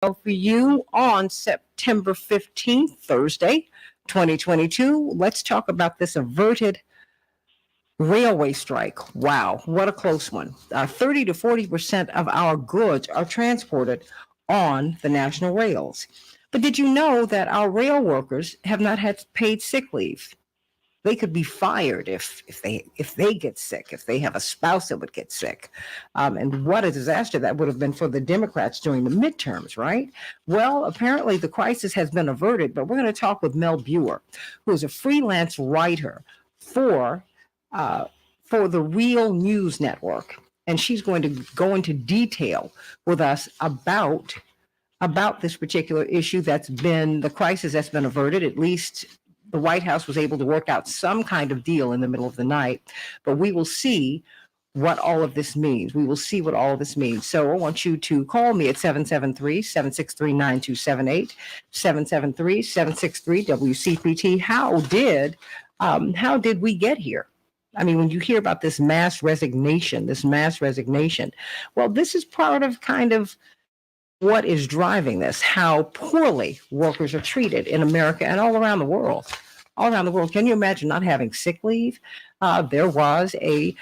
for you on September 15th, Thursday, 2022. Let's talk about this averted railway strike. Wow, what a close one. 30 to 40% of our goods are transported on the national rails. But did you know that our rail workers have not had paid sick leave? They could be fired if they get sick, if they have a spouse that would get sick. And what a disaster that would have been for the Democrats during the midterms, right? Well, apparently the crisis has been averted, but we're going to talk with Mel Buer, who is a freelance writer for the Real News Network. And she's going to go into detail with us about this particular issue the crisis that's been averted. At least the White House was able to work out some kind of deal in the middle of the night, but we will see what all of this means. We will see what all of this means. So I want you to call me at 773-763-9278, 773-763-WCPT. How did we get here? I mean, when you hear about this mass resignation, well, this is part of kind of what is driving this, how poorly workers are treated in America and all around the world. Can you imagine not having sick leave? There was the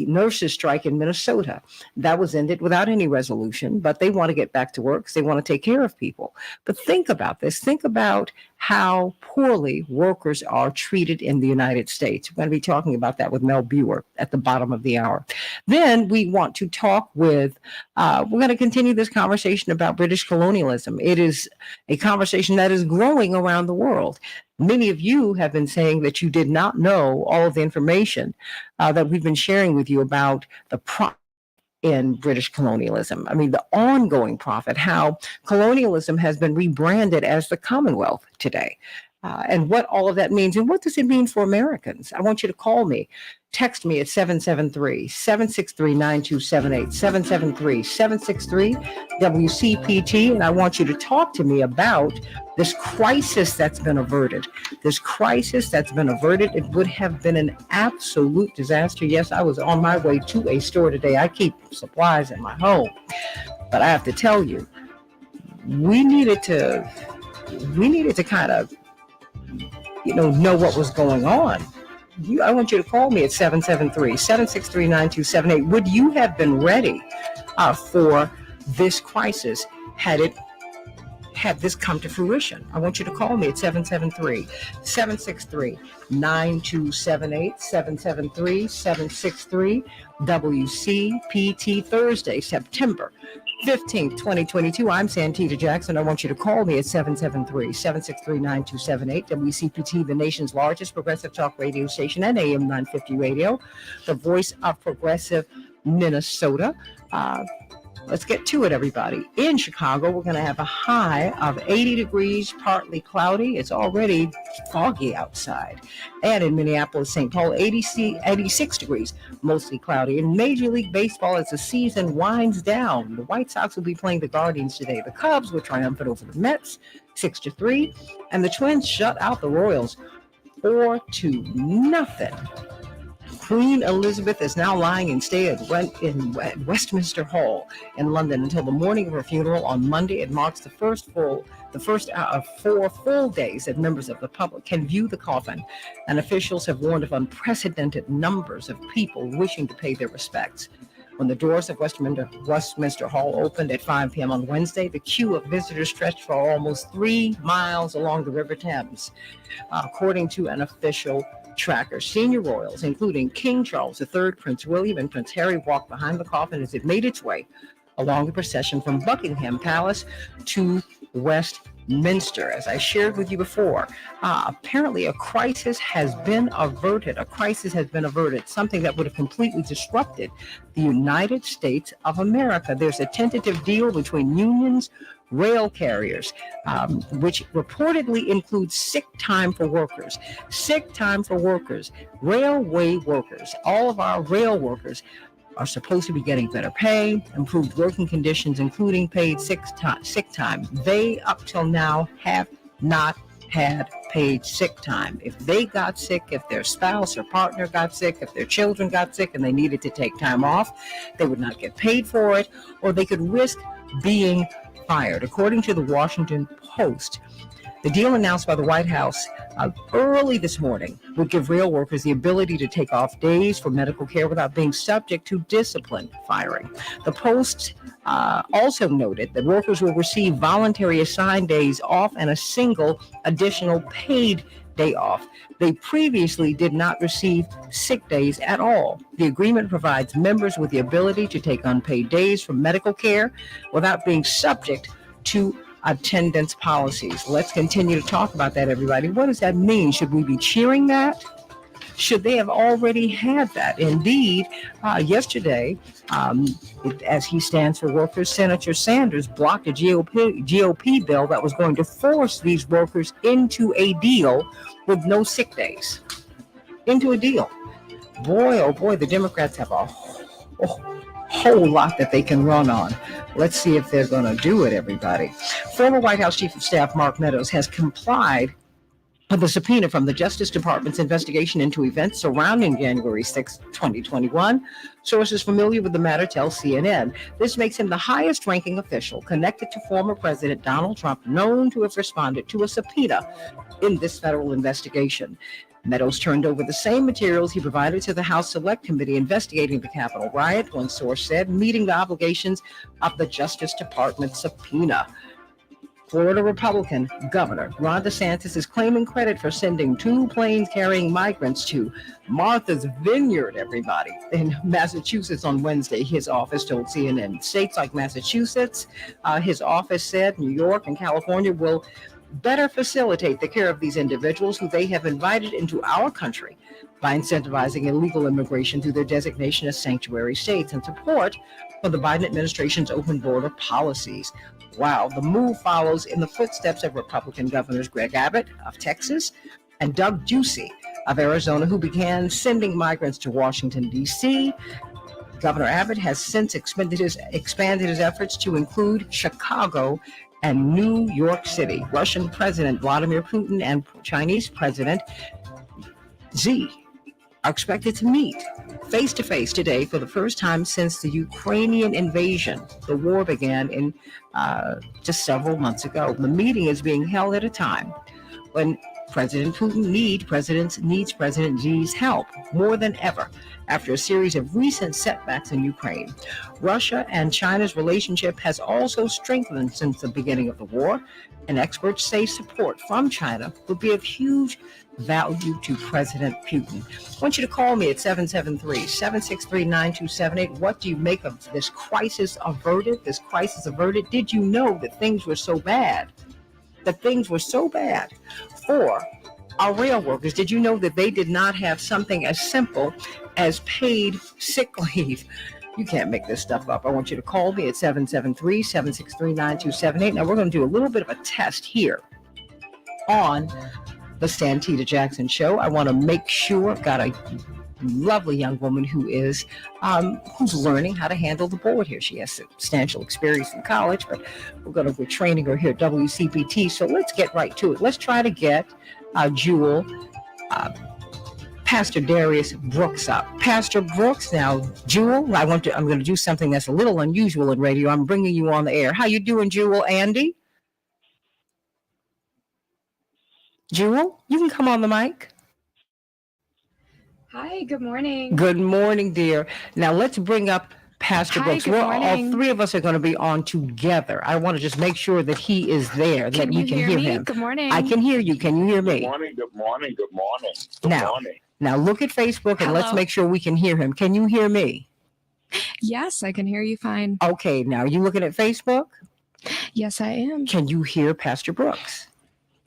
nurses' strike in Minnesota that was ended without any resolution, but they want to get back to work because they want to take care of people. But think about this. Think about how poorly workers are treated in the United States. We're going to be talking about that with Mel Buer at the bottom of the hour. Then we want to talk with, we're going to continue this conversation about British colonialism. It is a conversation that is growing around the world. Many of you have been saying that you did not know all of the information that we've been sharing with you about the profit in British colonialism. I mean, the ongoing profit, how colonialism has been rebranded as the Commonwealth today. And what all of that means. And what does it mean for Americans? I want you to call me. Text me at 773-763-9278, 773-763-WCPT. And I want you to talk to me about this crisis that's been averted. It would have been an absolute disaster. Yes, I was on my way to a store today. I keep supplies in my home. But I have to tell you, we needed to kind of know what was going on. I want you to call me at 773-763-9278. Would you have been ready for this crisis had this come to fruition? I want you to call me at 773-763-9278, 773-763-WCPT. Thursday, September 15th, 2022. I'm Santita Jackson. I want you to call me at 773-763-9278. WCPT, the nation's largest progressive talk radio station, and AM 950 radio, the voice of progressive Minnesota. Let's get to it, everybody. In Chicago, we're going to have a high of 80 degrees, partly cloudy. It's already foggy outside. And in Minneapolis, St. Paul, 86 degrees, mostly cloudy. In Major League Baseball, as the season winds down, the White Sox will be playing the Guardians today. The Cubs were triumphant over the Mets, 6-3. And the Twins shut out the Royals 4-0. Queen Elizabeth is now lying in stay at Westminster Hall in London until the morning of her funeral on Monday. It marks the first of 4 full days that members of the public can view the coffin, and officials have warned of unprecedented numbers of people wishing to pay their respects. When the doors of Westminster Hall opened at 5 p.m. on Wednesday, the queue of visitors stretched for almost 3 miles along the River Thames, according to an official tracker. Senior royals, including King Charles III, Prince William, and Prince Harry, walked behind the coffin as it made its way along the procession from Buckingham Palace to Westminster. As I shared with you before, apparently a crisis has been averted. Something that would have completely disrupted the United States of America. There's a tentative deal between unions, rail carriers, which reportedly includes sick time for workers, railway workers. All of our rail workers are supposed to be getting better pay, improved working conditions, including paid sick time. They, up till now, have not had paid sick time. If they got sick, if their spouse or partner got sick, if their children got sick and they needed to take time off, they would not get paid for it, or they could risk being fired. According to the Washington Post, the deal announced by the White House early this morning would give rail workers the ability to take off days for medical care without being subject to discipline firing. The Post also noted that workers will receive voluntary assigned days off and a single additional paid day off. They previously did not receive sick days at all. The agreement provides members with the ability to take unpaid days for medical care without being subject to attendance policies. Let's continue to talk about that, everybody. What does that mean? Should we be cheering that? Should they have already had that? Indeed, yesterday, as he stands for workers, Senator Sanders blocked a GOP bill that was going to force these workers into a deal with no sick days. Into a deal. Boy, oh boy, the Democrats have a whole lot that they can run on. Let's see if they're going to do it, everybody. Former White House Chief of Staff Mark Meadows has complied with the subpoena from the Justice Department's investigation into events surrounding January 6, 2021. Sources familiar with the matter tell CNN. This makes him the highest-ranking official connected to former President Donald Trump known to have responded to a subpoena in this federal investigation. Meadows turned over the same materials he provided to the House Select Committee investigating the Capitol riot, one source said, meeting the obligations of the Justice Department subpoena. Florida Republican Governor Ron DeSantis is claiming credit for sending 2 planes carrying migrants to Martha's Vineyard, everybody, in Massachusetts on Wednesday, his office told CNN. States like Massachusetts, his office said, New York and California will better facilitate the care of these individuals who they have invited into our country by incentivizing illegal immigration through their designation as sanctuary states and support for the Biden administration's open border policies. Wow, the move follows in the footsteps of Republican governors Greg Abbott of Texas and Doug Ducey of Arizona, who began sending migrants to Washington, D.C. Governor Abbott has since expanded his efforts to include Chicago and New York City. Russian President Vladimir Putin and Chinese President Xi are expected to meet face-to-face today for the first time since the Ukrainian invasion. The war began in just several months ago. The meeting is being held at a time when President Putin needs President Xi's help more than ever after a series of recent setbacks in Ukraine. Russia and China's relationship has also strengthened since the beginning of the war, and experts say support from China would be of huge value to President Putin. I want you to call me at 773-763-9278. What do you make of this crisis averted? Did you know that things were so bad? For our rail workers. Did you know that they did not have something as simple as paid sick leave? You can't make this stuff up. I want you to call me at 773-763-9278. Now, we're going to do a little bit of a test here on the Santita Jackson Show. I want to make sure I've got a lovely young woman who's learning how to handle the board here. She has substantial experience in college, but we're training her here at WCPT. So let's get right to it. Let's try to get Jewel, Pastor Darius Brooks up. Pastor Brooks, now, Jewel, I'm going to do something that's a little unusual in radio. I'm bringing you on the air. How you doing, Jewel? Andy? Jewel, you can come on the mic. Hi, good morning. Good morning, dear. Now let's bring up Pastor Brooks. All 3 of us are going to be on together. I want to just make sure that he is there, that we can hear him. Good morning. I can hear you. Can you hear me? Good morning. Now look at Facebook and let's make sure we can hear him. Can you hear me? Yes, I can hear you fine. Okay, now are you looking at Facebook? Yes, I am. Can you hear Pastor Brooks?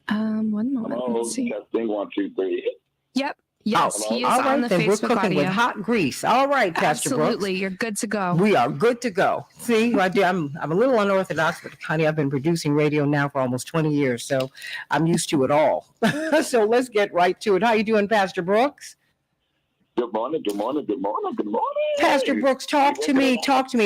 1 moment. Hello, Let's see. testing 1, 2, 3. Yep. Yes, he is all right, on the then Facebook we're cooking audio. with hot grease. All right, Pastor Absolutely, Brooks. you're good to go. We are good to go. See, I'm a little unorthodox, but honey, I've been producing radio now for almost 20 years, so I'm used to it all. So let's get right to it. How you doing, Pastor Brooks? Good morning. Pastor Brooks, talk to me.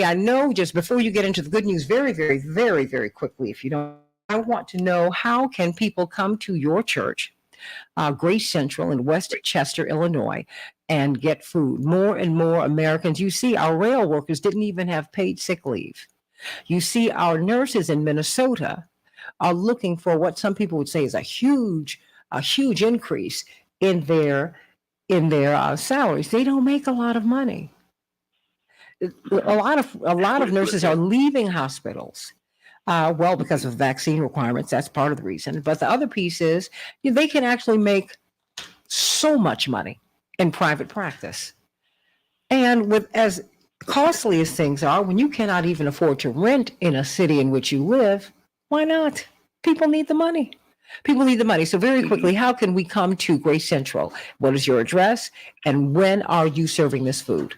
I know just before you get into the good news, very, very, very, very quickly, if you don't, I want to know, how can people come to your church, Grace Central in West Chester, Illinois, and get food? More and more Americans, you see, our rail workers didn't even have paid sick leave. You see, our nurses in Minnesota are looking for what some people would say is a huge increase in their salaries. They don't make a lot of money. A lot of nurses are leaving hospitals. Well, because of vaccine requirements, that's part of the reason. But the other piece is they can actually make so much money in private practice. And with as costly as things are, when you cannot even afford to rent in a city in which you live, why not? People need the money. People need the money. So very quickly, how can we come to Grace Central? What is your address? And when are you serving this food?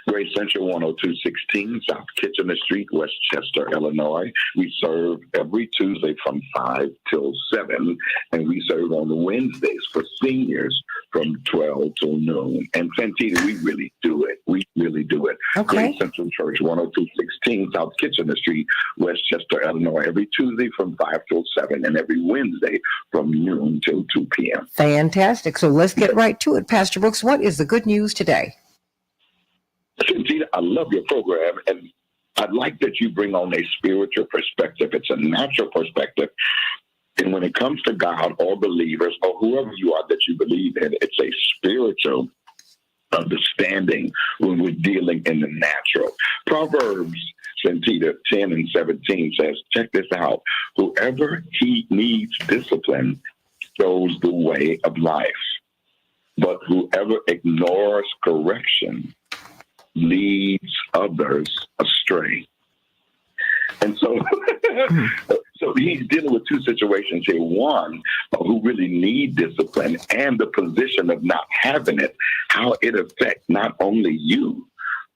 Grace Central 10216 South Kitchener Street, Westchester, Illinois. We serve every Tuesday from 5 till 7, and we serve on Wednesdays for seniors from 12 till noon. And Santita, we really do it. We really do it. Okay. Grace Central Church 10216 South Kitchener Street, Westchester, Illinois. Every Tuesday from 5 till 7, and every Wednesday from noon till 2 p.m. Fantastic. So let's get right to it. Pastor Brooks, what is the good news today? Santita, I love your program, and I'd like that you bring on a spiritual perspective. It's a natural perspective. And when it comes to God or believers or whoever you are that you believe in, it's a spiritual understanding when we're dealing in the natural. Proverbs, Santita 10 and 17 says, check this out, whoever he needs discipline shows the way of life, but whoever ignores correction leads others astray. And so, so he's dealing with two situations here. One, who really need discipline, and the position of not having it, how it affects not only you,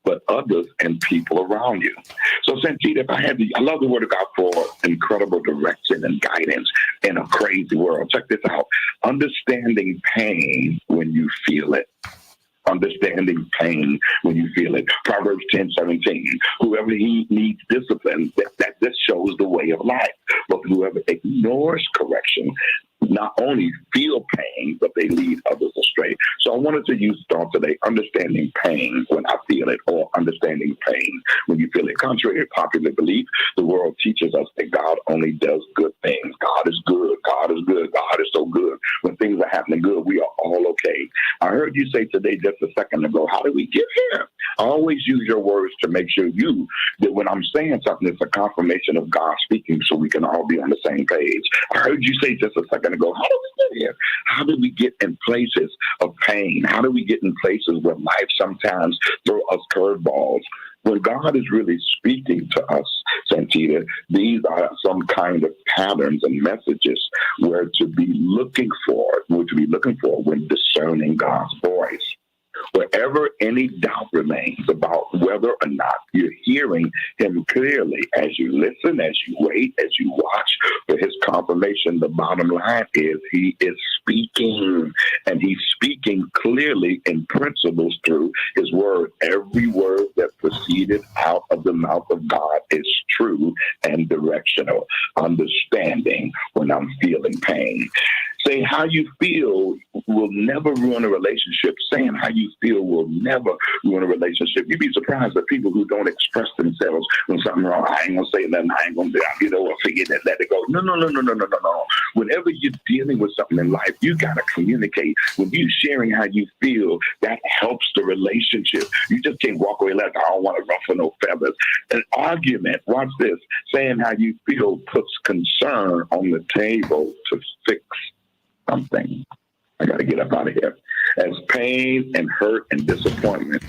but others and people around you. So, Santita, I love the Word of God for incredible direction and guidance in a crazy world. Check this out. Understanding pain when you feel it. Understanding pain when you feel it. Proverbs 10:17. Whoever he needs discipline, that just shows the way of life. But whoever ignores correction not only feel pain, but they lead others astray. So I wanted to use thought today, understanding pain when I feel it, or understanding pain when you feel it. Contrary to popular belief, the world teaches us that God only does good things. God is good. God is good. God is so good. When things are happening good, we are all okay. I heard you say today just a second ago, how did we get here? I always use your words to make sure that when I'm saying something, it's a confirmation of God speaking so we can all be on the same page. I heard you say just a second ago, how did we get here? How did we get in places of pain? How do we get in places where life sometimes throw us curveballs? When God is really speaking to us, Santita, these are some kind of patterns and messages where to be looking for when discerning God's voice. Wherever any doubt remains about whether or not you're hearing him clearly, as you listen, as you wait, as you watch for his confirmation, the bottom line is he is speaking, and he's speaking clearly in principles through his word. Every word that proceeded out of the mouth of God is true and directional. Understanding when I'm feeling pain. Saying how you feel will never ruin a relationship. Saying how you feel will never ruin a relationship. You'd be surprised at people who don't express themselves when something wrong. I ain't gonna say nothing. I ain't gonna forget it, let it go. No. Whenever you're dealing with something in life, you gotta communicate. When you're sharing how you feel, that helps the relationship. You just can't walk away like, I don't want to ruffle no feathers. An argument, watch this, saying how you feel puts concern on the table to fix something. I got to get up out of here. As pain and hurt and disappointment,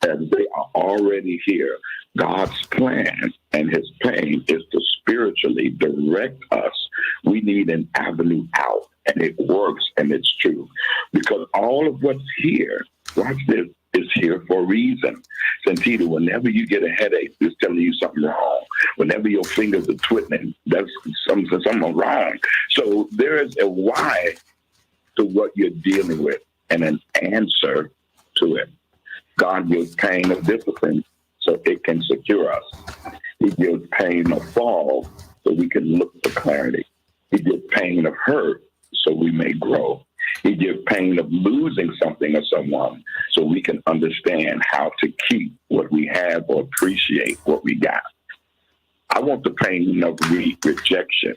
as they are already here, God's plan and his pain is to spiritually direct us. We need an avenue out, and it works, and it's true. Because all of what's here, watch this, is here for a reason. Santita, whenever you get a headache, it's telling you something wrong. Whenever your fingers are twitching, that's something wrong. So there is a why to what you're dealing with and an answer to it. God gives pain of discipline so it can secure us. He gives pain of fall so we can look for clarity. He gives pain of hurt so we may grow. He gives pain of losing something or someone so we can understand how to keep what we have or appreciate what we got. I want the pain of rejection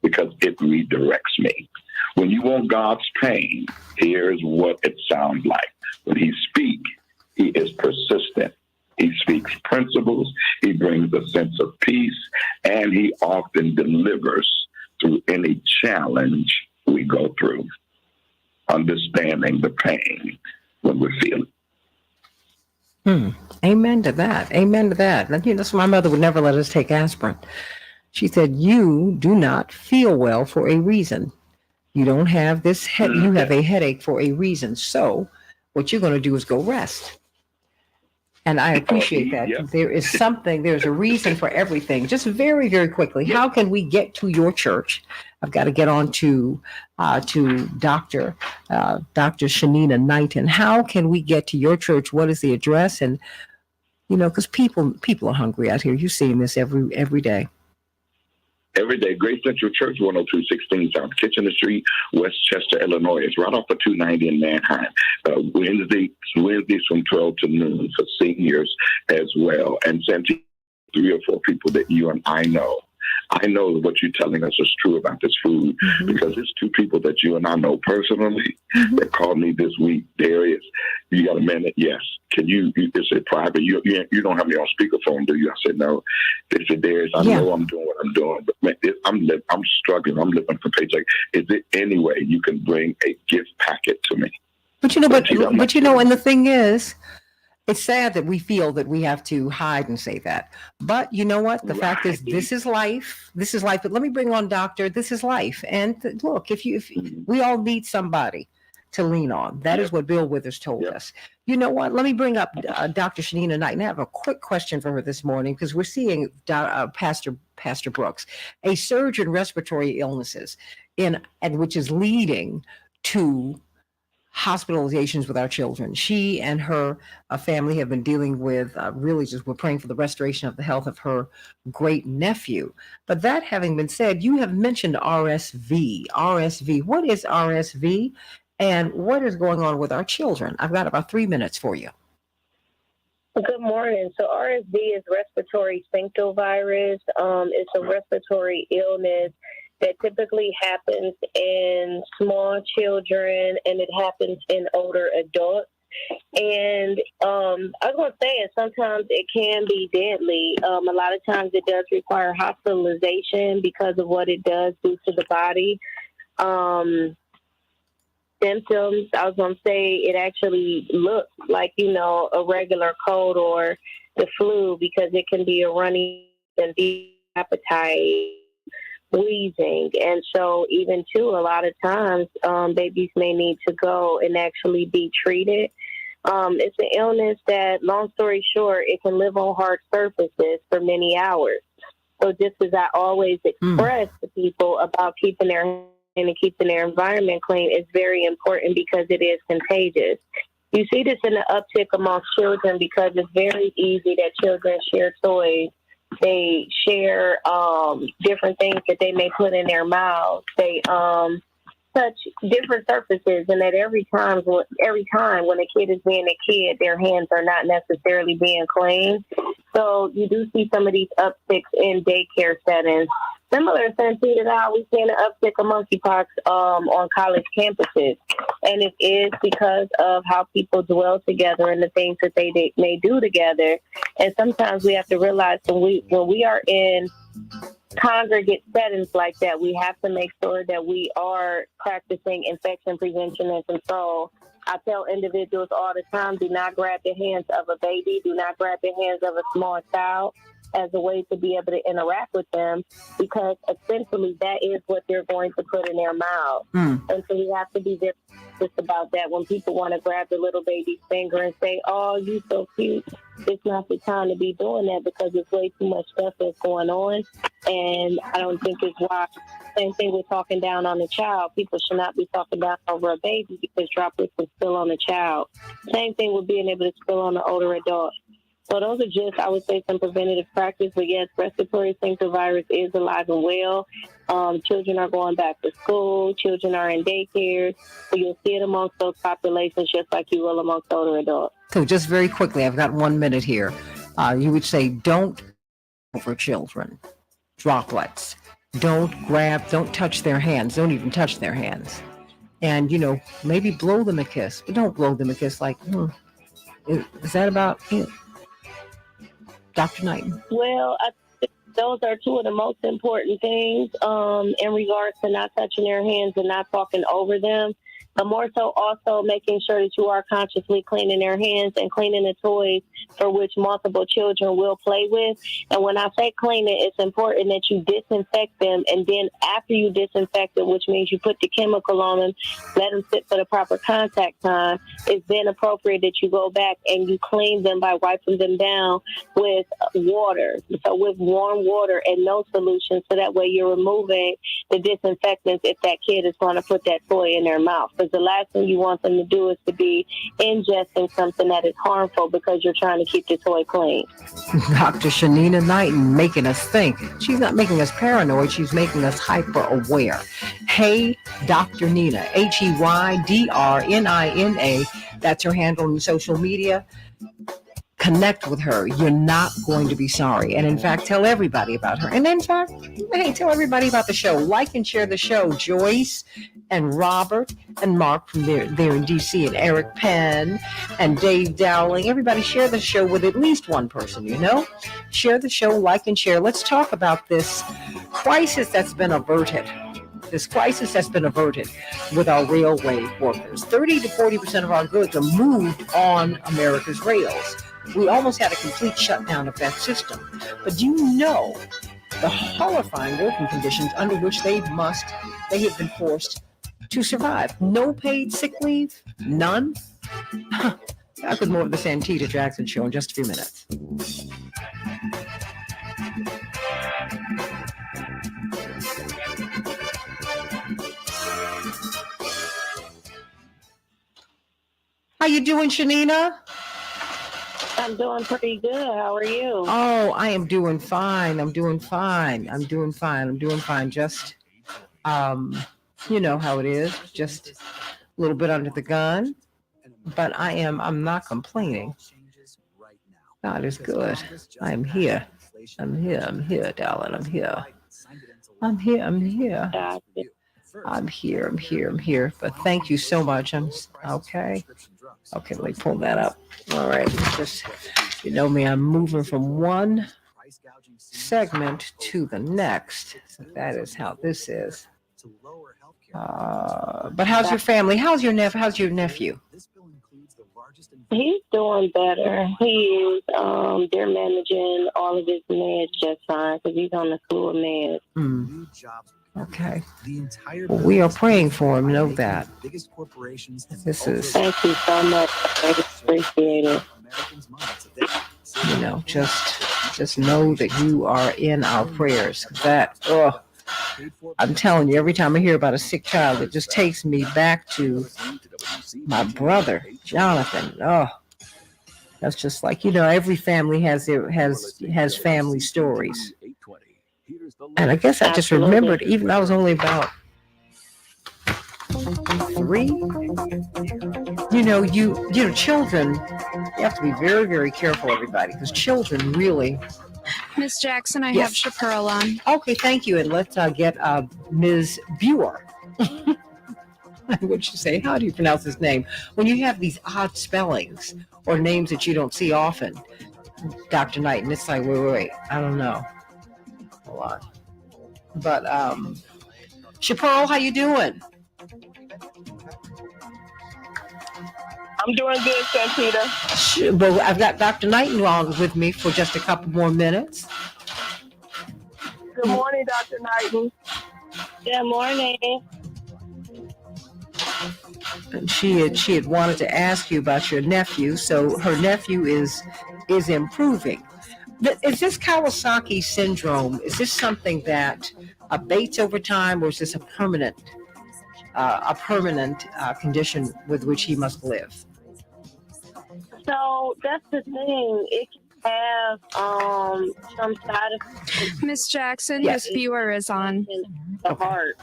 because it redirects me. When you want God's pain, here's what it sounds like. When he speaks, he is persistent. He speaks principles. He brings a sense of peace, and he often delivers through any challenge we go through, understanding the pain when we feel it. Amen to that. Amen to that. And, that's why my mother would never let us take aspirin. She said, you do not feel well for a reason. You don't have this head. You have a headache for a reason. So what you're going to do is go rest. And I appreciate that. Yep. There's a reason for everything. Just very, very quickly, how can we get to your church? I've got to get on to Dr. Shanina Knighton. How can we get to your church? What is the address? And, because people are hungry out here. You're seeing this every day. Every day, Great Central Church, 10216 South Kitchener Street, Westchester, Illinois. It's right off of 290 in Manheim. Wednesdays from 12 to noon for seniors as well. And Santita, 3 or 4 people that you and I know. I know that what you're telling us is true about this food because it's 2 people that you and I know personally that called me this week. Darius, you got a minute? Yes. Can you it's a private, you don't have me on speakerphone, do you? I said, no. They said, Darius, I know I'm doing what I'm doing, but man, I'm struggling. I'm living for paycheck. Is there any way you can bring a gift packet to me? But and the thing is, it's sad that we feel that we have to hide and say that. But you know what? The fact is, this is life. This is life. But let me bring on Doctor. This is life. And look, if we all need somebody to lean on. That is what Bill Withers told us. You know what? Let me bring up Dr. Shanina Knight and I have a quick question for her this morning because we're seeing Pastor Brooks, a surge in respiratory illnesses, and which is leading to hospitalizations with our children. She and her family have been dealing with we're praying for the restoration of the health of her great nephew. But that having been said, you have mentioned RSV. RSV. What is RSV? And what is going on with our children? I've got about 3 minutes for you. Good morning. So RSV is respiratory syncytial virus. It's a respiratory illness that typically happens in small children, and it happens in older adults. And I was going to say, sometimes it can be deadly. A lot of times it does require hospitalization because of what it does do to the body. Symptoms, I was going to say, it actually looks like, a regular cold or the flu because it can be a runny and deep appetite, wheezing. And so even too, a lot of times babies may need to go and actually be treated. It's an illness that, long story short, it can live on hard surfaces for many hours. So just as I always express to people about keeping their and keeping their environment clean is very important because it is contagious. You see this in the uptick amongst children because it's very easy that children share toys. They share different things that they may put in their mouths. They touch different surfaces, and that every time when a kid is being a kid, their hands are not necessarily being clean. So you do see some of these upticks in daycare settings. Similar to Santita, how we see an uptick of monkeypox on college campuses. And it is because of how people dwell together and the things that they may do together. And sometimes we have to realize when we are in congregate settings like that, we have to make sure that we are practicing infection prevention and control. I tell individuals all the time, do not grab the hands of a baby, do not grab the hands of a small child as a way to be able to interact with them, because essentially that is what they're going to put in their mouth. And so we have to be very just about that. When people want to grab the little baby's finger and say, oh, you so cute, it's not the time to be doing that because there's way too much stuff that's going on. And I don't think it's wise. Same thing with talking down on a child. People should not be talking down over a baby because droplets can spill on a child. Same thing with being able to spill on an older adult. So those are just, I would say, some preventative practice. But yes, respiratory syncytial virus is alive and well. Children are going back to school. Children are in daycare. So you'll see it amongst those populations just like you will amongst older adults. So just very quickly, I've got 1 minute here. You would say don't over children, droplets. Don't touch their hands. Don't even touch their hands. And, maybe blow them a kiss, but don't blow them a kiss like, is that about it? Dr. Knighton? Well, I think those are two of the most important things in regards to not touching their hands and not talking over them. But more so also making sure that you are consciously cleaning their hands and cleaning the toys for which multiple children will play with. And when I say clean it, it's important that you disinfect them. And then after you disinfect them, which means you put the chemical on them, let them sit for the proper contact time, it's then appropriate that you go back and you clean them by wiping them down with water. So with warm water and no solution. So that way you're removing the disinfectants if that kid is going to put that toy in their mouth. Because the last thing you want them to do is to be ingesting something that is harmful because you're trying to keep the toy clean. Dr. Shanina Knighton making us think. She's not making us paranoid. She's making us hyper aware. Hey, Dr. Nina, HEYDRNINA. That's her handle on social media. Connect with her. You're not going to be sorry. And in fact, tell everybody about her. And in fact, hey, tell everybody about the show. Like and share the show. Joyce and Robert and Mark from there in DC, and Eric Penn and Dave Dowling. Everybody share the show with at least one person, Share the show, like and share. Let's talk about this crisis that's been averted. With our railway workers. 30 to 40% of our goods are moved on America's rails. We almost had a complete shutdown of that system. But do you know the horrifying working conditions under which they have been forced to survive? No paid sick leave? None? Back with more of the Santita Jackson Show in just a few minutes. How you doing, Shanina? I'm doing pretty good. How are you? Oh, I am doing fine. I'm doing fine. Just, you know how it is. Just a little bit under the gun. But I'm not complaining. God is good. I'm here, darling. I'm here. But thank you so much. Okay, let me pull that up. All right. Just, me, I'm moving from one segment to the next. So that is how this is. But how's your family? How's your nephew? He's doing better. He is. They're managing all of his meds just fine because he's on the slew of meds. Okay. Well, we are praying for him. Know that. This is. Thank you so much. I appreciate it. Just know that you are in our prayers. I'm telling you, every time I hear about a sick child, it just takes me back to my brother, Jonathan. Oh, that's just like, every family has family stories. And I guess I just remembered, even I was only about 3. Children, you have to be very, very careful, everybody, because children really. Miss Jackson, I Yes. have Chaparral on. Okay, thank you. And let's get Ms. Buer. What'd you say? How do you pronounce his name? When you have these odd spellings or names that you don't see often, Dr. Knighton, it's like, wait, I don't know. Hold on. But, Chaparral, how you doing? I'm doing good, Santita. Well, I've got Dr. Knighton on with me for just a couple more minutes. Good morning, Dr. Knighton. Good morning. And she had wanted to ask you about your nephew. So her nephew is improving. Is this Kawasaki syndrome? Is this something that abates over time, or is this a permanent condition with which he must live? So that's the thing. It can have some side effects. Miss Jackson, Yes. this viewer is on. In the Okay. heart.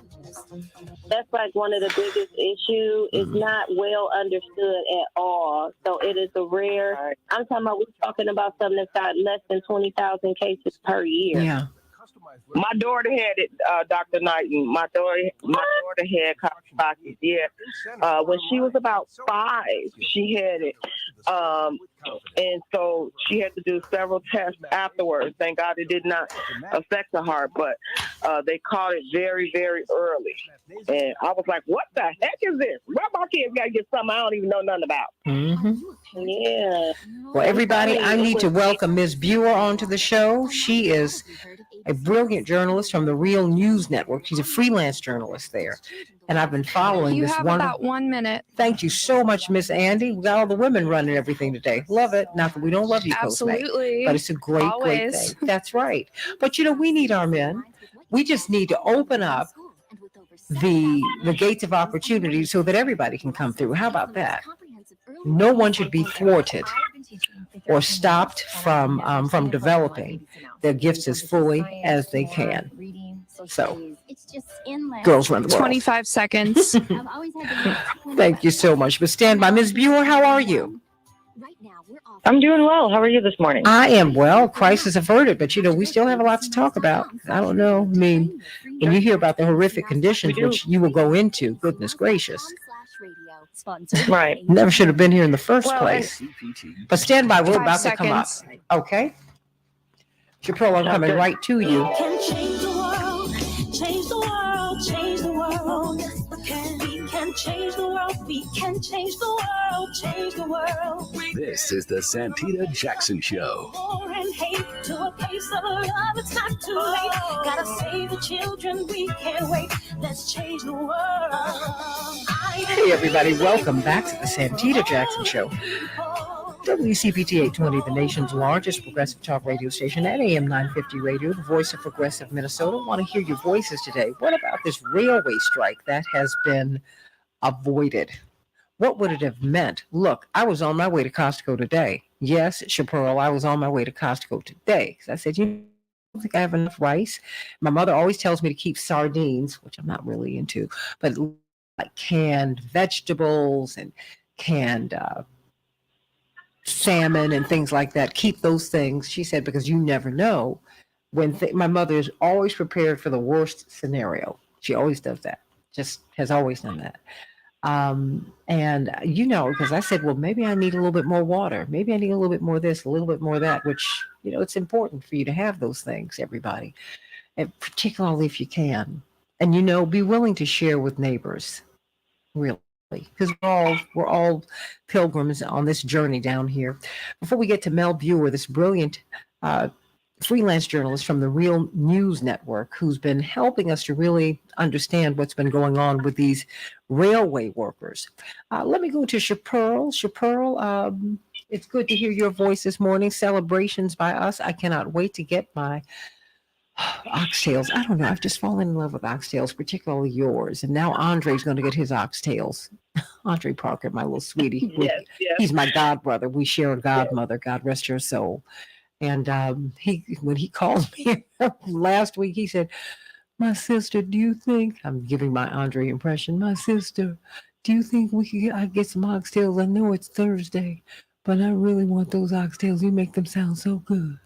That's like one of the biggest issues. It's not well understood at all. So it is a rare. I'm talking about, we're talking about something that's got less than 20,000 cases per year. Yeah. My daughter had it, Dr. Knighton. My daughter had Kawasaki. Yeah. When she was about 5, she had it. And so she had to do several tests afterwards. Thank God it did not affect the heart, but they caught it very, very early. And I was like, what the heck is this? Where my kids got to get something I don't even know nothing about? Mm-hmm. Yeah. Well, everybody, I need to welcome Ms. Buer onto the show. She is a brilliant journalist from the Real News Network. She's a freelance journalist there. And I've been following You this have one. about 1 minute. Thank you so much, Miss Andy. We got all the women running everything today. Love it. Not that we don't love you, Postmate, Absolutely. but it's a great Always. thing. That's right. But we need our men. We just need to open up the gates of opportunity so that everybody can come through. How about that? No one should be thwarted or stopped from developing their gifts as fully as they can. So, girls run the world. 25 seconds. Thank you so much. But stand by. Ms. Buer, how are you? I'm doing well. How are you this morning? I am well. Crisis averted, but we still have a lot to talk about. I don't know. I mean, when you hear about the horrific conditions which you will go into, goodness gracious. Right. Never should have been here in the first Well, place. But stand by. We're 5 about to come up. seconds. Okay? Chappelle, I'm coming Okay. right to you. Can change the world, change the world, change the world. We can change the world, we can change the world, change the world. This is the Santita Jackson Show. War and hate to a place of love, it's not too late. Gotta save the children, we can't wait. Let's change the world. Hey, everybody. Welcome back to the Santita Jackson Show. WCPT 820, the nation's largest progressive talk radio station at AM 950 Radio, the voice of progressive Minnesota. Want to hear your voices today. What about this railway strike that has been avoided? What would it have meant? Look, I was on my way to Costco today. Yes, Chaparral, I was on my way to Costco today. I said, I don't think I have enough rice. My mother always tells me to keep sardines, which I'm not really into, but like canned vegetables and canned salmon and things like that. Keep those things, she said, because you never know when my mother is always prepared for the worst scenario. She always does that. Just has always done that. And because I said, well, maybe I need a little bit more water. Maybe I need a little bit more of this, a little bit more of that, which, it's important for you to have those things, everybody, and particularly if you can. And, be willing to share with neighbors, really. Because we're all pilgrims on this journey down here. Before we get to Mel Buer, this brilliant freelance journalist from the Real News Network, who's been helping us to really understand what's been going on with these railway workers. Let me go to Chaparral. Chaparral, it's good to hear your voice this morning. Celebrations by us. I cannot wait to get my oxtails. I don't know. I've just fallen in love with oxtails, particularly yours. And now Andre's going to get his oxtails. Andre Parker, my little sweetie. Yes. He's my godbrother. We share a godmother. God rest her soul. And when he called me last week, he said, my sister, do you think, I'm giving my Andre impression, my sister, do you think I get some oxtails? I know it's Thursday, but I really want those oxtails. You make them sound so good.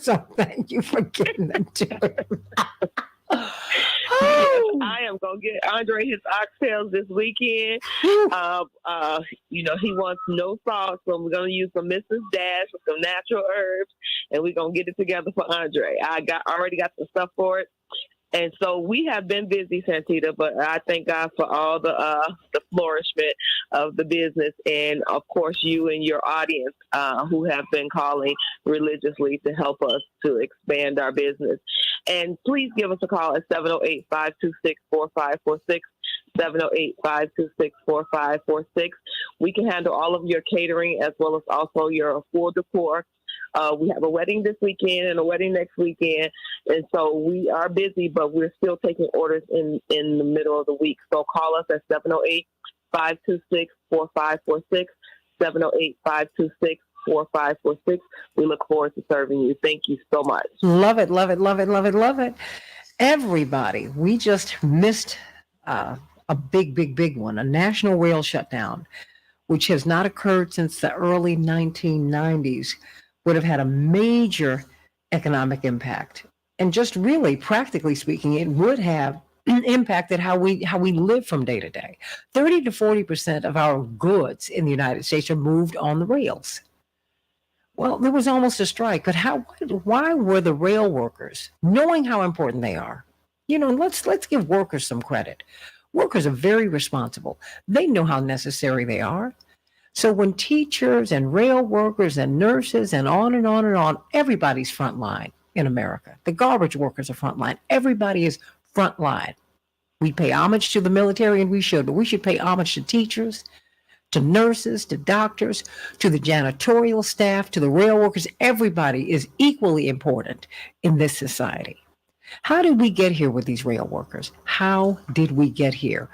So thank you for getting them to him. I am gonna get Andre his oxtails this weekend. He wants no salt, so we're gonna use some Mrs. Dash with some natural herbs, and we're gonna get it together for Andre. I already got the stuff for it. And so we have been busy, Santita, but I thank God for all the flourishment of the business, and of course you and your audience who have been calling religiously to help us to expand our business. And please give us a call at 708-526-4546. 708-526-4546. We can handle all of your catering as well as also your full decor. We have a wedding this weekend and a wedding next weekend. And so we are busy, but we're still taking orders in the middle of the week. So call us at 708-526-4546, 4546. We look forward to serving you. Thank you so much. Love it, love it, love it, love it, love it. Everybody, we just missed a big one, a national rail shutdown, which has not occurred since the early 1990s, would have had a major economic impact. And just really, practically speaking, it would have impacted how we live from day to day. 30 to 40% of our goods in the United States are moved on the rails. Well, there was almost a strike, but why were the rail workers, knowing how important they are, let's give workers some credit. Workers are very responsible. They know how necessary they are. So when teachers and rail workers and nurses and on and on and on, everybody's frontline in America. The garbage workers are frontline. Everybody is frontline. We pay homage to the military, and we should, but we should pay homage to teachers, to nurses, to doctors, to the janitorial staff, to the rail workers. Everybody is equally important in this society. How did we get here with these rail workers? How did we get here?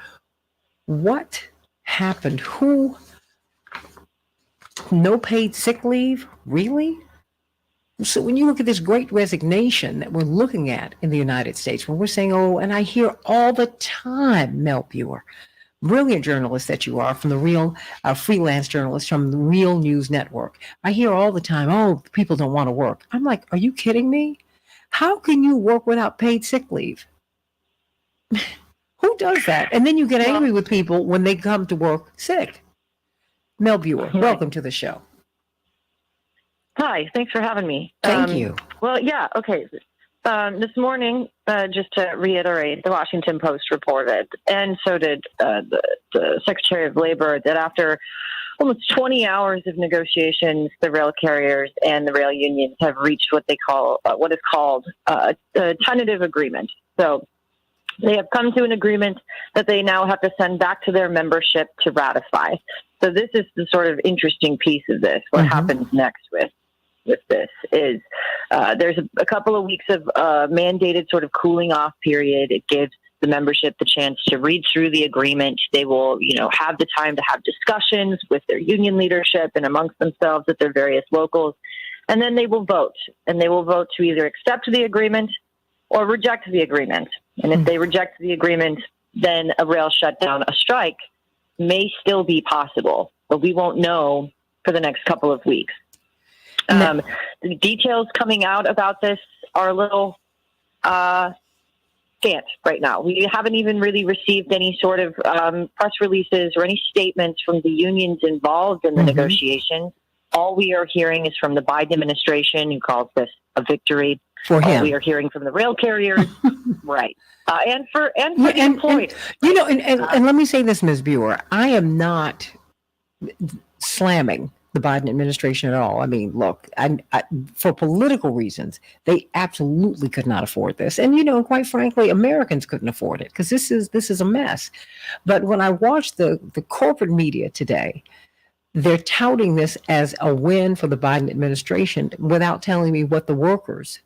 What happened? No paid sick leave? Really? So when you look at this great resignation that we're looking at in the United States, when we're saying, oh, and I hear all the time, Mel Buer, brilliant journalist that you are, from the Real, freelance journalist from the Real News Network. I hear all the time, oh, people don't want to work. I'm like, are you kidding me? How can you work without paid sick leave? Who does that? And then you get angry with people when they come to work sick. Mel Buer, welcome to the show. Hi, thanks for having me. Thank you. Well, yeah, okay. This morning, just to reiterate, the Washington Post reported, and so did the Secretary of Labor, that after almost 20 hours of negotiations, the rail carriers and the rail unions have reached what is called a tentative agreement. So they have come to an agreement that they now have to send back to their membership to ratify. So this is the sort of interesting piece of this. What happens next with this is there's a couple of weeks of mandated sort of cooling off period. It gives the membership the chance to read through the agreement. They will, have the time to have discussions with their union leadership and amongst themselves at their various locals. And then they will vote. And they will vote to either accept the agreement or reject the agreement. And if they reject the agreement, then a rail shutdown, a strike, may still be possible. But we won't know for the next couple of weeks. The details coming out about this are a little scant right now. We haven't even really received any sort of press releases or any statements from the unions involved in the negotiations. All we are hearing is from the Biden administration, who calls this a victory. For him. All we are hearing from the rail carriers, right? And for the employees. And let me say this, Ms. Buer, I am not slamming the Biden administration at all. I mean, look, I, for political reasons, they absolutely could not afford this. And, quite frankly, Americans couldn't afford it because this is a mess. But when I watched the corporate media today, they're touting this as a win for the Biden administration without telling me what the workers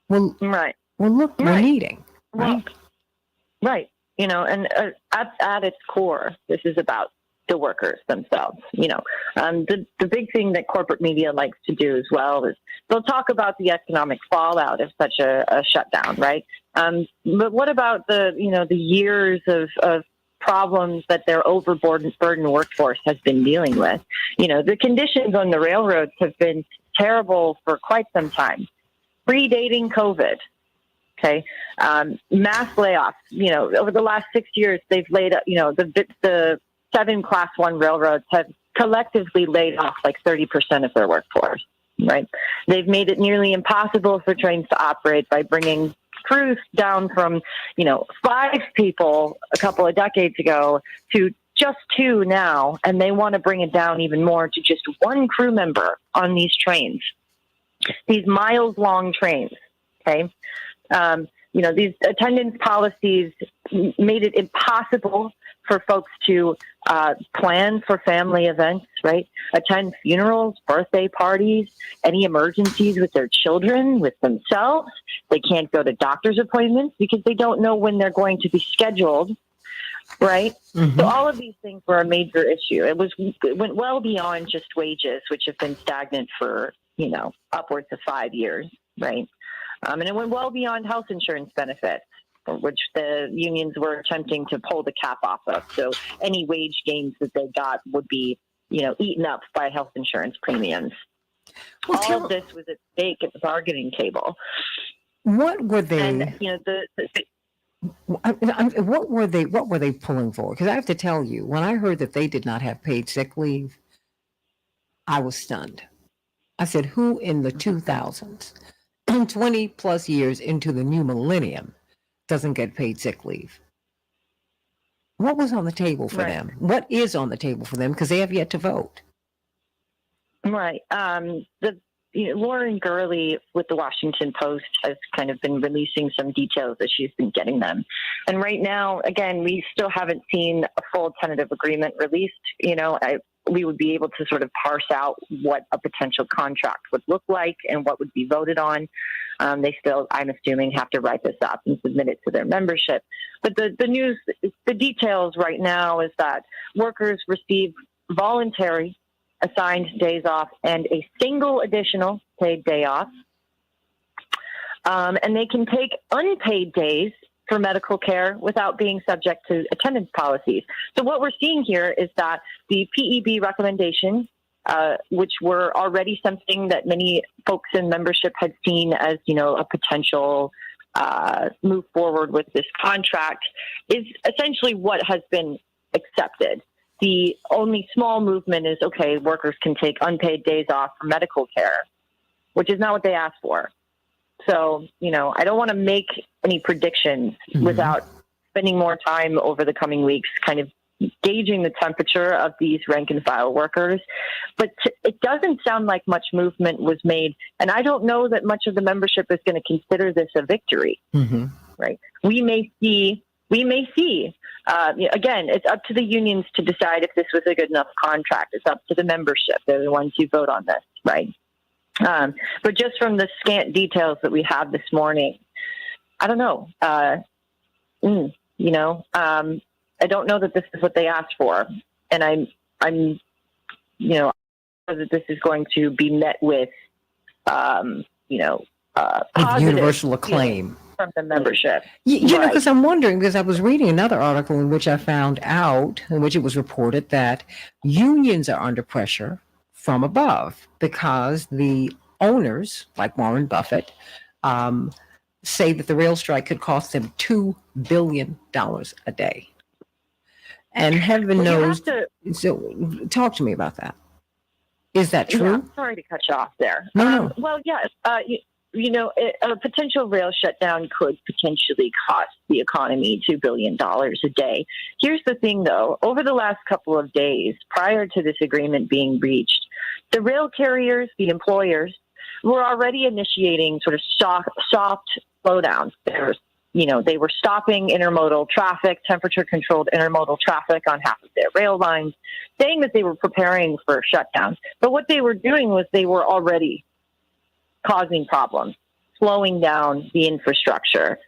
we're needing. Right. Right. And at its core, this is about the workers themselves. The big thing that corporate media likes to do as well is they'll talk about the economic fallout of such a shutdown, right? But what about the years of problems that their overburdened workforce has been dealing with? The conditions on the railroads have been terrible for quite some time, predating COVID. Okay. Mass layoffs, over the last 6 years, they've laid up, the 7 Class 1 railroads have collectively laid off like 30% of their workforce, right? They've made it nearly impossible for trains to operate by bringing crews down from, 5 people a couple of decades ago to just 2 now. And they want to bring it down even more to just 1 crew member on these trains, these miles long trains. Okay. These attendance policies made it impossible for folks to plan for family events, right? Attend funerals, birthday parties, any emergencies with their children, with themselves. They can't go to doctor's appointments because they don't know when they're going to be scheduled. right? Mhm. So all of these things were a major issue. It went well beyond just wages, which have been stagnant for, upwards of 5 years, right? And it went well beyond health insurance benefits, which the unions were attempting to pull the cap off of. So any wage gains that they got would be, eaten up by health insurance premiums. Well, All of this was at stake at the bargaining table. what were they? And, What were they pulling for? Because I have to tell you, when I heard that they did not have paid sick leave, I was stunned. I said, "Who in the 2000s, 20 plus years into the new millennium, doesn't get paid sick leave?" What was on the table for Right. them? What is on the table for them? Because they have yet to vote. Right. Lauren Gurley with the Washington Post has kind of been releasing some details as she's been getting them. And right now, again, we still haven't seen a full tentative agreement released. We would be able to sort of parse out what a potential contract would look like and what would be voted on. They still, I'm assuming, have to write this up and submit it to their membership. But the details right now is that workers receive voluntary assigned days off and a single additional paid day off. And they can take unpaid days for medical care without being subject to attendance policies. So what we're seeing here is that the PEB recommendations, which were already something that many folks in membership had seen as, a potential move forward with this contract, is essentially what has been accepted. The only small movement is, okay, workers can take unpaid days off for medical care, which is not what they asked for. So, I don't want to make any predictions without spending more time over the coming weeks kind of gauging the temperature of these rank and file workers. But it doesn't sound like much movement was made. And I don't know that much of the membership is going to consider this a victory, right? We may see. Again, it's up to the unions to decide if this was a good enough contract. It's up to the membership. They're the ones who vote on this, right? But just from the scant details that we have this morning, I don't know. I don't know that this is what they asked for, and I'm that this is going to be met with, positive Universal acclaim from the membership. Right. Because I'm wondering, because I was reading another article in which I found out, in which it was reported that unions are under pressure from above because the owners, like Warren Buffett, say that the rail strike could cost them $2 billion a day. And heaven knows. So talk to me about that. Is that true? Yeah, sorry to cut you off there. No. Well, yes. A potential rail shutdown could potentially cost the economy $2 billion a day. Here's the thing, though. Over the last couple of days, prior to this agreement being reached, the rail carriers, the employers, were already initiating sort of soft slowdowns. They were stopping intermodal traffic, temperature-controlled intermodal traffic on half of their rail lines, saying that they were preparing for shutdowns. But what they were doing was they were already causing problems, slowing down the infrastructure,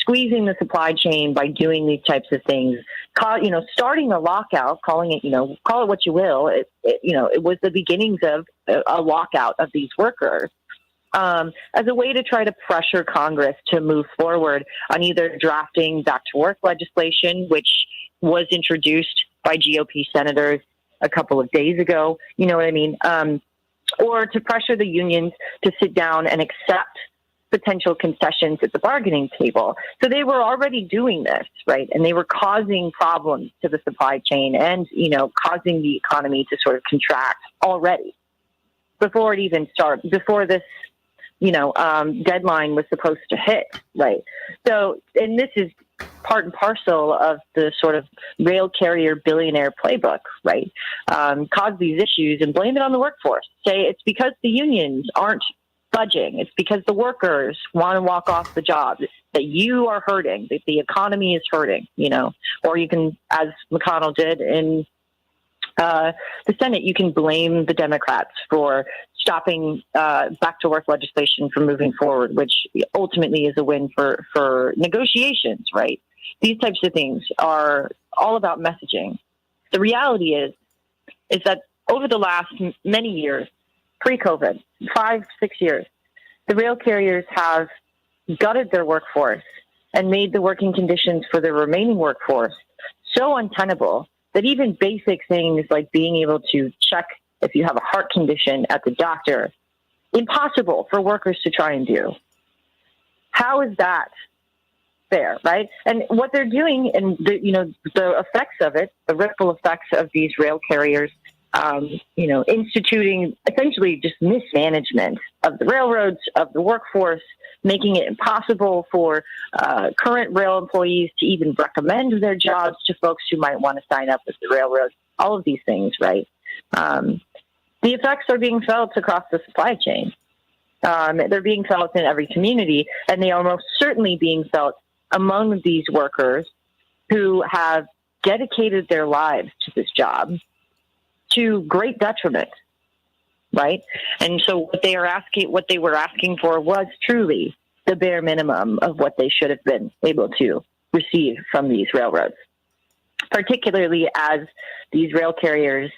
squeezing the supply chain by doing these types of things. Starting a lockout, calling it, call it what you will. It was the beginnings of a lockout of these workers. As a way to try to pressure Congress to move forward on either drafting back to work legislation, which was introduced by GOP senators a couple of days ago, you know what I mean? Or to pressure the unions to sit down and accept potential concessions at the bargaining table. So they were already doing this, right? And they were causing problems to the supply chain and, causing the economy to sort of contract already before it even started, before this deadline was supposed to hit, right? So, and this is part and parcel of the sort of rail carrier billionaire playbook, right? Cause these issues and blame it on the workforce. Say it's because the unions aren't budging. It's because the workers want to walk off the job, that you are hurting, that the economy is hurting, or you can, as McConnell did in the Senate, you can blame the Democrats for stopping back to work legislation from moving forward, which ultimately is a win for negotiations, right? These types of things are all about messaging. The reality is that over the last many years, pre-COVID, 5-6 years, the rail carriers have gutted their workforce and made the working conditions for the remaining workforce so untenable that even basic things like being able to check if you have a heart condition at the doctor, impossible for workers to try and do. How is that fair, right? And what they're doing, and the effects of it, the ripple effects of these rail carriers, instituting essentially just mismanagement of the railroads, of the workforce, making it impossible for current rail employees to even recommend their jobs to folks who might want to sign up with the railroad. All of these things, right? The effects are being felt across the supply chain. They're being felt in every community, and they are most certainly being felt among these workers who have dedicated their lives to this job to great detriment, right? And so what they were asking for was truly the bare minimum of what they should have been able to receive from these railroads, particularly as these rail carriers,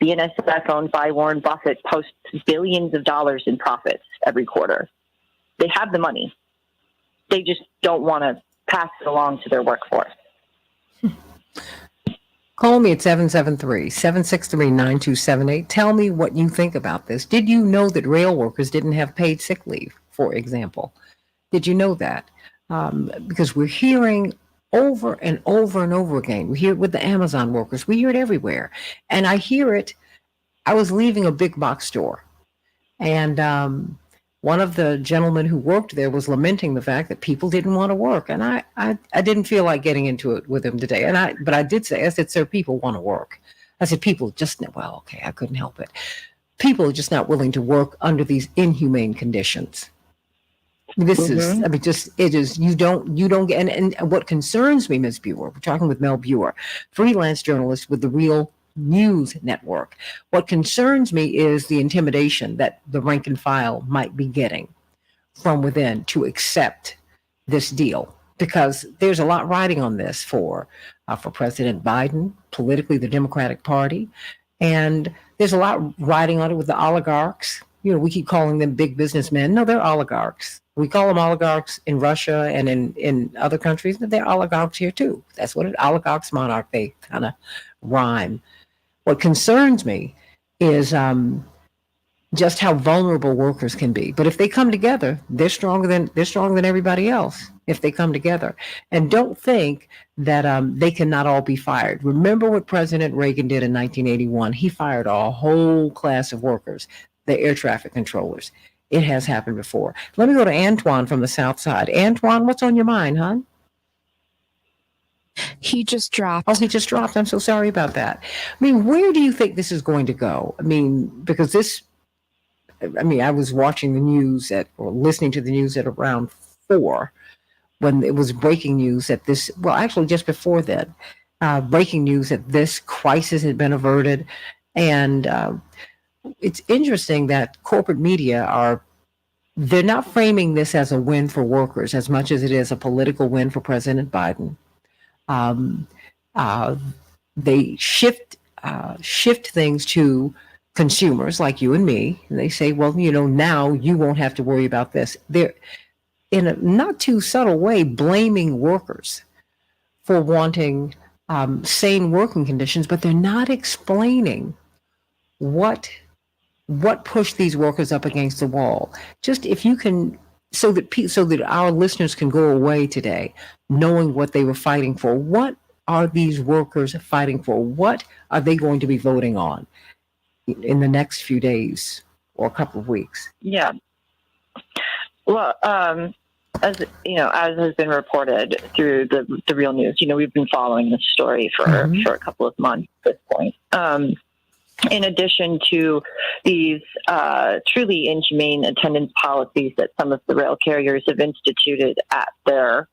BNSF owned by Warren Buffett, posts billions of dollars in profits every quarter. They have the money. They just don't want to pass it along to their workforce. Call me at 773-763-9278. Tell me what you think about this. Did you know that rail workers didn't have paid sick leave, for example? Did you know that? Because we're hearing over and over and over again. We hear it with the Amazon workers. We hear it everywhere. And I hear it. I was leaving a big box store, and one of the gentlemen who worked there was lamenting the fact that people didn't want to work. And I didn't feel like getting into it with him today. But I said, sir, people want to work. I said, people just, well, okay, I couldn't help it. People are just not willing to work under these inhumane conditions. This is, it is, you don't get, and what concerns me, Ms. Buer, we're talking with Mel Buer, freelance journalist with the Real News Network. What concerns me is the intimidation that the rank and file might be getting from within to accept this deal, because there's a lot riding on this for President Biden, politically the Democratic Party, and there's a lot riding on it with the oligarchs. We keep calling them big businessmen. No, they're oligarchs. We call them oligarchs in Russia and in other countries, but they're oligarchs here too. That's what oligarchs, monarch, they kind of rhyme. What concerns me is just how vulnerable workers can be. But if they come together, they're stronger than everybody else. If they come together, and don't think that they cannot all be fired. Remember what President Reagan did in 1981? He fired a whole class of workers, the air traffic controllers. It has happened before. Let me go to Antoine from the South Side. Antoine, what's on your mind, hon? He just dropped. Oh, he just dropped. I'm so sorry about that. I mean, where do you think this is going to go? I mean, because I was watching the news or listening to the news at around 4 when it was breaking news that this, well, actually just before then, breaking news that this crisis had been averted. And it's interesting that corporate media they're not framing this as a win for workers as much as it is a political win for President Biden. They shift things to consumers like you and me. And they say, well, now you won't have to worry about this. They're, in a not too subtle way, blaming workers for wanting sane working conditions, but they're not explaining what pushed these workers up against the wall. Just if you can, so that our listeners can go away today knowing what they were fighting for. What are these workers fighting for? What are they going to be voting on in the next few days or a couple of weeks? Yeah. Well, as has been reported through the Real News, we've been following this story for a couple of months at this point. In addition to these truly inhumane attendance policies that some of the rail carriers have instituted at their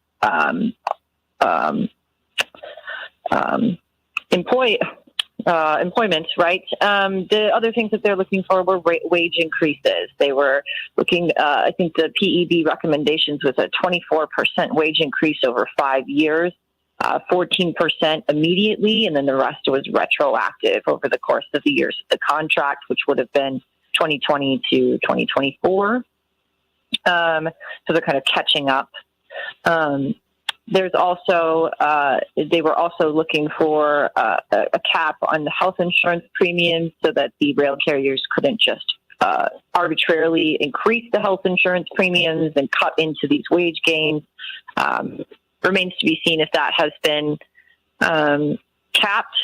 employment, right? The other things that they're looking for were wage increases. They were looking, I think the PEB recommendations was a 24% wage increase over 5 years. 14% immediately, and then the rest was retroactive over the course of the years of the contract, which would have been 2020 to 2024. So they're kind of catching up. There's also, they were also looking for a cap on the health insurance premiums so that the rail carriers couldn't just arbitrarily increase the health insurance premiums and cut into these wage gains. Remains to be seen if that has been capped.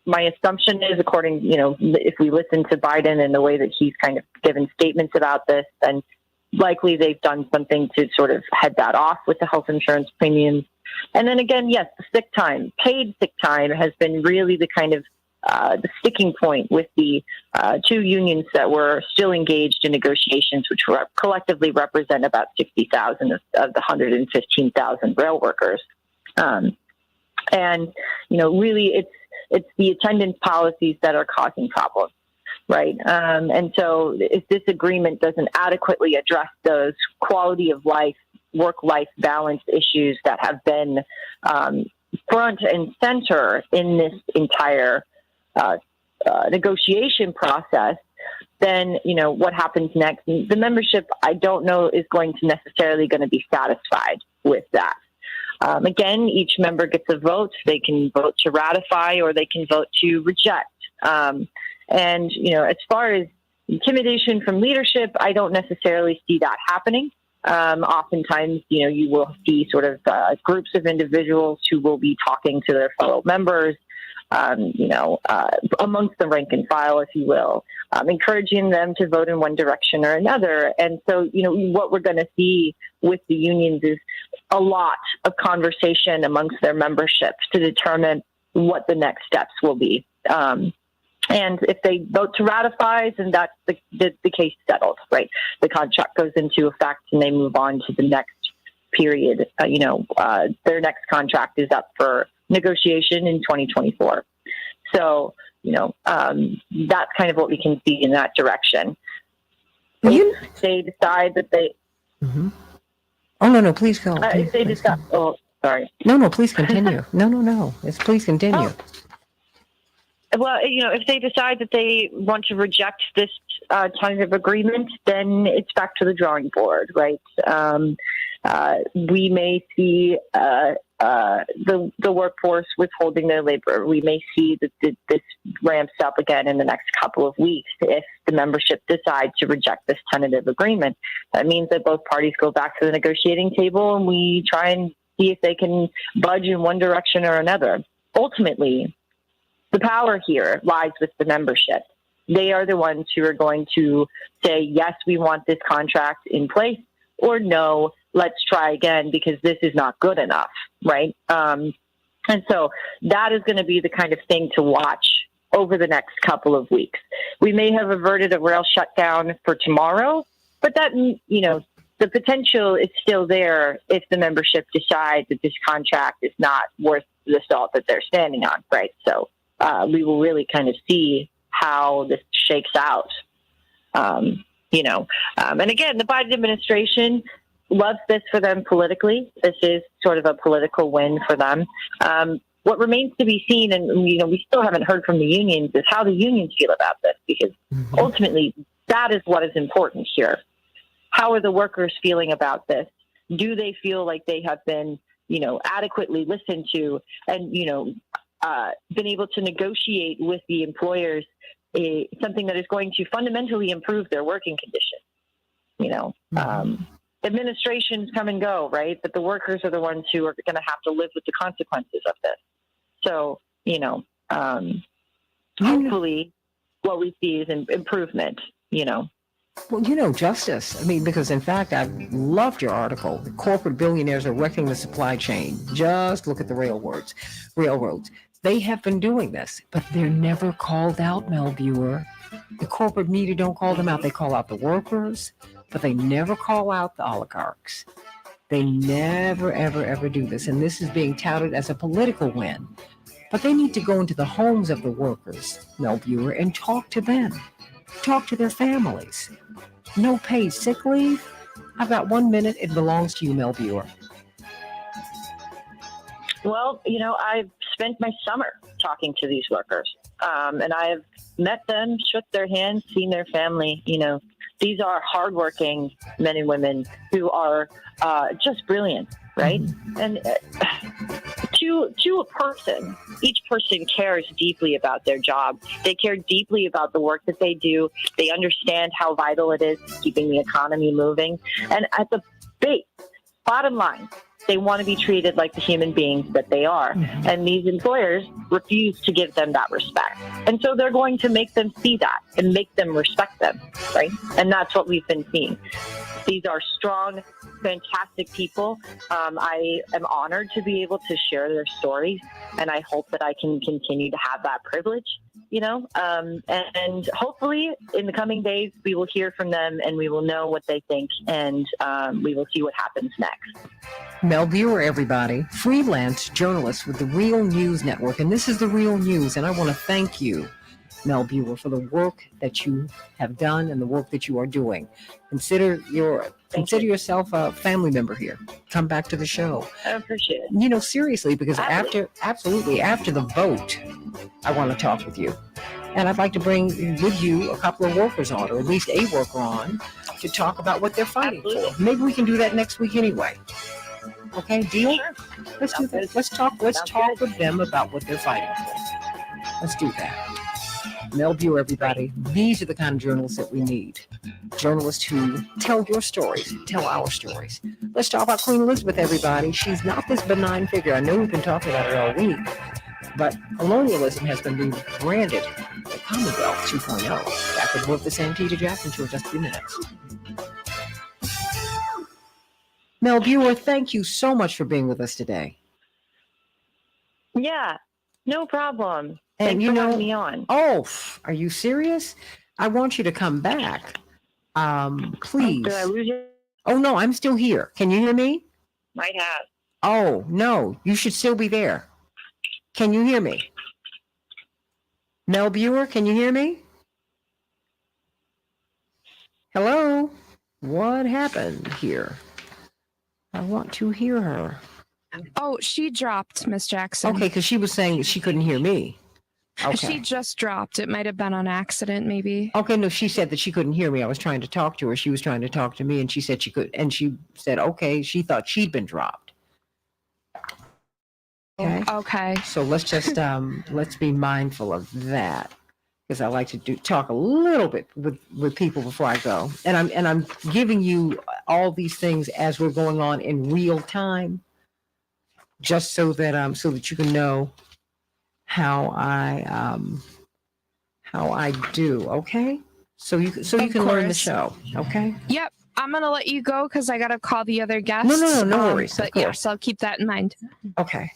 My assumption is, according, if we listen to Biden and the way that he's kind of given statements about this, then likely they've done something to sort of head that off with the health insurance premiums. And then again, yes, the sick time, paid sick time has been really the kind of the sticking point with the two unions that were still engaged in negotiations, which collectively represent about 60,000 of the 115,000 rail workers. And, really it's the attendance policies that are causing problems, right? And so if this agreement doesn't adequately address those quality of life, work-life balance issues that have been front and center in this entire negotiation process, then, what happens next? The membership, I don't know, is going to be satisfied with that. Again, each member gets a vote. They can vote to ratify or they can vote to reject. And, as far as intimidation from leadership, I don't necessarily see that happening. Oftentimes, you will see sort of groups of individuals who will be talking to their fellow members, amongst the rank and file, if you will, encouraging them to vote in one direction or another. And so, what we're going to see with the unions is a lot of conversation amongst their membership to determine what the next steps will be. And if they vote to ratify, then that's the case settled, right? The contract goes into effect and they move on to the next period. Their next contract is up for negotiation in 2024. So, that's kind of what we can see in that direction. If they decide that they... Mm-hmm. Oh, no, please go. If they decide... Oh, sorry. No, please continue. No. Please continue. Oh. Well, if they decide that they want to reject this tentative agreement, then it's back to the drawing board, right? We may see the workforce withholding their labor. We may see that this ramps up again in the next couple of weeks if the membership decides to reject this tentative agreement. That means that both parties go back to the negotiating table and we try and see if they can budge in one direction or another. Ultimately, the power here lies with the membership. They are the ones who are going to say, yes, we want this contract in place, or no, let's try again because this is not good enough, right? And so that is going to be the kind of thing to watch over the next couple of weeks. We may have averted a rail shutdown for tomorrow, but that, the potential is still there if the membership decides that this contract is not worth the salt that they're standing on, right? So we will really kind of see how this shakes out, and again, the Biden administration loves this for them politically. This is sort of a political win for them. What remains to be seen, and we still haven't heard from the unions, is how the unions feel about this, because ultimately that is what is important here. How are the workers feeling about this? Do they feel like they have been, adequately listened to and, been able to negotiate with the employers something that is going to fundamentally improve their working conditions? Administrations come and go, right? But the workers are the ones who are going to have to live with the consequences of this. So, hopefully what we see is an improvement, Well, justice. Because in fact, I loved your article. The corporate billionaires are wrecking the supply chain. Just look at the railroads. They have been doing this, but they're never called out, Mel Buer. The corporate media don't call them out. They call out the workers, but they never call out the oligarchs. They never, ever, ever do this. And this is being touted as a political win. But they need to go into the homes of the workers, Mel Buer, and talk to them. Talk to their families. No paid sick leave? I've got 1 minute. It belongs to you, Mel Buer. Well, I've spent my summer talking to these workers, and I've met them, shook their hands, seen their family. These are hardworking men and women who are just brilliant, right? And to a person, each person cares deeply about their job. They care deeply about the work that they do. They understand how vital it is to keeping the economy moving. And at the bottom line, they want to be treated like the human beings that they are. And these employers refuse to give them that respect. And so they're going to make them see that and make them respect them, right? And that's what we've been seeing. These are strong, fantastic people. I am honored to be able to share their stories, and I hope that I can continue to have that privilege, and hopefully in the coming days, we will hear from them and we will know what they think, and we will see what happens next. Mel Buer, everybody, freelance journalist with the Real News Network. And this is the Real News. And I want to thank you, Mel Buer, for the work that you have done and the work that you are doing. Consider yourself a family member here. Come back to the show. I appreciate it. Seriously, because after the vote, I want to talk with you. And I'd like to bring with you a couple of workers on, or at least a worker on, to talk about what they're fighting for. Maybe we can do that next week anyway. Okay, deal? Sure. Let's do that. Let's talk with them about what they're fighting for. Let's do that. Mel Buer, everybody. These are the kind of journalists that we need. Journalists who tell your stories, tell our stories. Let's talk about Queen Elizabeth, everybody. She's not this benign figure. I know we've been talking about it all week, but colonialism has been rebranded the Commonwealth 2.0. Back with more of the Santita Jackson Show in just a few minutes. Mel Buer, thank you so much for being with us today. Yeah, no problem. And Thanks for having me on. Oh, are you serious? I want you to come back. Please. Did I lose you? Oh, no, I'm still here. Can you hear me? Might have. Oh, no, you should still be there. Can you hear me? Mel Buer, can you hear me? Hello? What happened here? I want to hear her. Oh, she dropped, Miss Jackson. Okay, because she was saying that she couldn't hear me. Okay. She just dropped. It might have been on accident, maybe. Okay, no, she said that she couldn't hear me. I was trying to talk to her. She was trying to talk to me, and she said she could. And she said, okay, she thought she'd been dropped. Okay. Okay. So let's just let's be mindful of that, because I like to talk a little bit with people before I go. And I'm giving you all these things as we're going on in real time, just so that you can know how I do. Okay. So you can learn the show. Okay. Yep. I'm gonna let you go because I gotta call the other guests. No worries. But yes, I'll keep that in mind. Okay.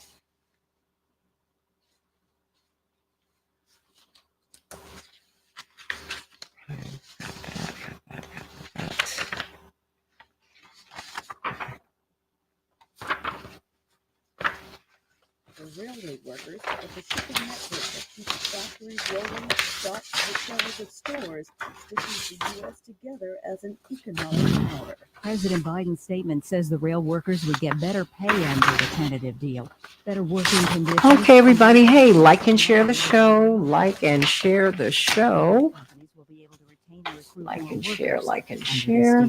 The railway workers of the shipping network that keeps factories rolling, stock hotels, and stores. This is the U.S. together as an economic power. President Biden's statement says the rail workers would get better pay under the tentative deal, better working conditions. Okay, everybody. Hey, like and share the show. Like and share the show. Like and share.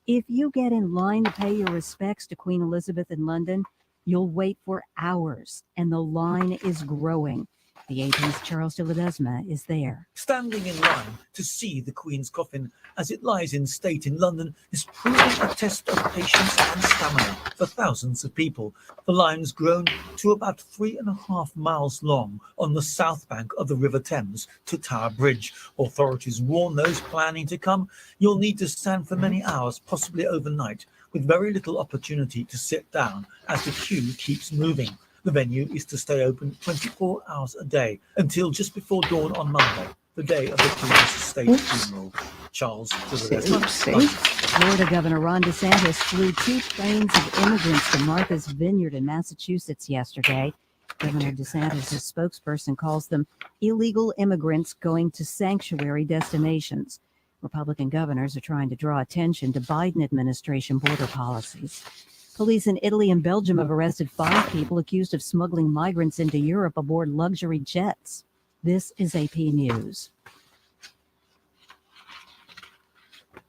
If you get in line to pay your respects to Queen Elizabeth in London, you'll wait for hours, and the line is growing. The AP's Charles de Ledesma is there. Standing in line to see the Queen's coffin as it lies in state in London is proving a test of patience and stamina for thousands of people. The line's grown to about 3.5 miles long on the south bank of the River Thames to Tower Bridge. Authorities warn those planning to come, you'll need to stand for many hours, possibly overnight, with very little opportunity to sit down as the queue keeps moving. The venue is to stay open 24 hours a day until just before dawn on Monday, the day of the Queen's state funeral. Charles to the Florida Governor Ron DeSantis flew 2 trains of immigrants to Martha's Vineyard in Massachusetts yesterday. Governor DeSantis' spokesperson calls them illegal immigrants going to sanctuary destinations. Republican governors are trying to draw attention to Biden administration border policies. Police in Italy and Belgium have arrested 5 people accused of smuggling migrants into Europe aboard luxury jets. This is AP News.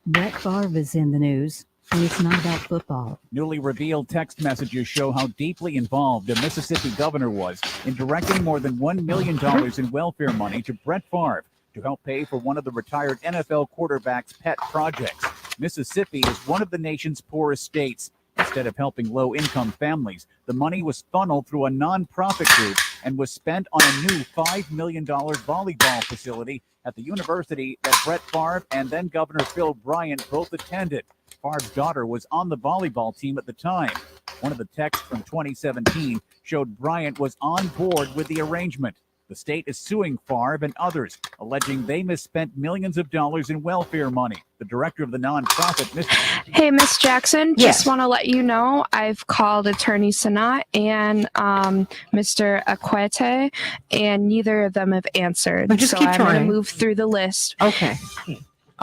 Brett Favre is in the news, and it's not about football. Newly revealed text messages show how deeply involved a Mississippi governor was in directing more than $1 million in welfare money to Brett Favre to help pay for one of the retired NFL quarterback's pet projects. Mississippi is one of the nation's poorest states. Instead of helping low-income families, the money was funneled through a nonprofit group and was spent on a new $5 million volleyball facility at the university that Brett Favre and then Governor Phil Bryant both attended. Favre's daughter was on the volleyball team at the time. One of the texts from 2017 showed Bryant was on board with the arrangement. The state is suing Favre and others, alleging they misspent millions of dollars in welfare money. The director of the nonprofit, Mr. Hey, Miss Jackson, Yes. just want to let you know I've called Attorney Sanat and Mr. Aquete, and neither of them have answered. But just so keep I'm going to trying. move through the list Okay.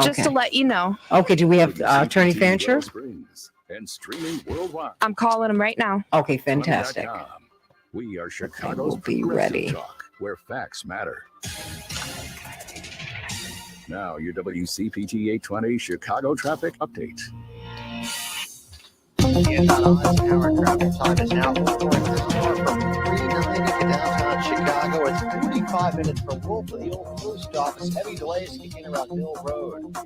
just to let you know. Okay, do we have Attorney Fancher? Springs and streaming worldwide. I'm calling him right now. Okay, fantastic. Money.com. We are Chicago's we'll be progressive ready. talk, where facts matter. Now, your WCPT 820 Chicago traffic update. Hour traffic time is now 4:04 from 390 to downtown Chicago. It's 45 minutes from Wolf to the old post office. Heavy delays kicking around Mill Road.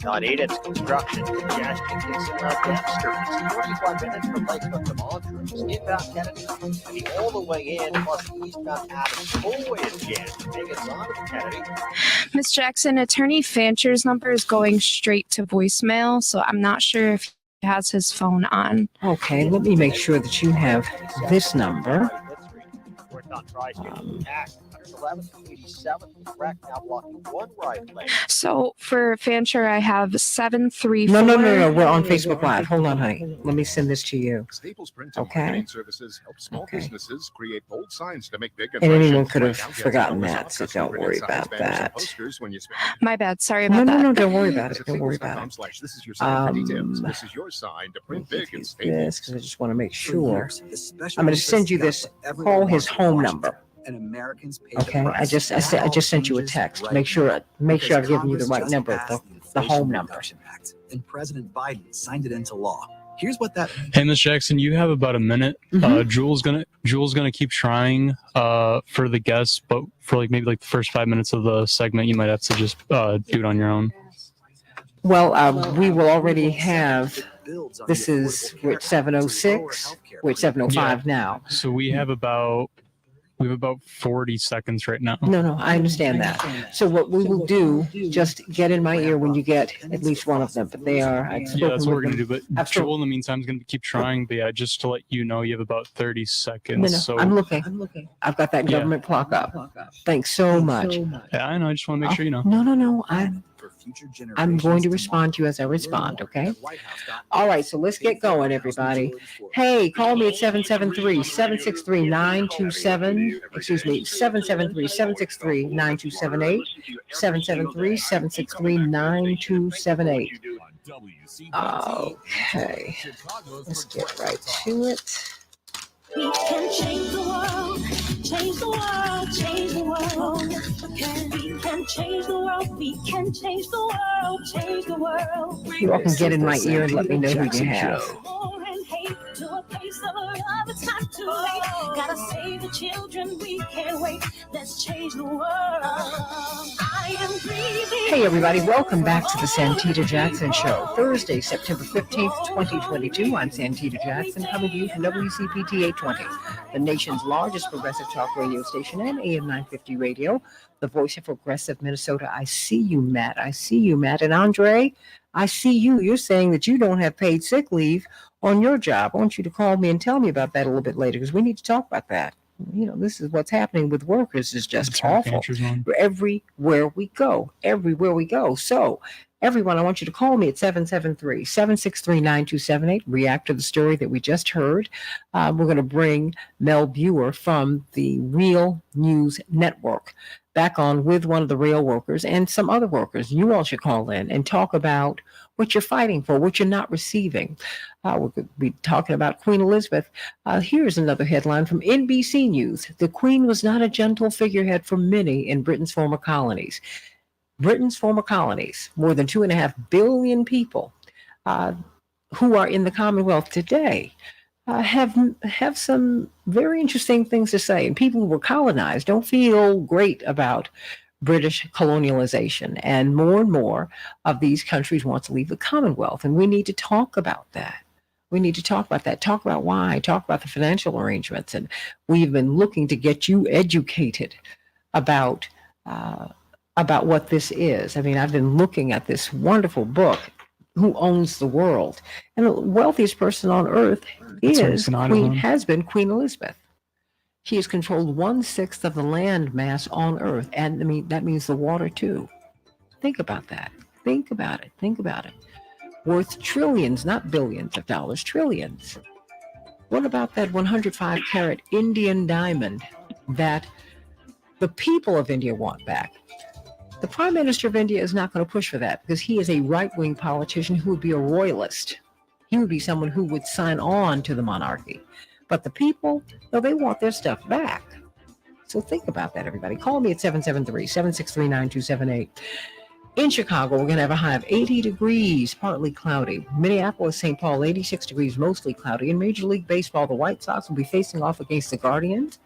On 8, it's construction. Congestion kicks in around Dexter. It's 45 minutes from Lakefront to Montrose. Inbound Kennedy coming all the way in, plus eastbound Adams. Full-way is jammed. Make it on to Kennedy. Miss Jackson, Attorney Fancher's number is going straight to voicemail, so I'm not sure if he has his phone on. Okay, let me make sure that you have this number. So for Fancher, I have 734. No. We're on Facebook Live. Hold on, honey. Let me send this to you. Staples Print and Okay. Marketing Services help small businesses create bold signs to make big And anyone impressions. could have Right now, get forgotten always that, off so custom don't printed worry signs, about banners, and that. posters when you spend. My bad. Sorry about No, that. don't worry about it. Visit Don't worry about it. Staples.com/. This is your sign for details. This is your sign to print big and Use Staples. this because I just want to make sure. I'm going to send you this. Call his home number. And Americans pay Okay, I just sent you a text. Make sure I've given you the right number, the home number. And President Biden signed it into law. Here's what that means. Hey, Miss Jackson, you have about a minute. Mhm. Jules gonna keep trying for the guests, but for maybe the first 5 minutes of the segment, you might have to just do it on your own. Well, we will already have. This is we're at 7:06. We're at 7:05 now. So we have about 40 seconds right now. No, I understand that. So what we will do, just get in my ear when you get at least one of them. But they are. Yeah, that's what we're gonna do. But I've Joel, in the meantime, is gonna keep trying. But yeah, just to let you know, you have about 30 seconds. No, So I'm looking. I've got that government clock up. Thanks so much. yeah, I know. I just want to make sure you know. No. I'm going to respond to you as I respond, okay? All right, so let's get going, everybody. Hey, call me at 773-763-9227. Excuse me, 773-763-9278. 773-763-9278. Okay, let's get right to it. We can change the world, change the world, change the world. Yes, we can. We can change the world, we can change the world, change the world. You all can get in my ear and let me know who you have. War and hate to a place of love, it's not too late. Gotta save the children, we can't wait. Let's change the world. I am breathing. Hey, everybody, welcome back to the Santita Jackson Show. Thursday, September 15th, 2022. I'm Santita Jackson, coming to you from WCPT 820, the nation's largest progressive talk radio station and AM 950 radio, the voice of progressive Minnesota. I see you, Matt. And Andre, I see you. You're saying that you don't have paid sick leave on your job. I want you to call me and tell me about that a little bit later because we need to talk about that. You know, this is what's happening with workers is just awful. Everywhere we go. So Everyone, I want you to call me at 773-763-9278. React to the story that we just heard. We're going to bring Mel Buer from the Real News Network back on with one of the rail workers and some other workers. You all should call in and talk about what you're fighting for, what you're not receiving. We're going to be talking about Queen Elizabeth. Here's another headline from NBC News. The Queen was not a gentle figurehead for many in Britain's former colonies. Britain's former colonies, more than 2.5 billion people who are in the Commonwealth today, have some very interesting things to say. And people who were colonized don't feel great about British colonialization. And more of these countries want to leave the Commonwealth. And we need to talk about that. We need to talk about that, talk about why, talk about the financial arrangements. And we've been looking to get you educated about what this is. I mean, I've been looking at this wonderful book, Who Owns the World? And the wealthiest person on earth has been Queen Elizabeth. She has controlled 1/6 of the land mass on earth. And I mean, that means the water too. Think about that. Think about it. Think about it. Worth trillions, not billions of dollars, trillions. What about that 105 carat Indian diamond that the people of India want back? The Prime Minister of India is not going to push for that because he is a right-wing politician who would be a royalist. He would be someone who would sign on to the monarchy. But the people, well, they want their stuff back. So think about that, everybody. Call me at 773-763-9278. In Chicago, we're going to have a high of 80 degrees, partly cloudy. Minneapolis, St. Paul, 86 degrees, mostly cloudy. In Major League Baseball, the White Sox will be facing off against the Guardians.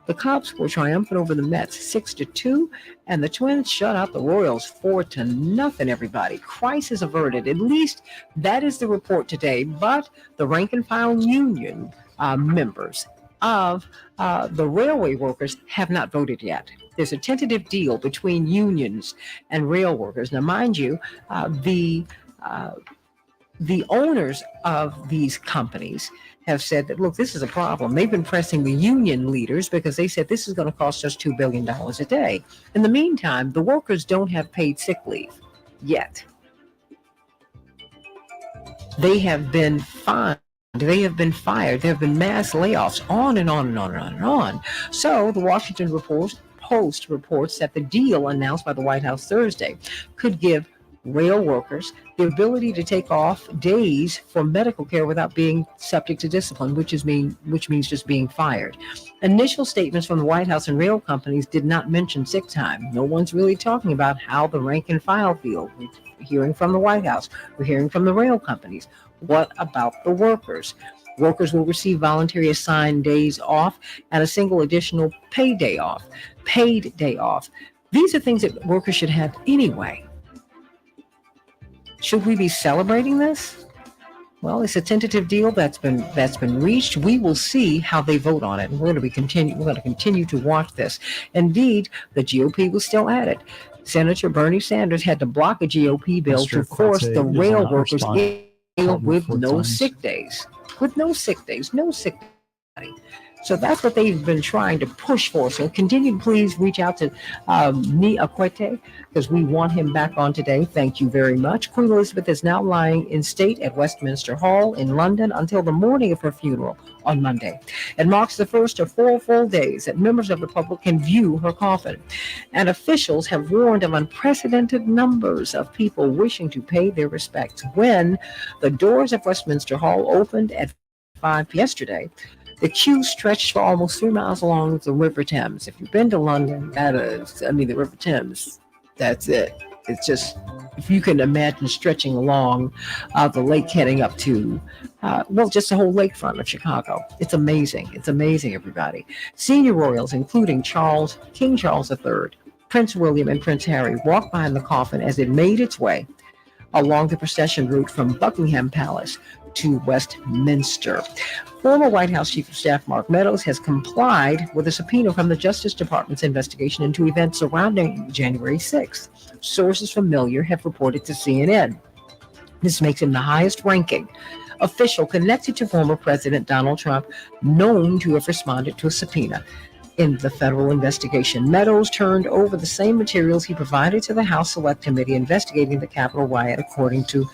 The Cubs were triumphant over the Mets 6-2, and the Twins shut out the Royals 4-0, everybody. Crisis averted. At least that is the report today. But the rank and file union members of the railway workers have not voted yet. There's a tentative deal between unions and rail workers. Now, mind you, the owners of these companies have said that, look, this is a problem. They've been pressing the union leaders because they said this is going to cost us $2 billion a day. In the meantime, the workers don't have paid sick leave yet. They have been fined. They have been fired. There have been mass layoffs, on and on and on and on and on. So the Washington Post reports that the deal announced by the White House Thursday could give rail workers the ability to take off days for medical care without being subject to discipline, which means just being fired. Initial statements from the White House and rail companies did not mention sick time. No one's really talking about how the rank and file feel. We're hearing from the White House. We're hearing from the rail companies. What about the workers? Workers will receive voluntary assigned days off and a single additional paid day off. These are things that workers should have anyway. Should we be celebrating this? Well, it's a tentative deal that's been reached. We will see how they vote on it. And we're going to continue to watch this. Indeed, the GOP was still at it. Senator Bernie Sanders had to block a GOP bill to force the rail workers with no sick days. No sick days. So that's what they've been trying to push for. So continue to please reach out to Ni Akwete because we want him back on today. Thank you very much. Queen Elizabeth is now lying in state at Westminster Hall in London until the morning of her funeral on Monday. It marks the first of 4 full days that members of the public can view her coffin. And officials have warned of unprecedented numbers of people wishing to pay their respects. When the doors of Westminster Hall opened at 5 yesterday, the queue stretched for almost 3 miles along the River Thames. If you've been to London, the River Thames, that's it. It's just, if you can imagine stretching along the lake heading up to, just the whole lakefront of Chicago. It's amazing. It's amazing, everybody. Senior royals, including King Charles III, Prince William, and Prince Harry, walked behind the coffin as it made its way along the procession route from Buckingham Palace to Westminster. Former White House Chief of Staff Mark Meadows has complied with a subpoena from the Justice Department's investigation into events surrounding January 6th. Sources familiar have reported to CNN. This makes him the highest ranking official connected to former President Donald Trump known to have responded to a subpoena. in the federal investigation. Meadows turned over the same materials he provided to the House Select Committee investigating the Capitol riot, according to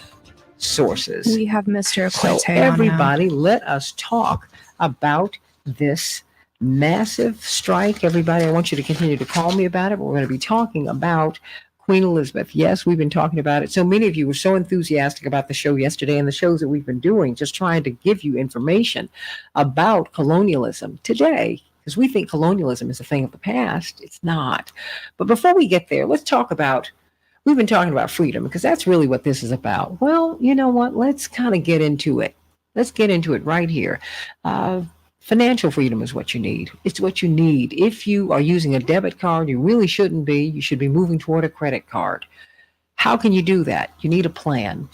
sources. We have Mr. So Aquete on now. everybody, let us talk about this massive strike. Everybody, I want you to continue to call me about it. We're going to be talking about Queen Elizabeth. Yes, we've been talking about it. So many of you were so enthusiastic about the show yesterday and the shows that we've been doing, just trying to give you information about colonialism today, because we think colonialism is a thing of the past. It's not. But before we get there, let's talk about, we've been talking about freedom, because that's really what this is about. Well, you know what? Let's kind of get into it. Let's get into it right here. Financial freedom is what you need. It's what you need. If you are using a debit card, you really shouldn't be. You should be moving toward a credit card. How can you do that? You need a plan.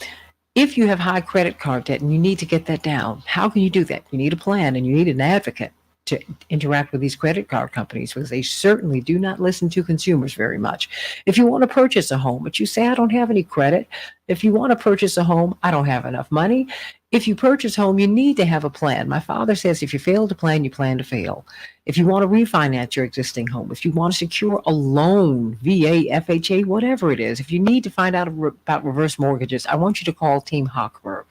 If you have high credit card debt and you need to get that down, how can you do that? You need a plan and you need an advocate to interact with these credit card companies, because they certainly do not listen to consumers very much. If you want to purchase a home, but you say, I don't have any credit. If you want to purchase a home, I don't have enough money. If you purchase a home, you need to have a plan. My father says, if you fail to plan, you plan to fail. If you want to refinance your existing home, if you want to secure a loan, VA, FHA, whatever it is, if you need to find out about reverse mortgages, I want you to call Team Hochberg.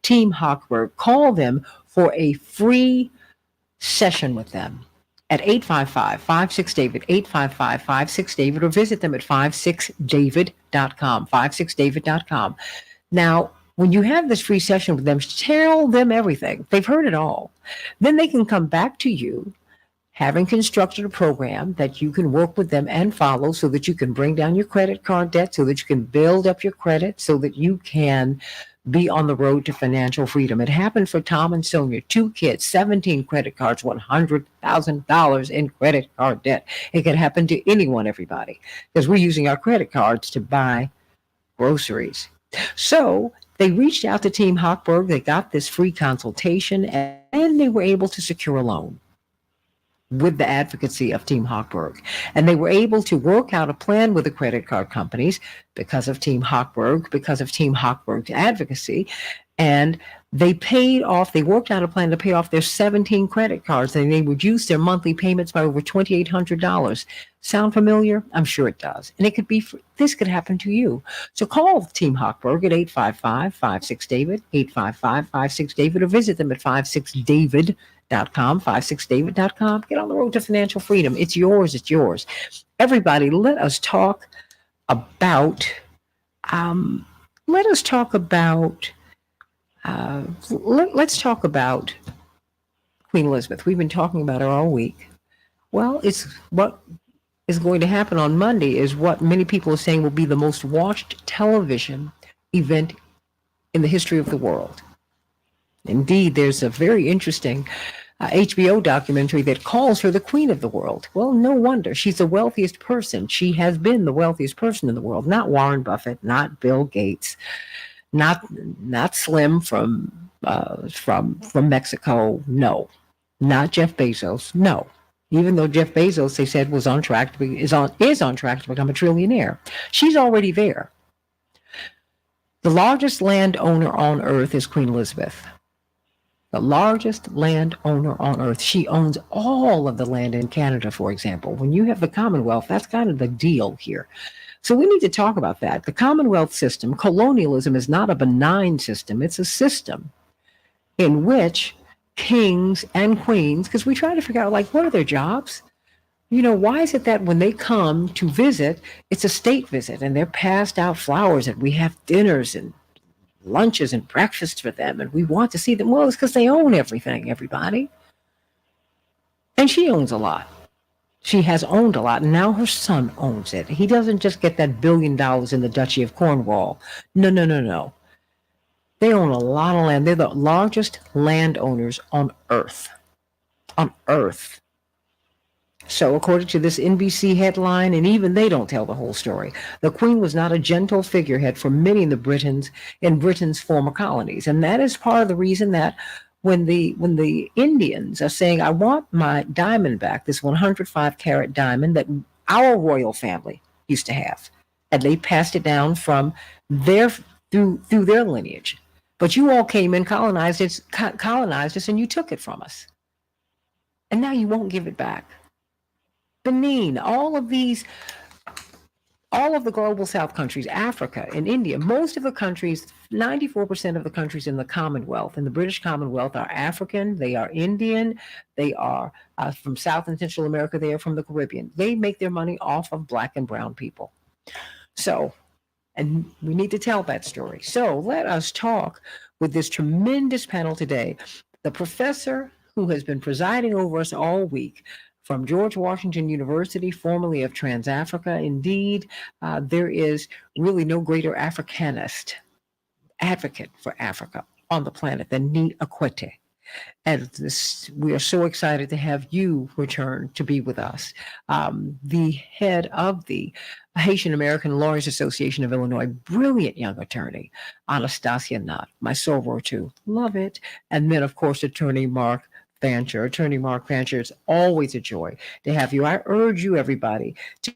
Team Hochberg, call them for a free session with them at 855-56-DAVID, 855-56-DAVID, or visit them at 56david.com, 56david.com. Now, when you have this free session with them, tell them everything. They've heard it all. Then they can come back to you, having constructed a program that you can work with them and follow, so that you can bring down your credit card debt, so that you can build up your credit, so that you can be on the road to financial freedom. It happened for Tom and Sonia, 2 kids, 17 credit cards, $100,000 in credit card debt. It can happen to anyone, everybody, because we're using our credit cards to buy groceries. So they reached out to Team Hochberg. They got this free consultation, and they were able to secure a loan with the advocacy of Team Hochberg. And they were able to work out a plan with the credit card companies because of Team Hochberg, because of Team Hochberg's advocacy. And they worked out a plan to pay off their 17 credit cards, and they reduced their monthly payments by over $2,800. Sound familiar? I'm sure it does. And it could be, this could happen to you. So call Team Hochberg at 855-56-DAVID, 855-56-DAVID, or visit them at 56david.com, 56david.com. Get on the road to financial freedom. It's yours. It's yours. Everybody, let us talk about, let's talk about Queen Elizabeth. We've been talking about her all week. Well, it's what is going to happen on Monday is what many people are saying will be the most watched television event in the history of the world. Indeed, there's a very interesting HBO documentary that calls her the queen of the world. Well, no wonder. She's the wealthiest person. She has been the wealthiest person in the world. Not Warren Buffett, not Bill Gates, not Slim from Mexico. No, not Jeff Bezos. No, even though Jeff Bezos, they said, was on track to be, is on track to become a trillionaire. She's already there. The largest landowner on earth is Queen Elizabeth. The largest landowner on earth. She owns all of the land in Canada, for example. When you have the Commonwealth, that's kind of the deal here. So we need to talk about that. The Commonwealth system, colonialism, is not a benign system. It's a system in which kings and queens, because we try to figure out, like, what are their jobs? You know, why is it that when they come to visit, it's a state visit and they're passed out flowers and we have dinners and lunches and breakfasts for them and we want to see them? Well, it's because they own everything, everybody. And she owns a lot. She has owned a lot, and now her son owns it. He doesn't just get that $1 billion in the Duchy of Cornwall. No. They own a lot of land. They're the largest landowners on Earth. On Earth. So according to this NBC headline, and even they don't tell the whole story, the Queen was not a gentle figurehead for many in Britain's former colonies. And that is part of the reason that when the Indians are saying, I want my diamond back, this 105-carat diamond that our royal family used to have, and they passed it down from through their lineage. But you all came in, colonized us, and you took it from us. And now you won't give it back. Benin, all of these, all of the global South countries, Africa and India, most of the countries, 94% of the countries in the Commonwealth, in the British Commonwealth, are African, they are Indian, they are from South and Central America, they are from the Caribbean. They make their money off of Black and brown people. So, and we need to tell that story. So let us talk with this tremendous panel today. The professor who has been presiding over us all week from George Washington University, formerly of Trans-Africa. Indeed, there is really no greater Africanist advocate for Africa on the planet than Ni Akwete. And this, we are so excited to have you return to be with us. The head of the Haitian American Lawyers Association of Illinois, brilliant young attorney, Anastasia Knott, my soror too, love it. And then, of course, attorney Mark Fancher. Attorney Mark Fancher, it's always a joy to have you. I urge you, everybody, to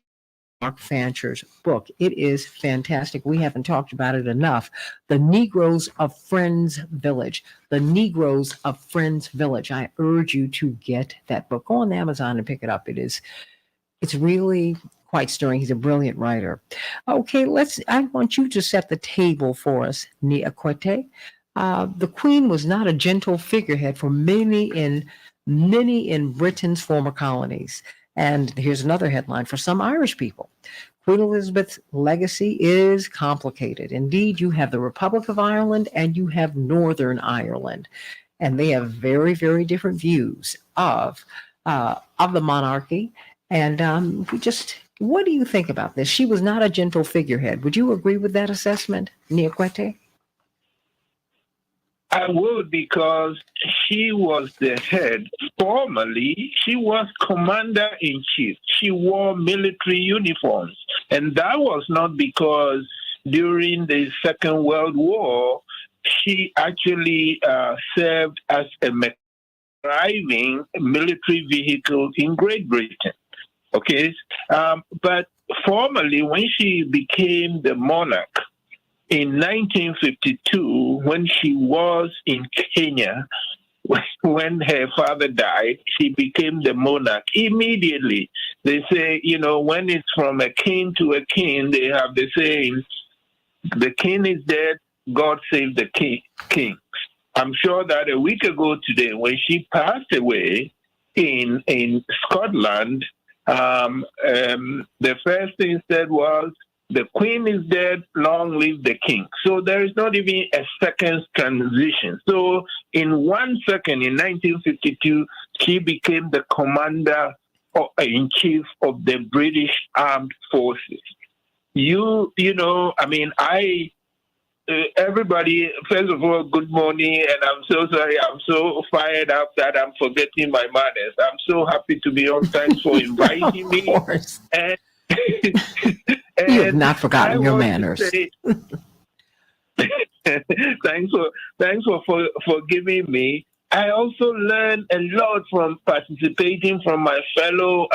Mark Fancher's book. It is fantastic. We haven't talked about it enough. The Negroes of Friends Village. The Negroes of Friends Village. I urge you to get that book. Go on Amazon and pick it up. It's really quite stirring. He's a brilliant writer. Okay, I want you to set the table for us, Ni Akwete. The Queen was not a gentle figurehead for many in Britain's former colonies. And here's another headline for some Irish people. Queen Elizabeth's legacy is complicated. Indeed, you have the Republic of Ireland and you have Northern Ireland. And they have very, very different views of the monarchy. And what do you think about this? She was not a gentle figurehead. Would you agree with that assessment, Ni Akwete? I would, because she was the head. Formerly, she was commander-in-chief. She wore military uniforms. And that was not because during the Second World War, she actually served as a driving military vehicle in Great Britain. Okay? But formerly, when she became the monarch, in 1952, when she was in Kenya, when her father died, she became the monarch. Immediately, they say, when it's from a king to a king, they have the saying, the king is dead, God save the king. I'm sure that a week ago today, when she passed away in Scotland, the first thing said was, the Queen is dead, long live the King. So there is not even a second transition. So in 1 second, in 1952, she became the commander-in-chief of the British Armed Forces. Everybody, first of all, good morning, and I'm so sorry, I'm so fired up that I'm forgetting my manners. I'm so happy to be on. Thanks for inviting me. And you have not forgotten your manners. Thanks for forgiving me. I also learned a lot from participating from my fellow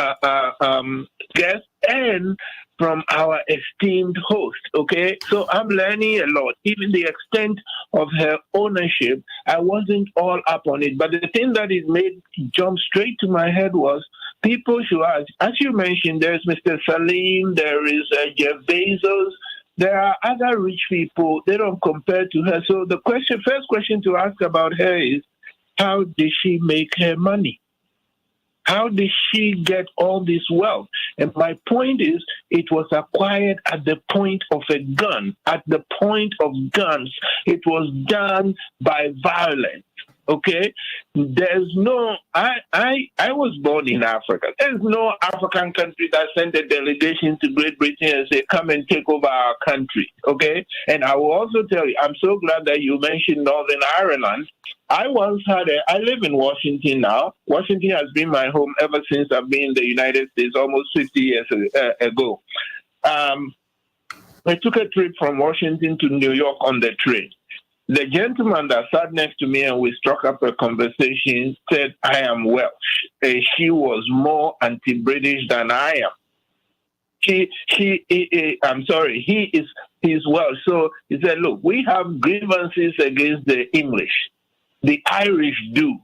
guests and from our esteemed host, okay? So I'm learning a lot. Even the extent of her ownership, I wasn't all up on it. But the thing that it made jump straight to my head was people should ask. As you mentioned, there's Mr. Salim, there is Jeff Bezos, there are other rich people. They don't compare to her. So the first question to ask about her is, how did she make her money? How did she get all this wealth? And my point is, it was acquired at the point of a gun. At the point of guns, it was done by violence. Okay, there's no. I was born in Africa. There's no African country that sent a delegation to Great Britain and say, "Come and take over our country." Okay, and I will also tell you, I'm so glad that you mentioned Northern Ireland. I live in Washington now. Washington has been my home ever since I've been in the United States, almost 50 years ago. I took a trip from Washington to New York on the train. The gentleman that sat next to me and we struck up a conversation said, I am Welsh. And she was more anti-British than I am. He's Welsh. So he said, look, we have grievances against the English. The Irish do.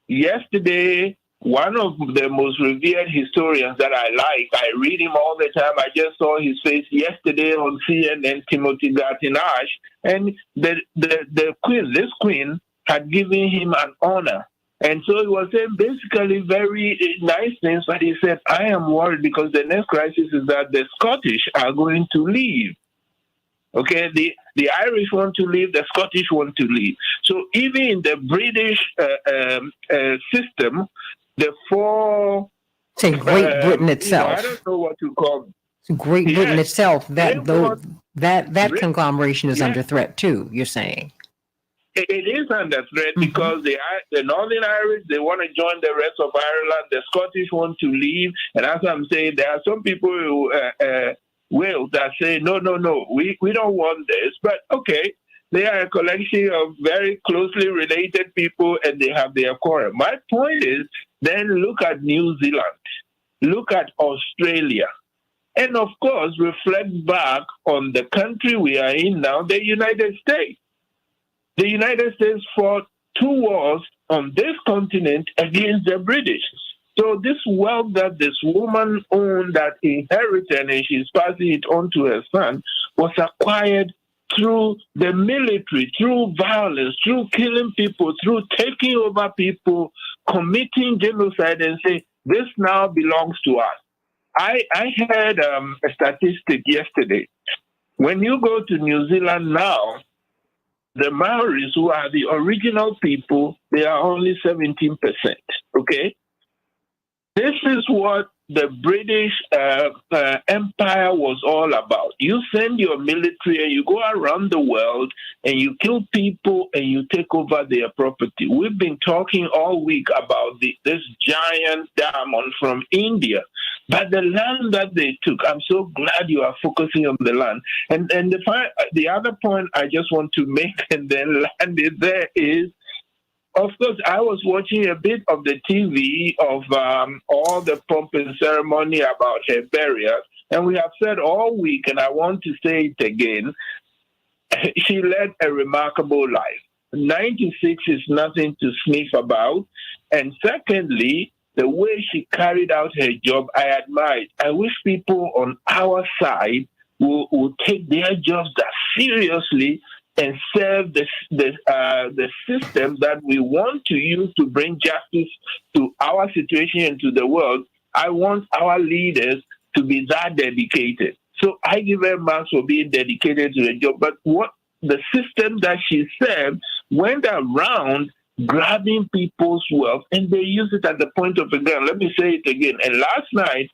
Yesterday, one of the most revered historians that I like. I read him all the time. I just saw his face yesterday on CNN, Timothy Gartinash, and the queen, this queen, had given him an honor. And so he was saying basically very nice things, but he said, I am worried because the next crisis is that the Scottish are going to leave. Okay, the Irish want to leave, the Scottish want to leave. So even in the British system, the four... Say Great Britain itself. I don't know what to call it. Great Britain Yes, itself, that Brit- conglomeration is yes. under threat too, you're saying. It is under threat because the Northern Irish, they want to join the rest of Ireland. The Scottish want to leave. And as I'm saying, there are some people who Wales that say, no, we don't want this. But okay, they are a collection of very closely related people and they have their quarrel. My point is, then look at New Zealand, look at Australia, and of course, reflect back on the country we are in now, the United States. The United States fought 2 wars on this continent against the British. So this wealth that this woman owned, that inherited, and she's passing it on to her son, was acquired through the military, through violence, through killing people, through taking over people, committing genocide, and say, this now belongs to us. I heard a statistic yesterday. When you go to New Zealand now, the Maoris, who are the original people, they are only 17%. Okay? This is what the British Empire was all about. You send your military and you go around the world and you kill people and you take over their property. We've been talking all week about this giant diamond from India. But the land that they took, I'm so glad you are focusing on the land. And the other point I just want to make and then land it there is, of course, I was watching a bit of the TV of all the pomp and ceremony about her burial, and we have said all week, and I want to say it again, she led a remarkable life. 96 is nothing to sniff about. And secondly, the way she carried out her job, I admired. I wish people on our side will take their jobs that seriously and serve the system that we want to use to bring justice to our situation and to the world. I want our leaders to be that dedicated. So I give her marks for being dedicated to the job. But what the system that she served went around grabbing people's wealth, and they use it at the point of a gun. Let me say it again. And last night,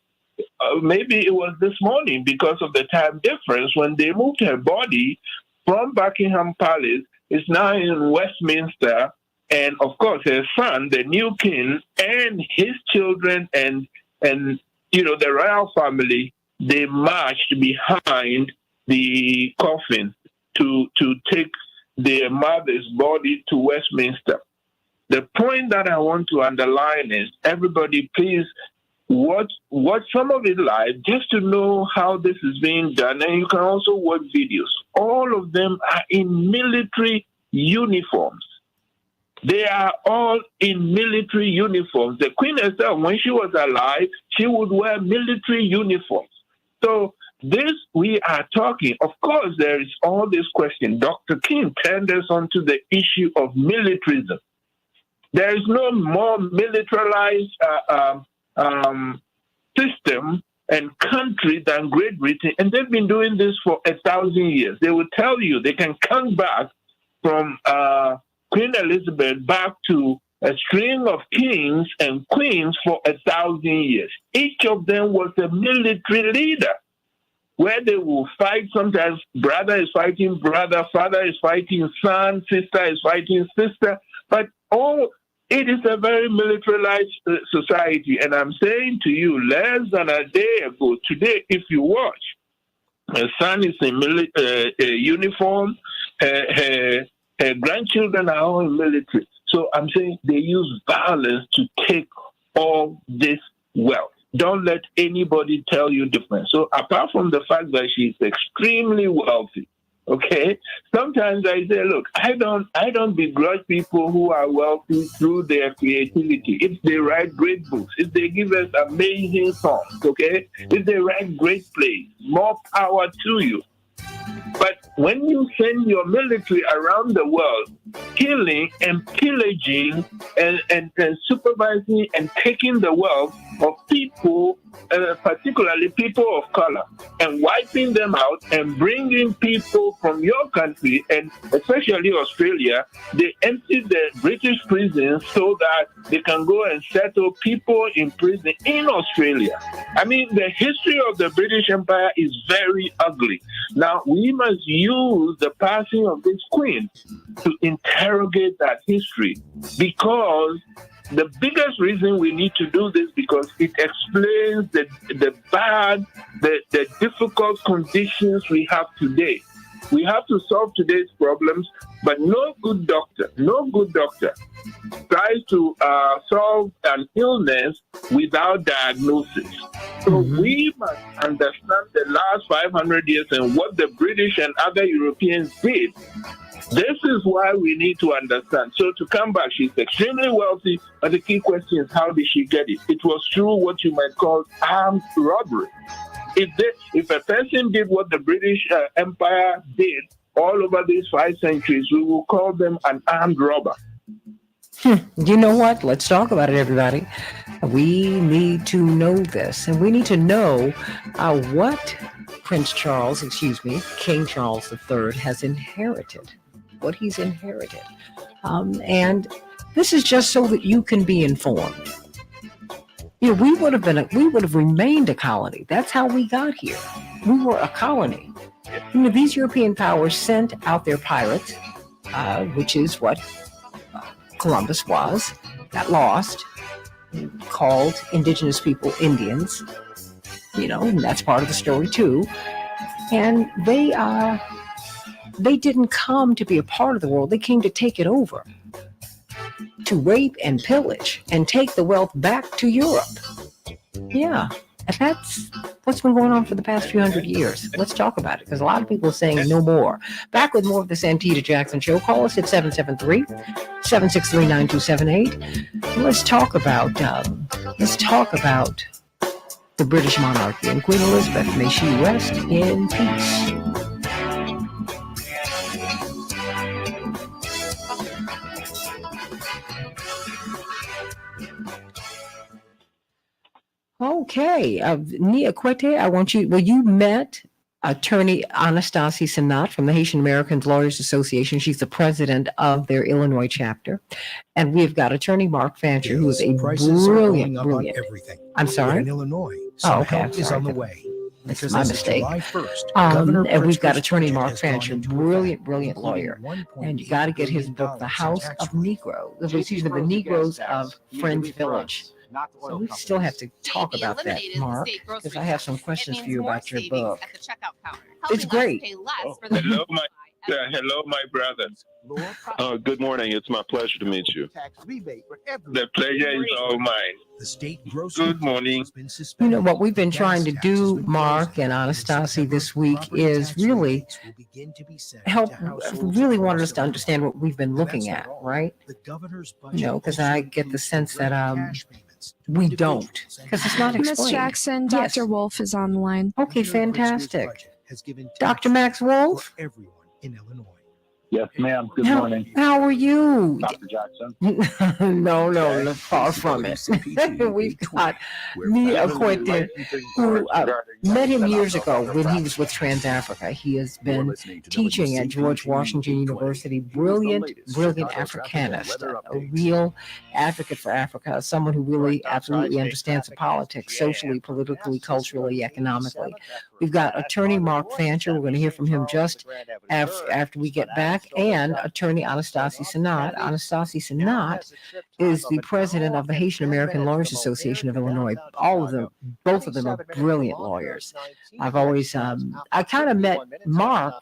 maybe it was this morning because of the time difference, when they moved her body from Buckingham Palace, is now in Westminster, and of course her son, the new king, and his children, and the royal family, they marched behind the coffin to take their mother's body to Westminster. The point that I want to underline is, everybody, please watch some of it live just to know how this is being done. And you can also watch videos. All of them are in military uniforms. They are all in military uniforms. The Queen herself, when she was alive, she would wear military uniforms. So this we are talking, of course, there is all this question. Dr. King turned us onto the issue of militarism. There is no more militarized system and country than Great Britain, and they've been doing this for 1,000 years. They will tell you they can count back from Queen Elizabeth back to a string of kings and queens for 1,000 years. Each of them was a military leader, where they will fight. Sometimes brother is fighting brother, father is fighting son, sister is fighting sister, but it is a very militarized society. And I'm saying to you, less than a day ago, today, if you watch, her son is in uniform, her grandchildren are all in military. So I'm saying they use violence to take all this wealth. Don't let anybody tell you different. So apart from the fact that she's extremely wealthy, Okay. Sometimes I say, look, I don't begrudge people who are wealthy through their creativity. If they write great books, if they give us amazing songs, okay, if they write great plays, more power to you. But when you send your military around the world, killing and pillaging and supervising and taking the wealth of people, particularly people of color, and wiping them out and bringing people from your country and especially Australia, they empty the British prisons so that they can go and settle people in prison in Australia. I mean, the history of the British Empire is very ugly. Now, we must use the passing of this queen to interrogate that history because the biggest reason we need to do this because it explains the bad, the difficult conditions we have today. We have to solve today's problems, but no good doctor tries to solve an illness without diagnosis. So we must understand the last 500 years and what the British and other Europeans did. This is why we need to understand. So to come back, she's extremely wealthy, but the key question is how did she get it? It was through what you might call armed robbery. If a person did what the British Empire did all over these 5 centuries, we will call them an armed robber. You know what? Let's talk about it, everybody. We need to know this, and we need to know what King Charles III has inherited, what he's inherited. And this is just so that you can be informed. You know, we would have remained a colony. That's how we got here. We were a colony. You know, these European powers sent out their pirates, which is what Columbus was, got lost, called indigenous people Indians. You know, and that's part of the story too. And they didn't come to be a part of the world. They came to take it over, to rape and pillage and take the wealth back to Europe. Yeah, and that's what's been going on for the past few hundred years. Let's talk about it because a lot of people are saying no more. Back with more of the Santita Jackson Show. Call us at 773-763-9278. Let's talk about the British monarchy and Queen Elizabeth. May she rest in peace. Okay, Nia Quete, I want you, you met attorney Anastasia Sanat from the Haitian American Lawyers Association. She's the president of their Illinois chapter. And we've got attorney Mark Fancher, who is a brilliant. Everything. I'm sorry? In Illinois, help is on the way. That's my mistake. And we've got attorney Mark Fancher, brilliant lawyer. And you got to get his book, The House of Negroes, the Negroes of Friends Village. So we still have to talk about that, Mark, because I have some questions for you about your book. It's great. Hello, my brothers. Good morning. It's my pleasure to meet you. The pleasure is all mine. Good morning. You know, what we've been trying to do, Mark and Anastasia, this week is really really wanted us to understand what we've been looking at, right? You know, because I get the sense that we don't, because it's not explained. Ms. Jackson, Dr. Wolf is on the line. Okay, fantastic. Dr. Max Wolf? Yes, ma'am. Good morning. How are you? Dr. Jackson. No, far from it. We've got Nia Quete, who met him years ago when he was with TransAfrica. He has been teaching at George Washington University. Brilliant Africanist, a real advocate for Africa, someone who really absolutely understands the politics, socially, politically, culturally, economically. We've got attorney Mark Fancher. We're going to hear from him just after we get back. And attorney Anastasia Sanat. Anastasia Sanat is the president of the Haitian American Lawyers Association of Illinois. Both of them are brilliant lawyers. I've always, I kind of met Mark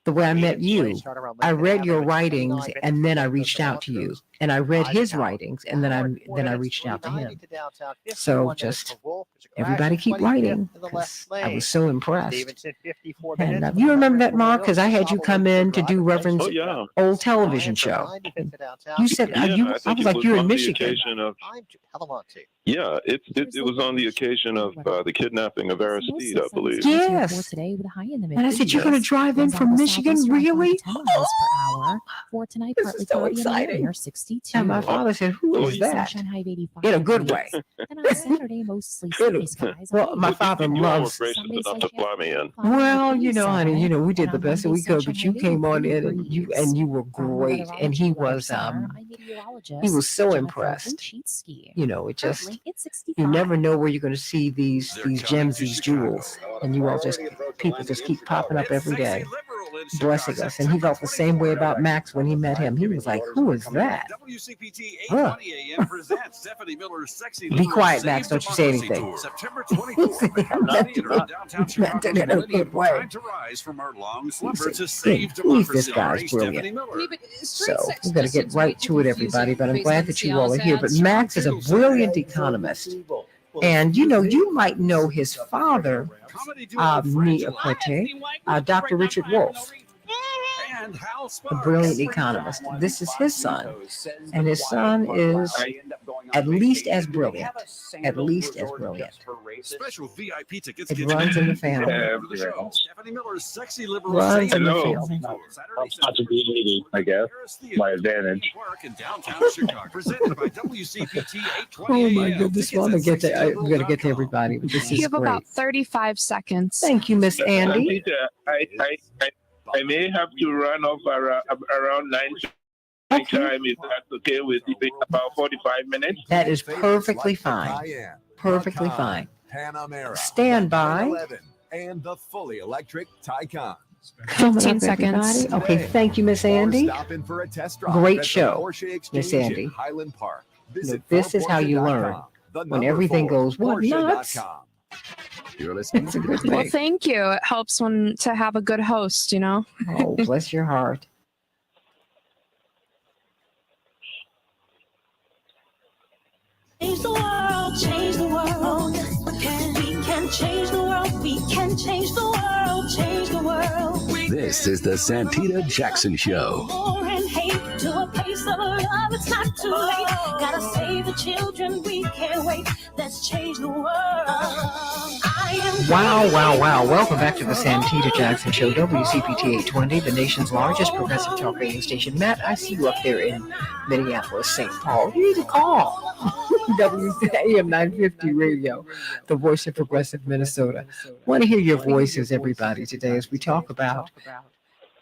the way I met you. Today, starting around I Lincoln read Avenue your in 29 writings minutes and then I from reached Memphis out to you. Outpost. And I read High to his town. writings and then Hour and 4 I minutes, reached out to 390 him. to downtown, 51 So minutes just for Wolf. There's a crash everybody at keep 25th writing in the left because I lane. was so impressed. Stevenson, 54 And minutes from you remember that, Memphis Mark? Because I Memorial had you to come Cobble in to Drive do and Reverend's Oh yeah, old television Ryan from show. 95th to downtown. You said, yeah. I I think was it like, was you're in on the Michigan. occasion of. I'm Telemonte. Yeah, it was on the occasion of the kidnapping of Aristide, I believe. Yes. Today with a high in the And I said, you're going to drive in from Michigan? Really? hour. For tonight, This partly is so cloudy and a exciting. near 62. And my father said, who is that? Sunshine high of 85 In a good way. degrees. Then on Saturday, mostly In a- sunny skies. well, my father You all were loves. gracious enough to fly me in. Well, you know, honey, you know, we did the best that we could, but you Sunshine came on high of in 83 and you were great. And he was so impressed. You know, it just you never know where you're going to see these gems, these jewels, and you all just people just keep popping up every day, blessing us. And he felt the same way about Max when he met him. He was like, "Who is that?" Huh. Be quiet, Max. Don't you say anything. Meant it in a good way. This guy's brilliant. So we're going to get right to it, everybody. But I'm glad that you all are here. But Max is a brilliant economist. And, you know, you might know his father, Dr. Richard Wolff, a brilliant economist. This is his son. And his son is at least as brilliant. At least as brilliant. Special VIP tickets. It runs in the family. Stephanie Miller's sexy liberal. Runs in the Hello. family. Possibility, I guess. My advantage. Presented by WCPT 820 Oh my goodness! Well, I'm gonna get to everybody, but this You is have great. about 35 seconds. Thank you, Miss Andy. I may have to run off around 9 my time. If that's okay with you, about 45 minutes. That is perfectly fine. Perfectly fine. Panamera. Stand by. 11, and the fully electric Taycan. Coming 15 up, seconds. everybody. Okay, thank you, Miss Andy. Stopping for a test drive Great at the show, Porsche Exchange Miss in Andy. Highland Park. You know, Visit this is how you learn. Porsche.com. The When number everything 4, goes what nuts. Porsche.com. You're listening to good Well, thing. thank you. It helps to have a good host, you know? Oh, bless your heart. Change the world, change the world. We can change the world, we can change the world, change the world. This is the Santita Jackson Show. War and hate to a place of love, it's not too late. Gotta save the children, we can't wait. Let's change the world. Wow, wow, wow. Welcome back to the Santita Jackson Show, WCPT 820, the nation's largest progressive talk radio station. Matt, I see you up there in Minneapolis, St. Paul. You need to call WAM 950 Radio, the voice of progressive Minnesota. Want to hear your voices, everybody, today as we talk about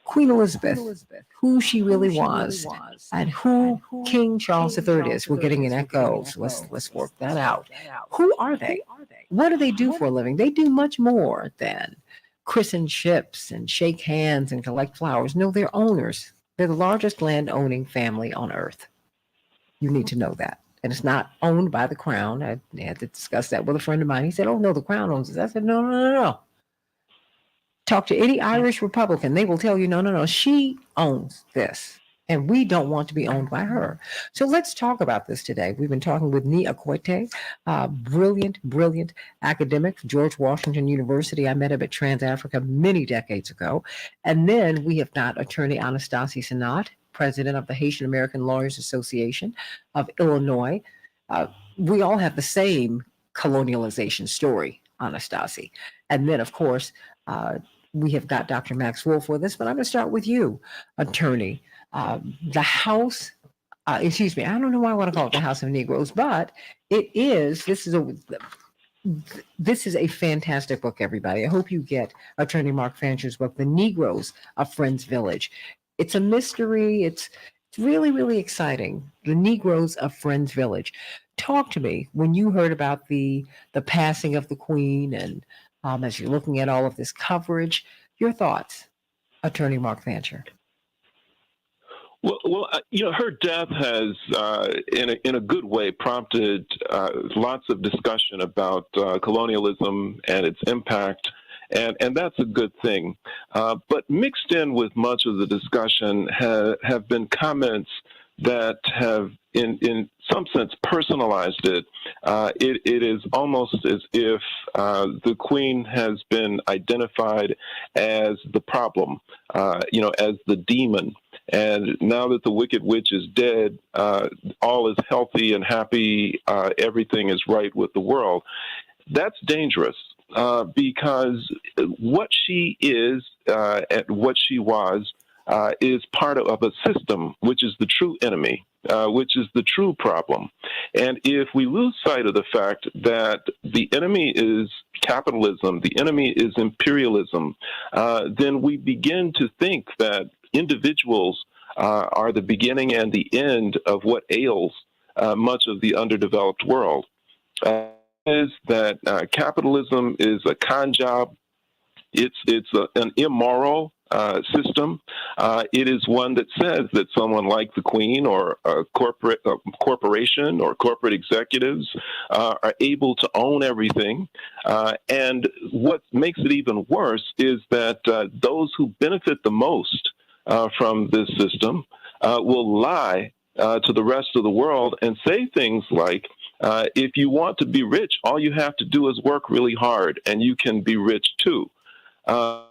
Queen Elizabeth, who she really was, and who King Charles III is. We're getting an echo, so let's work that out. Who are they? What do they do for a living? They do much more than christen ships and shake hands and collect flowers. No, they're owners. They're the largest land-owning family on earth. You need to know that. And it's not owned by the crown. I had to discuss that with a friend of mine. He said, "Oh, no, the crown owns it." I said, No. Talk to any Irish Republican. They will tell you, no. She owns this. And we don't want to be owned by her. So let's talk about this today. We've been talking with Ni Akwete, brilliant academic from George Washington University. I met him at TransAfrica many decades ago. And then we have got attorney Anastasie Senat, president of the Haitian American Lawyers Association of Illinois. We all have the same colonialization story, Anastasie. And then, of course, we have got Dr. Max Wolff with us, but I'm going to start with you, attorney. The House, I don't know why I want to call it the House of Negroes, but this is a fantastic book, everybody. I hope you get Attorney Mark Fancher's book, The Negroes of Friends Village. It's a mystery. It's really, really exciting. The Negroes of Friends Village. Talk to me when you heard about the passing of the Queen and as you're looking at all of this coverage, your thoughts, Attorney Mark Fancher. Well, her death has, in a good way, prompted lots of discussion about colonialism and its impact And that's a good thing. But mixed in with much of the discussion have been comments that have, in some sense, personalized it. It is almost as if the Queen has been identified as the problem, as the demon. And now that the Wicked Witch is dead, all is healthy and happy, everything is right with the world. That's dangerous because what she is and what she was is part of a system which is the true enemy, which is the true problem. And if we lose sight of the fact that the enemy is capitalism, the enemy is imperialism, then we begin to think that individuals are the beginning and the end of what ails much of the underdeveloped world. Is that capitalism is a con job. It's an immoral system. It is one that says that someone like the Queen or a corporation or corporate executives are able to own everything. And what makes it even worse is that those who benefit the most from this system will lie to the rest of the world and say things like, if you want to be rich, all you have to do is work really hard and you can be rich too. If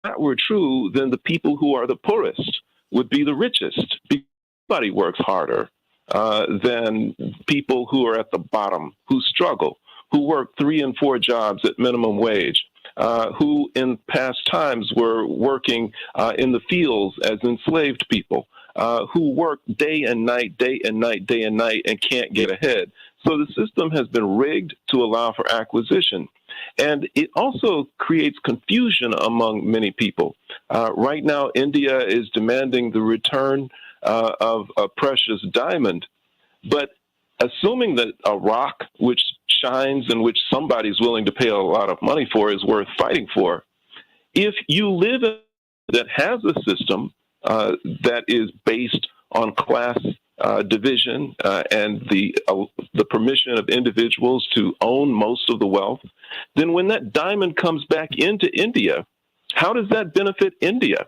that were true, then the people who are the poorest would be the richest. Nobody works harder than people who are at the bottom, who struggle, who work 3 and 4 jobs at minimum wage, who in past times were working in the fields as enslaved people, who work day and night, day and night, day and night, and can't get ahead. So the system has been rigged to allow for acquisition. And it also creates confusion among many people. Right now, India is demanding the return of a precious diamond. But assuming that a rock which shines and which somebody's willing to pay a lot of money for is worth fighting for, if you live in that has a system that is based on class division and the permission of individuals to own most of the wealth, then when that diamond comes back into India, how does that benefit India?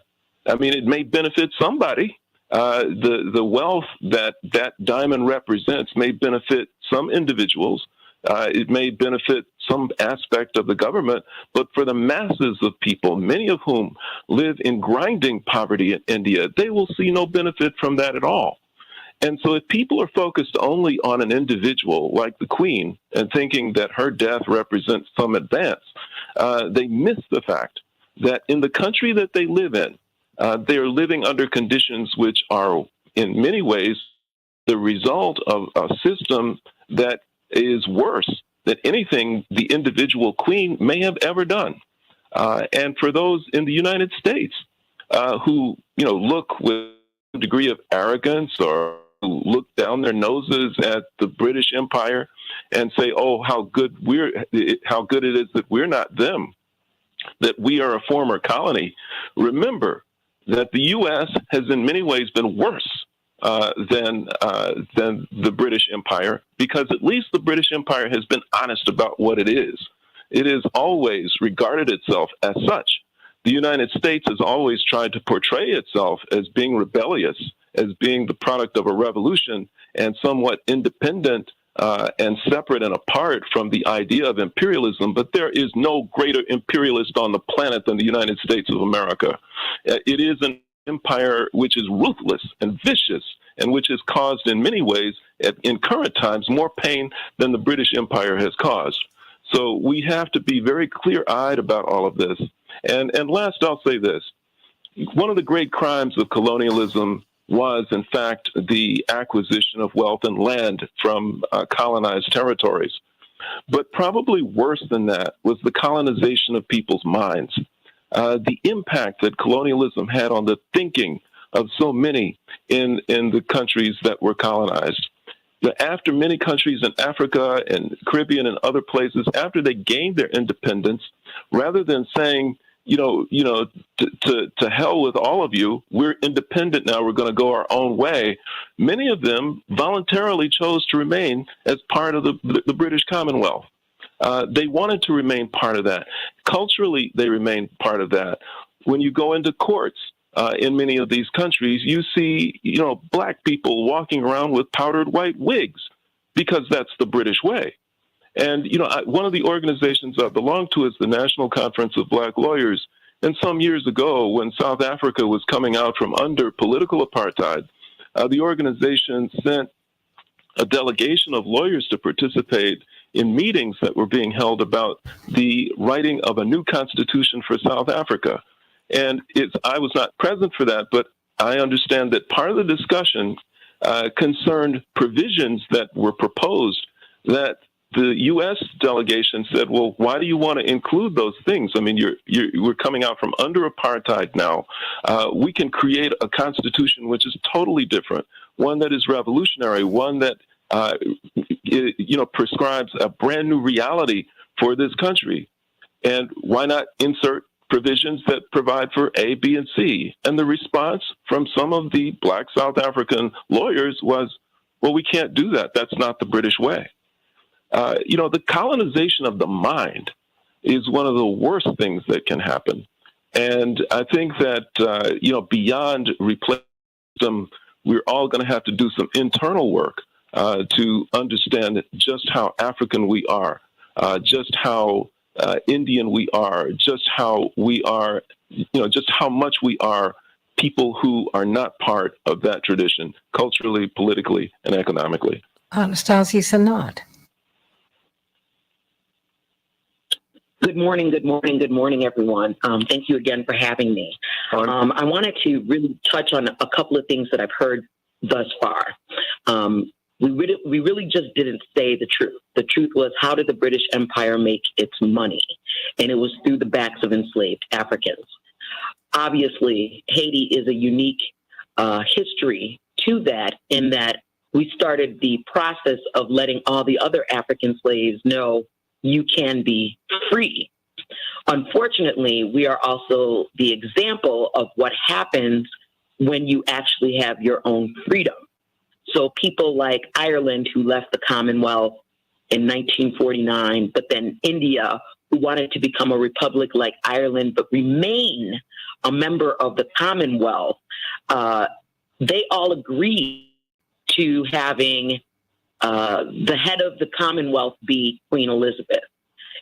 I mean, it may benefit somebody. The wealth that diamond represents may benefit some individuals. It may benefit some aspect of the government, but for the masses of people, many of whom live in grinding poverty in India, they will see no benefit from that at all. And so if people are focused only on an individual like the Queen and thinking that her death represents some advance, they miss the fact that in the country that they live in, they are living under conditions which are in many ways the result of a system that is worse than anything the individual Queen may have ever done. And for those in the United States who, look with a degree of arrogance or who look down their noses at the British Empire and say, "Oh, how good it is that we're not them, that we are a former colony." Remember that the U.S. has in many ways been worse than the British Empire, because at least the British Empire has been honest about what it is. It has always regarded itself as such. The United States has always tried to portray itself as being rebellious, as being the product of a revolution and somewhat independent and separate and apart from the idea of imperialism. But there is no greater imperialist on the planet than the United States of America. It is an empire which is ruthless and vicious and which has caused in many ways, in current times, more pain than the British Empire has caused. So we have to be very clear-eyed about all of this. And last, I'll say this. One of the great crimes of colonialism was, in fact, the acquisition of wealth and land from colonized territories. But probably worse than that was the colonization of people's minds. The impact that colonialism had on the thinking of so many in the countries that were colonized. After many countries in Africa and Caribbean and other places, after they gained their independence, rather than saying, to hell with all of you, we're independent now, we're going to go our own way, many of them voluntarily chose to remain as part of the British Commonwealth. They wanted to remain part of that. Culturally, they remain part of that. When you go into courts in many of these countries, you see, black people walking around with powdered white wigs because that's the British way. And, one of the organizations I belong to is the National Conference of Black Lawyers. And some years ago, when South Africa was coming out from under political apartheid, the organization sent a delegation of lawyers to participate in meetings that were being held about the writing of a new constitution for South Africa. And I was not present for that, but I understand that part of the discussion concerned provisions that were proposed that the U.S. delegation said, well, why do you want to include those things? I mean, we're coming out from under apartheid now. We can create a constitution which is totally different, one that is revolutionary, one that prescribes a brand new reality for this country. And why not insert provisions that provide for A, B, and C? And the response from some of the black South African lawyers was, well, we can't do that. That's not the British way. The colonization of the mind is one of the worst things that can happen. And I think that, beyond replacing them, we're all going to have to do some internal work to understand just how African we are, just how Indian we are, just how we are, just how much we are people who are not part of that tradition, culturally, politically, and economically. Anastasia Sanat. Good morning, everyone. Thank you again for having me. I wanted to really touch on a couple of things that I've heard thus far. We really just didn't say the truth. The truth was, how did the British Empire make its money? And it was through the backs of enslaved Africans. Obviously, Haiti is a unique history to that, in that we started the process of letting all the other African slaves know you can be free. Unfortunately, we are also the example of what happens when you actually have your own freedom. So people like Ireland, who left the Commonwealth in 1949, but then India, who wanted to become a republic like Ireland but remain a member of the Commonwealth, they all agreed to having the head of the Commonwealth be Queen Elizabeth.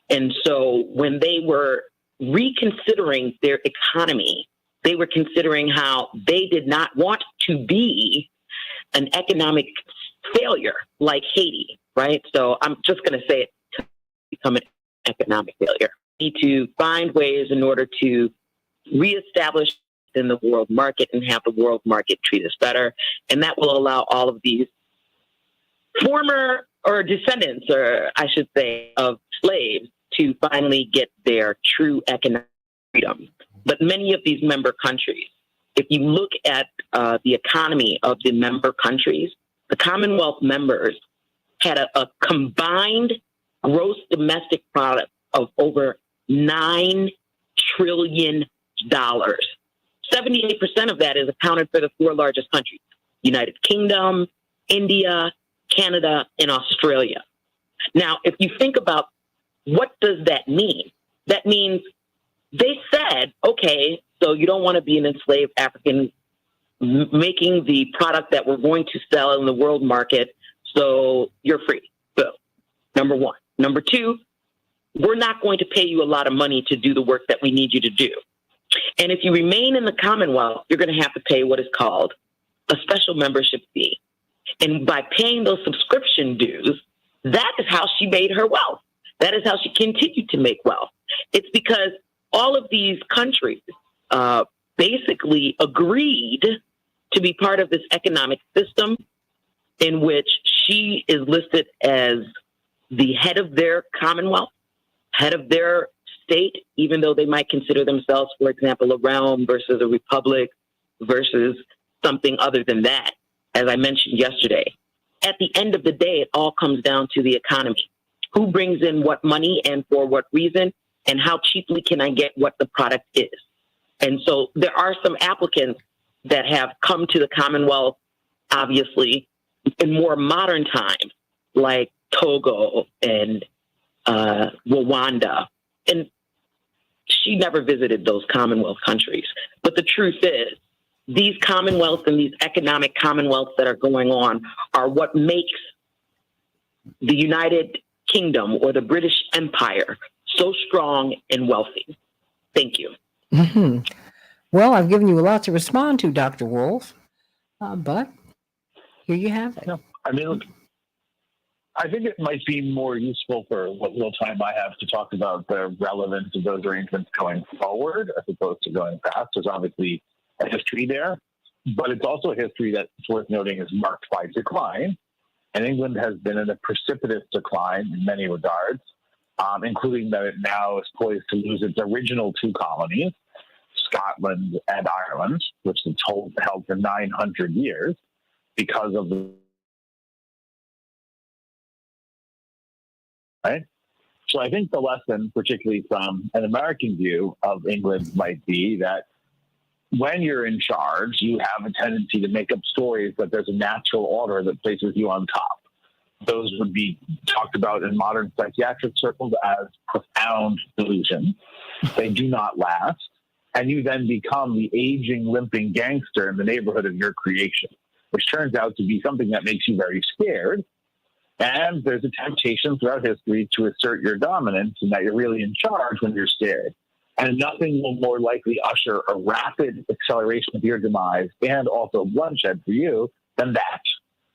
And so when they were reconsidering their economy, they were considering how they did not want to be an economic failure like Haiti, right? So I'm just going to say it to become an economic failure. We need to find ways in order to reestablish in the world market and have the world market treat us better. And that will allow all of these former or descendants, or I should say, of slaves to finally get their true economic freedom. But many of these member countries, if you look at the economy of the member countries, the Commonwealth members had a combined gross domestic product of over $9 trillion. 78% of that is accounted for the four largest countries: United Kingdom, India, Canada, and Australia. Now, if you think about what does that mean? That means they said, okay, so you don't want to be an enslaved African making the product that we're going to sell in the world market, so you're free. So, number one. Number two, we're not going to pay you a lot of money to do the work that we need you to do. And if you remain in the Commonwealth, you're going to have to pay what is called a special membership fee. And by paying those subscription dues, that is how she made her wealth. That is how she continued to make wealth. It's because all of these countries basically agreed to be part of this economic system in which she is listed as the head of their Commonwealth, head of their state, even though they might consider themselves, for example, a realm versus a republic versus something other than that. As I mentioned yesterday, at the end of the day, it all comes down to the economy. Who brings in what money and for what reason, and how cheaply can I get what the product is? And so there are some applicants that have come to the Commonwealth, obviously, in more modern times, like Togo and Rwanda. And she never visited those Commonwealth countries. But the truth is, these Commonwealths and these economic Commonwealths that are going on are what makes the United Kingdom or the British Empire so strong and wealthy. Thank you. Hmm. Well, I've given you a lot to respond to, Dr. Wolf, but here you have it. No, I mean, look, I think it might be more useful for what little time I have to talk about the relevance of those arrangements going forward as opposed to going past. There's obviously a history there, but it's also a history that's worth noting is marked by decline. And England has been in a precipitous decline in many regards, including that it now is poised to lose its original two colonies, Scotland and Ireland, which it's held for 900 years because of the right? So I think the lesson, particularly from an American view of England, might be that when you're in charge, you have a tendency to make up stories that there's a natural order that places you on top. Those would be talked about in modern psychiatric circles as profound delusions. They do not last. And you then become the aging, limping gangster in the neighborhood of your creation, which turns out to be something that makes you very scared. And there's a temptation throughout history to assert your dominance and that you're really in charge when you're scared. And nothing will more likely usher a rapid acceleration of your demise and also bloodshed for you than that.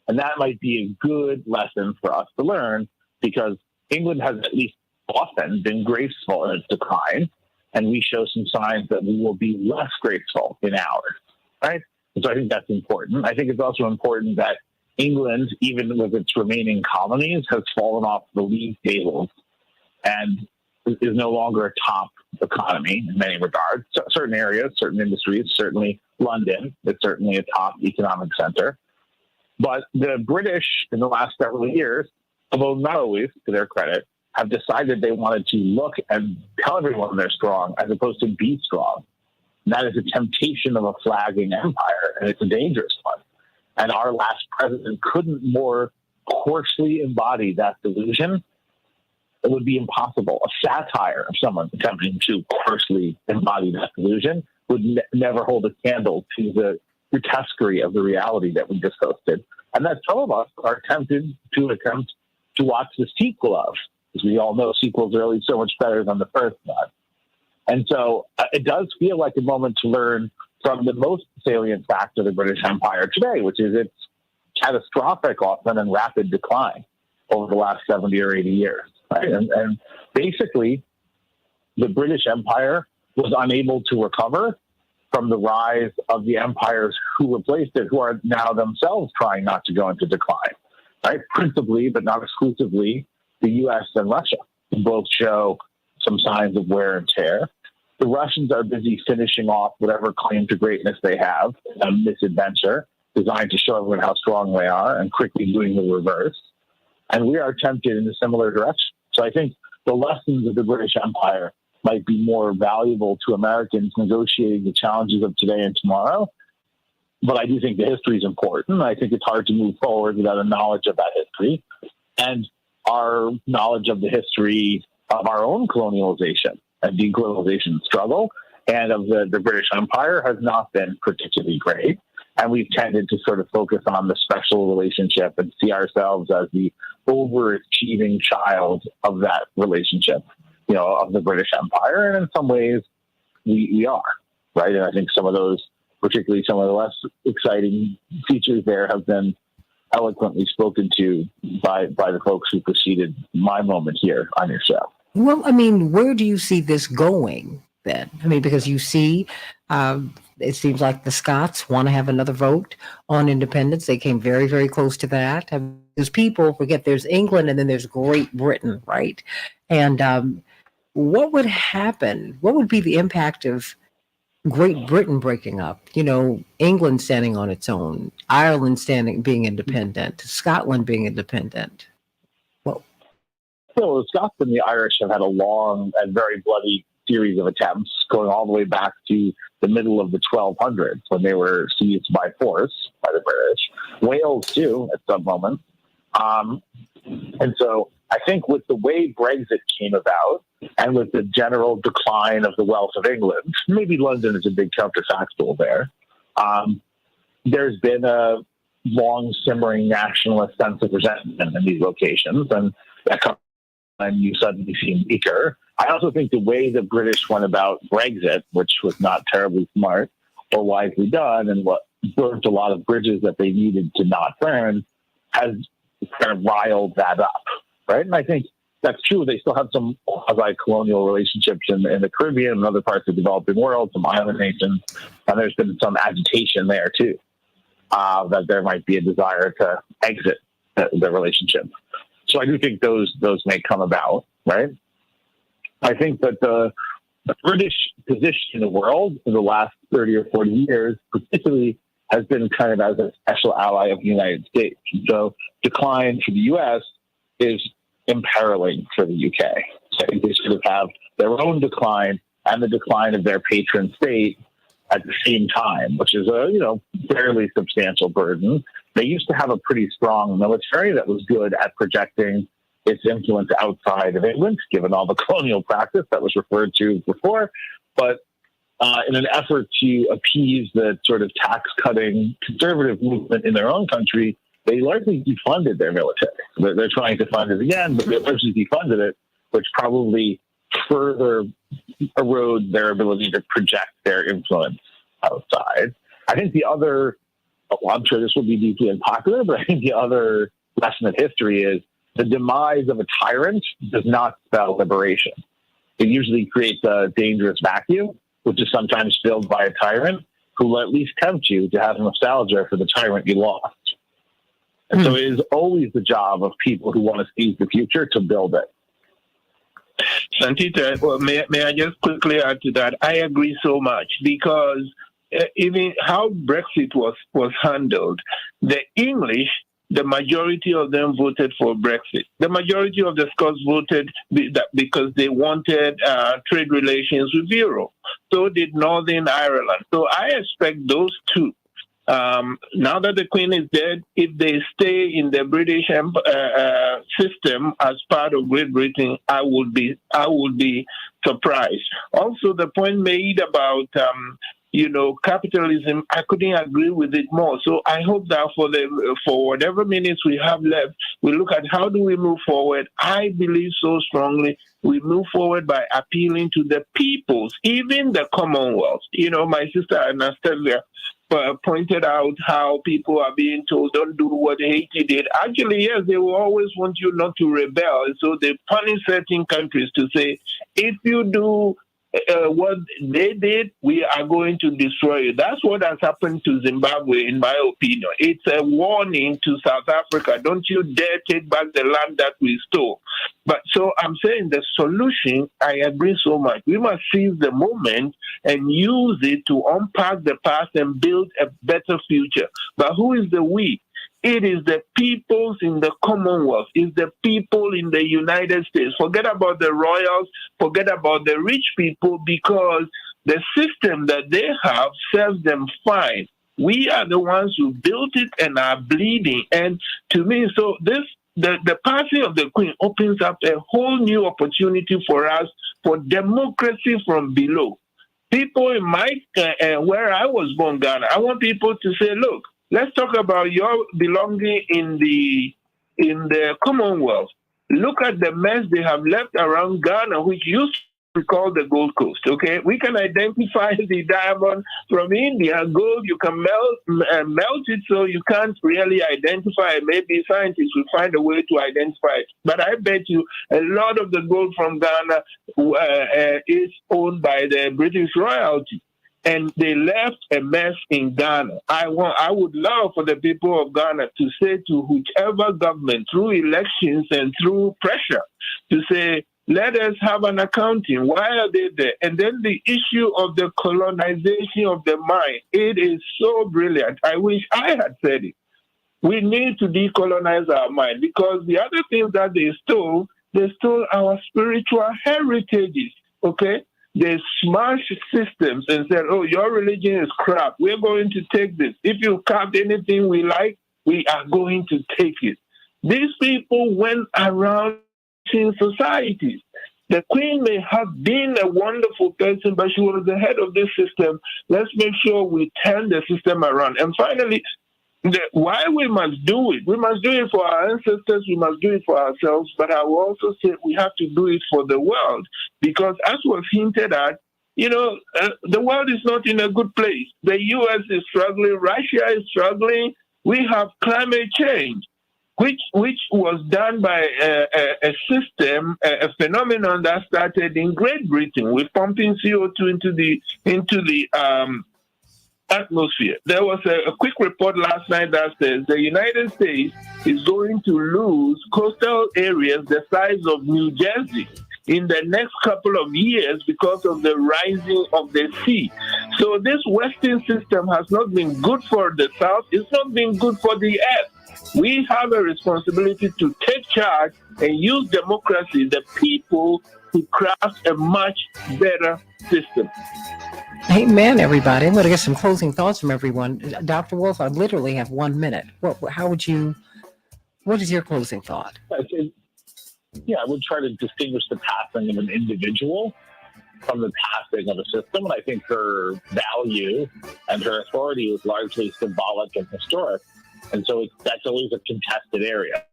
And that might be a good lesson for us to learn because England has at least often been graceful in its decline, and we show some signs that we will be less graceful in ours, right? And so I think that's important. I think it's also important that England, even with its remaining colonies, has fallen off the league tables and is no longer a top economy in many regards. So certain areas, certain industries, certainly London is certainly a top economic center. But the British in the last several years, although not always to their credit, have decided they wanted to look and tell everyone they're strong as opposed to be strong. And that is a temptation of a flagging empire, and it's a dangerous one. And our last president couldn't more coarsely embody that delusion. It would be impossible. A satire of someone attempting to coarsely embody that delusion would never hold a candle to the grotesquerie of the reality that we just hosted. And that some of us are tempted to watch the sequel of, because we all know sequels are always so much better than the first one. And so it does feel like a moment to learn from the most salient fact of the British Empire today, which is its catastrophic often and rapid decline over the last 70 or 80 years. Right? And basically, the British Empire was unable to recover from the rise of the empires who replaced it, who are now themselves trying not to go into decline. Right? Principally, but not exclusively, the U.S. and Russia both show some signs of wear and tear. The Russians are busy finishing off whatever claim to greatness they have, a misadventure designed to show everyone how strong they are, and quickly doing the reverse. And we are tempted in a similar direction. So I think the lessons of the British Empire might be more valuable to Americans negotiating the challenges of today and tomorrow. But I do think the history is important. I think it's hard to move forward without a knowledge of that history. And our knowledge of the history of our own colonialization and decolonization struggle and of the British Empire has not been particularly great. And we've tended to sort of focus on the special relationship and see ourselves as the overachieving child of that relationship, you know, of the British Empire. And in some ways, we are, right? And I think some of those, particularly some of the less exciting features there, have been eloquently spoken to by the folks who preceded my moment here on your show. Well, I mean, where do you see this going then? I mean, because you see, it seems like the Scots want to have another vote on independence. They came very, very close to that. Because people forget there's England and then there's Great Britain, right? And what would happen? What would be the impact of Great Britain breaking up? You know, England standing on its own, Ireland being independent, Scotland being independent. So the Scots and the Irish have had a long and very bloody series of attempts going all the way back to the middle of the 1200s when they were seized by force by the British. Wales, too, at some moments. And so I think with the way Brexit came about and with the general decline of the wealth of England, maybe London is a big counterfactual there, there's been a long simmering nationalist sense of resentment in these locations, and that comes when you suddenly seem weaker. I also think the way the British went about Brexit, which was not terribly smart or wisely done, and what burnt a lot of bridges that they needed to not burn, has kind of riled that up, right? And I think that's true. They still have some quasi-colonial relationships in the Caribbean and other parts of the developing world, some island nations, and there's been some agitation there too, that there might be a desire to exit the relationship. So I do think those may come about, right? I think that the British position in the world for the last 30 or 40 years, particularly, has been kind of as a special ally of the United States. So decline for the U.S. is imperiling for the UK. So I think they sort of have their own decline and the decline of their patron state at the same time, which is a fairly substantial burden. They used to have a pretty strong military that was good at projecting its influence outside of England, given all the colonial practice that was referred to before. But in an effort to appease the sort of tax-cutting conservative movement in their own country, they largely defunded their military. They're trying to fund it again, but they largely defunded it, which probably further erodes their ability to project their influence outside. I think the other, I'm sure this will be deeply unpopular, but I think the other lesson of history is the demise of a tyrant does not spell liberation. It usually creates a dangerous vacuum, which is sometimes filled by a tyrant who will at least tempt you to have nostalgia for the tyrant you lost. And so it is always the job of people who want to seize the future to build it. Santita, well, may I just quickly add to that? I agree so much because even how Brexit was handled, the English, the majority of them voted for Brexit. The majority of the Scots voted because they wanted trade relations with Europe. So did Northern Ireland. So I expect those two. Now that the Queen is dead, if they stay in the British system as part of Great Britain, I would be surprised. Also, the point made about capitalism, I couldn't agree with it more. So I hope that for whatever minutes we have left, we look at how do we move forward. I believe so strongly we move forward by appealing to the peoples, even the Commonwealth. My sister Anastasia pointed out how people are being told, don't do what Haiti did. Actually, yes, they will always want you not to rebel. So they punish certain countries to say, if you do what they did, we are going to destroy you. That's what has happened to Zimbabwe, in my opinion. It's a warning to South Africa. Don't you dare take back the land that we stole. But so I'm saying the solution, I agree so much. We must seize the moment and use it to unpack the past and build a better future. But who is the we? It is the peoples in the Commonwealth. It's the people in the United States. Forget about the royals. Forget about the rich people, because the system that they have serves them fine. We are the ones who built it and are bleeding. And to me, so the passing of the Queen opens up a whole new opportunity for us for democracy from below. People in where I was born, Ghana, I want people to say, look, let's talk about your belonging in the Commonwealth. Look at the mess they have left around Ghana, which used to be called the Gold Coast, okay? We can identify the diamond from India. Gold, you can melt it, so you can't really identify it. Maybe scientists will find a way to identify it. But I bet you a lot of the gold from Ghana is owned by the British royalty. And they left a mess in Ghana. I would love for the people of Ghana to say to whichever government, through elections and through pressure, to say, let us have an accounting. Why are they there? And then the issue of the colonization of the mind. It is so brilliant. I wish I had said it. We need to decolonize our mind, because the other things that they stole our spiritual heritages, okay? They smashed systems and said, oh, your religion is crap. We're going to take this. If you carved anything we like, we are going to take it. These people went around in societies. The queen may have been a wonderful person, but she was the head of this system. Let's make sure we turn the system around. And finally, why we must do it. We must do it for our ancestors. We must do it for ourselves. But I will also say we have to do it for the world, because as was hinted at, the world is not in a good place. The U.S. is struggling. Russia is struggling. We have climate change, which was done by a system, a phenomenon that started in Great Britain with pumping CO2 into the atmosphere. There was a quick report last night that says the United States is going to lose coastal areas the size of New Jersey in the next couple of years because of the rising of the sea. So this Western system has not been good for the South. It's not been good for the Earth. We have a responsibility to take charge and use democracy, the people, to craft a much better system. Amen, everybody. I'm going to get some closing thoughts from everyone. Dr. Wolf, I literally have 1 minute. What is your closing thought? I would try to distinguish the passing of an individual from the passing of a system. And I think her value and her authority is largely symbolic and historic. And so that's always a contested area.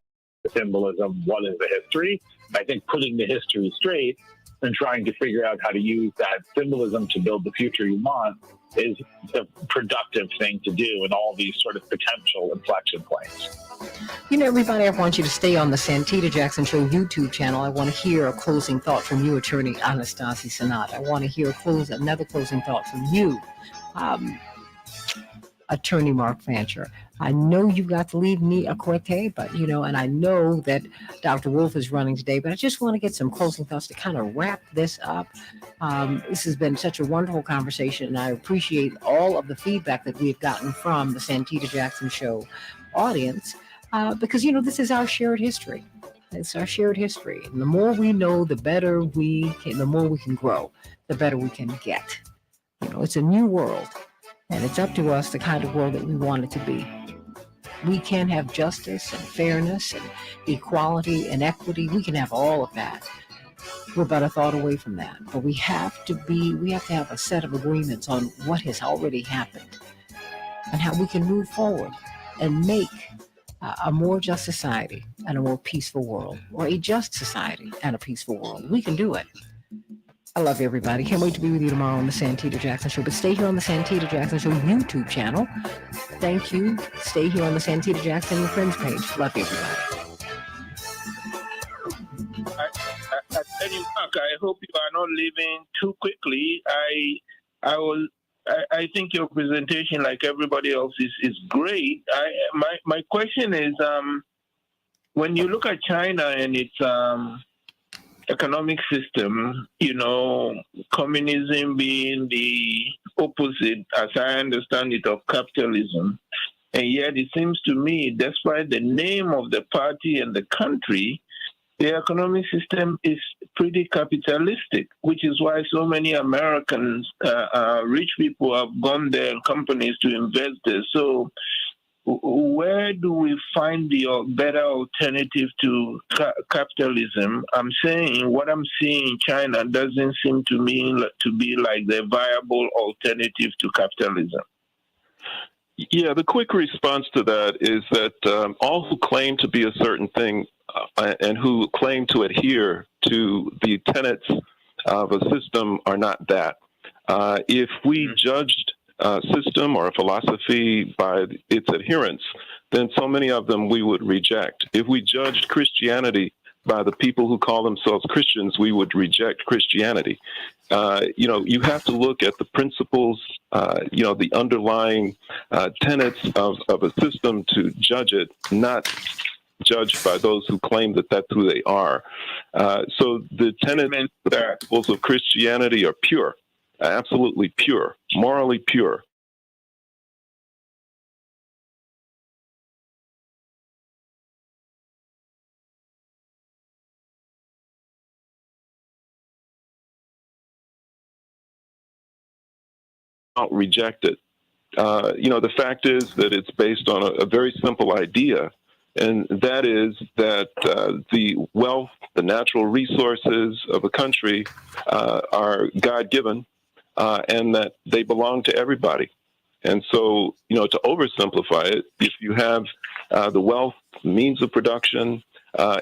The symbolism, what is the history? I think putting the history straight and trying to figure out how to use that symbolism to build the future you want is the productive thing to do in all these sort of potential inflection points. Everybody, I want you to stay on the Santita Jackson Show YouTube channel. I want to hear a closing thought from you, Attorney Anastasia Sanat. I want to hear another closing thought from you, Attorney Mark Fancher. I know you've got to leave me a Akwete, but and I know that Dr. Wolf is running today, but I just want to get some closing thoughts to kind of wrap this up. This has been such a wonderful conversation, and I appreciate all of the feedback that we've gotten from the Santita Jackson Show audience, because this is our shared history. It's our shared history, and the more we know, the more we can grow, the better we can get. It's a new world. And it's up to us, the kind of world that we want it to be. We can have justice and fairness and equality and equity. We can have all of that. We're but a thought away from that. But we have to have a set of agreements on what has already happened and how we can move forward and make a more just society and a more peaceful world, or a just society and a peaceful world. We can do it. I love you, everybody. Can't wait to be with you tomorrow on the Santita Jackson Show. But stay here on the Santita Jackson Show YouTube channel. Thank you. Stay here on the Santita Jackson and Friends page. Love you, everybody. I tell you, Mark, I hope you are not leaving too quickly. I think your presentation, like everybody else, is great. My question is, when you look at China and its economic system, communism being the opposite, as I understand it, of capitalism. And yet it seems to me, despite the name of the party and the country, the economic system is pretty capitalistic, which is why so many Americans, rich people, have gone there, companies, to invest there. So where do we find the better alternative to capitalism? I'm saying what I'm seeing in China doesn't seem to me to be like the viable alternative to capitalism. Yeah, the quick response to that is that all who claim to be a certain thing and who claim to adhere to the tenets of a system are not that. If we judged a system or a philosophy by its adherents, then so many of them we would reject. If we judged Christianity by the people who call themselves Christians, we would reject Christianity. You have to look at the principles, the underlying tenets of a system to judge it, not judged by those who claim that that's who they are. So the tenets, the principles of Christianity are pure, absolutely pure, morally pure. Don't reject it. The fact is that it's based on a very simple idea, And that is that the wealth, the natural resources of a country are God-given, and that they belong to everybody. And so, to oversimplify it, if you have the wealth, means of production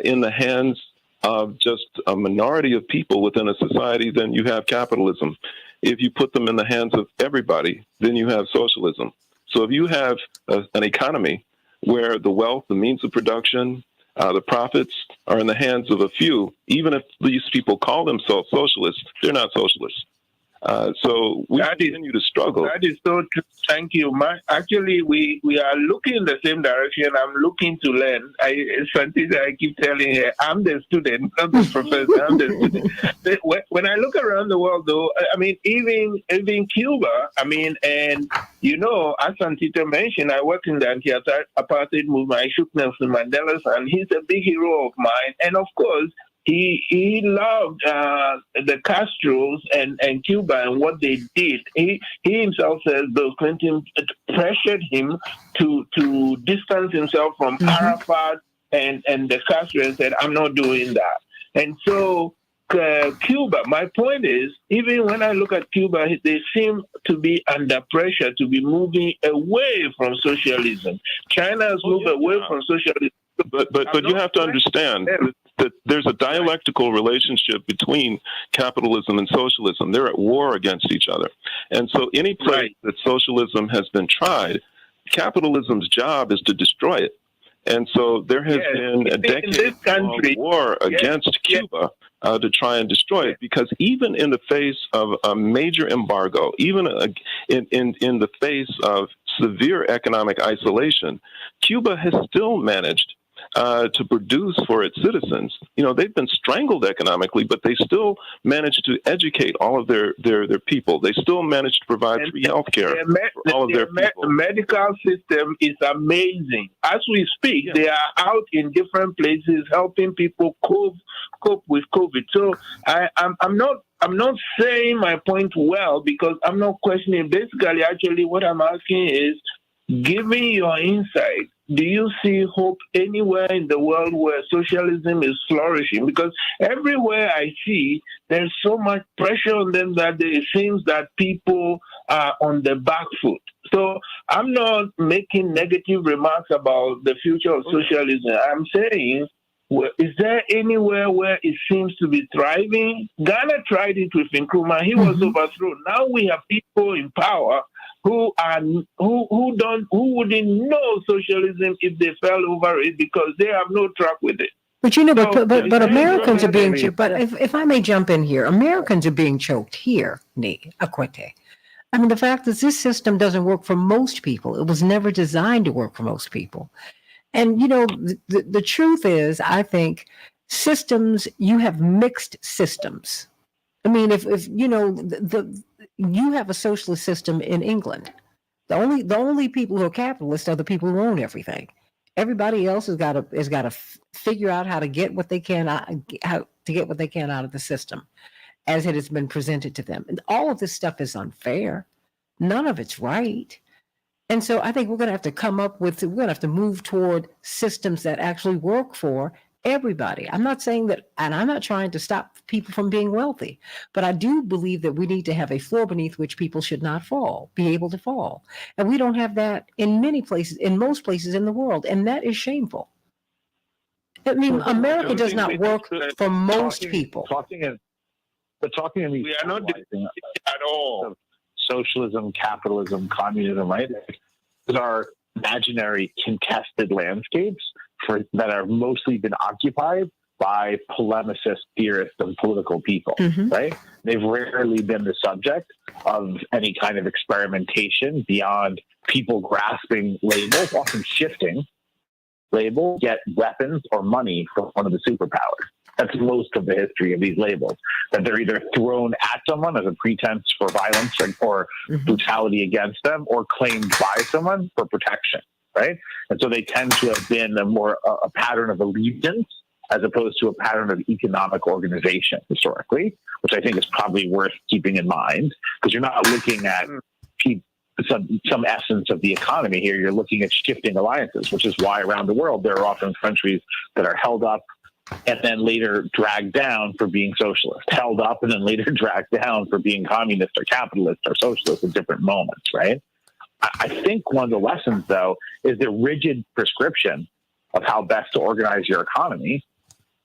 in the hands of just a minority of people within a society, then you have capitalism. If you put them in the hands of everybody, then you have socialism. So if you have an economy where the wealth, the means of production, the profits are in the hands of a few, even if these people call themselves socialists, they're not socialists. So we continue to struggle. That is so true. Thank you. Actually, we are looking in the same direction. I'm looking to learn. Santita, I keep telling her, I'm the student, not the professor. I'm the student. When I look around the world, though, I mean, even Cuba, I mean, and as Santita mentioned, I worked in the anti-apartheid movement. I shook Nelson Mandela's hand. He's a big hero of mine. And of course, he loved the Castros and Cuba and what they did. He himself says Bill Clinton pressured him to distance himself from Arafat and the Castro and said, I'm not doing that. And so Cuba, my point is, even when I look at Cuba, they seem to be under pressure to be moving away from socialism. China has moved away from socialism. But you have to understand that there's a dialectical relationship between capitalism and socialism. They're at war against each other. And so any place that socialism has been tried, capitalism's job is to destroy it. And so there has been a decade-long war against Cuba to try and destroy it, because even in the face of a major embargo, even in the face of severe economic isolation, Cuba has still managed to produce for its citizens. They've been strangled economically, but they still managed to educate all of their people. They still managed to provide free health care for all of their people. The medical system is amazing. As we speak, they are out in different places helping people cope with COVID. So I'm not saying my point well, because I'm not questioning. Basically, actually, what I'm asking is, given your insight, do you see hope anywhere in the world where socialism is flourishing? Because everywhere I see, there's so much pressure on them that it seems that people are on the back foot. So I'm not making negative remarks about the future of socialism. I'm saying, is there anywhere where it seems to be thriving? Ghana tried it with Nkrumah. He was overthrown. Now we have people in power who wouldn't know socialism if they fell over it, because they have no track with it. But but Americans are being choked. But if I may jump in here, Americans are being choked here, Akwete. I mean, the fact is, this system doesn't work for most people. It was never designed to work for most people. And the truth is, I think systems, you have mixed systems. I mean, if you have a socialist system in England, the only people who are capitalists are the people who own everything. Everybody else has got to figure out how to get what they can out of the system as it has been presented to them. And all of this stuff is unfair. None of it's right. And so I think we're going to have to move toward systems that actually work for everybody. I'm not saying that, and I'm not trying to stop people from being wealthy, but I do believe that we need to have a floor beneath which people should not be able to fall. And we don't have that in most places in the world. And that is shameful. I mean, America does not work for most people. Talking in these, we are not at all. Socialism, capitalism, communism, right? These are imaginary contested landscapes that are mostly been occupied by polemicists, theorists, and political people, right? They've rarely been the subject of any kind of experimentation beyond people grasping labels, often shifting labels, get weapons or money from one of the superpowers. That's most of the history of these labels, that they're either thrown at someone as a pretense for violence or brutality against them, or claimed by someone for protection, right? And so they tend to have been a pattern of allegiance as opposed to a pattern of economic organization historically, which I think is probably worth keeping in mind, because you're not looking at some essence of the economy here. You're looking at shifting alliances, which is why around the world there are often countries that are held up and then later dragged down for being socialist, held up and then later dragged down for being communist or capitalist or socialist at different moments, right? I think one of the lessons, though, is the rigid prescription of how best to organize your economy,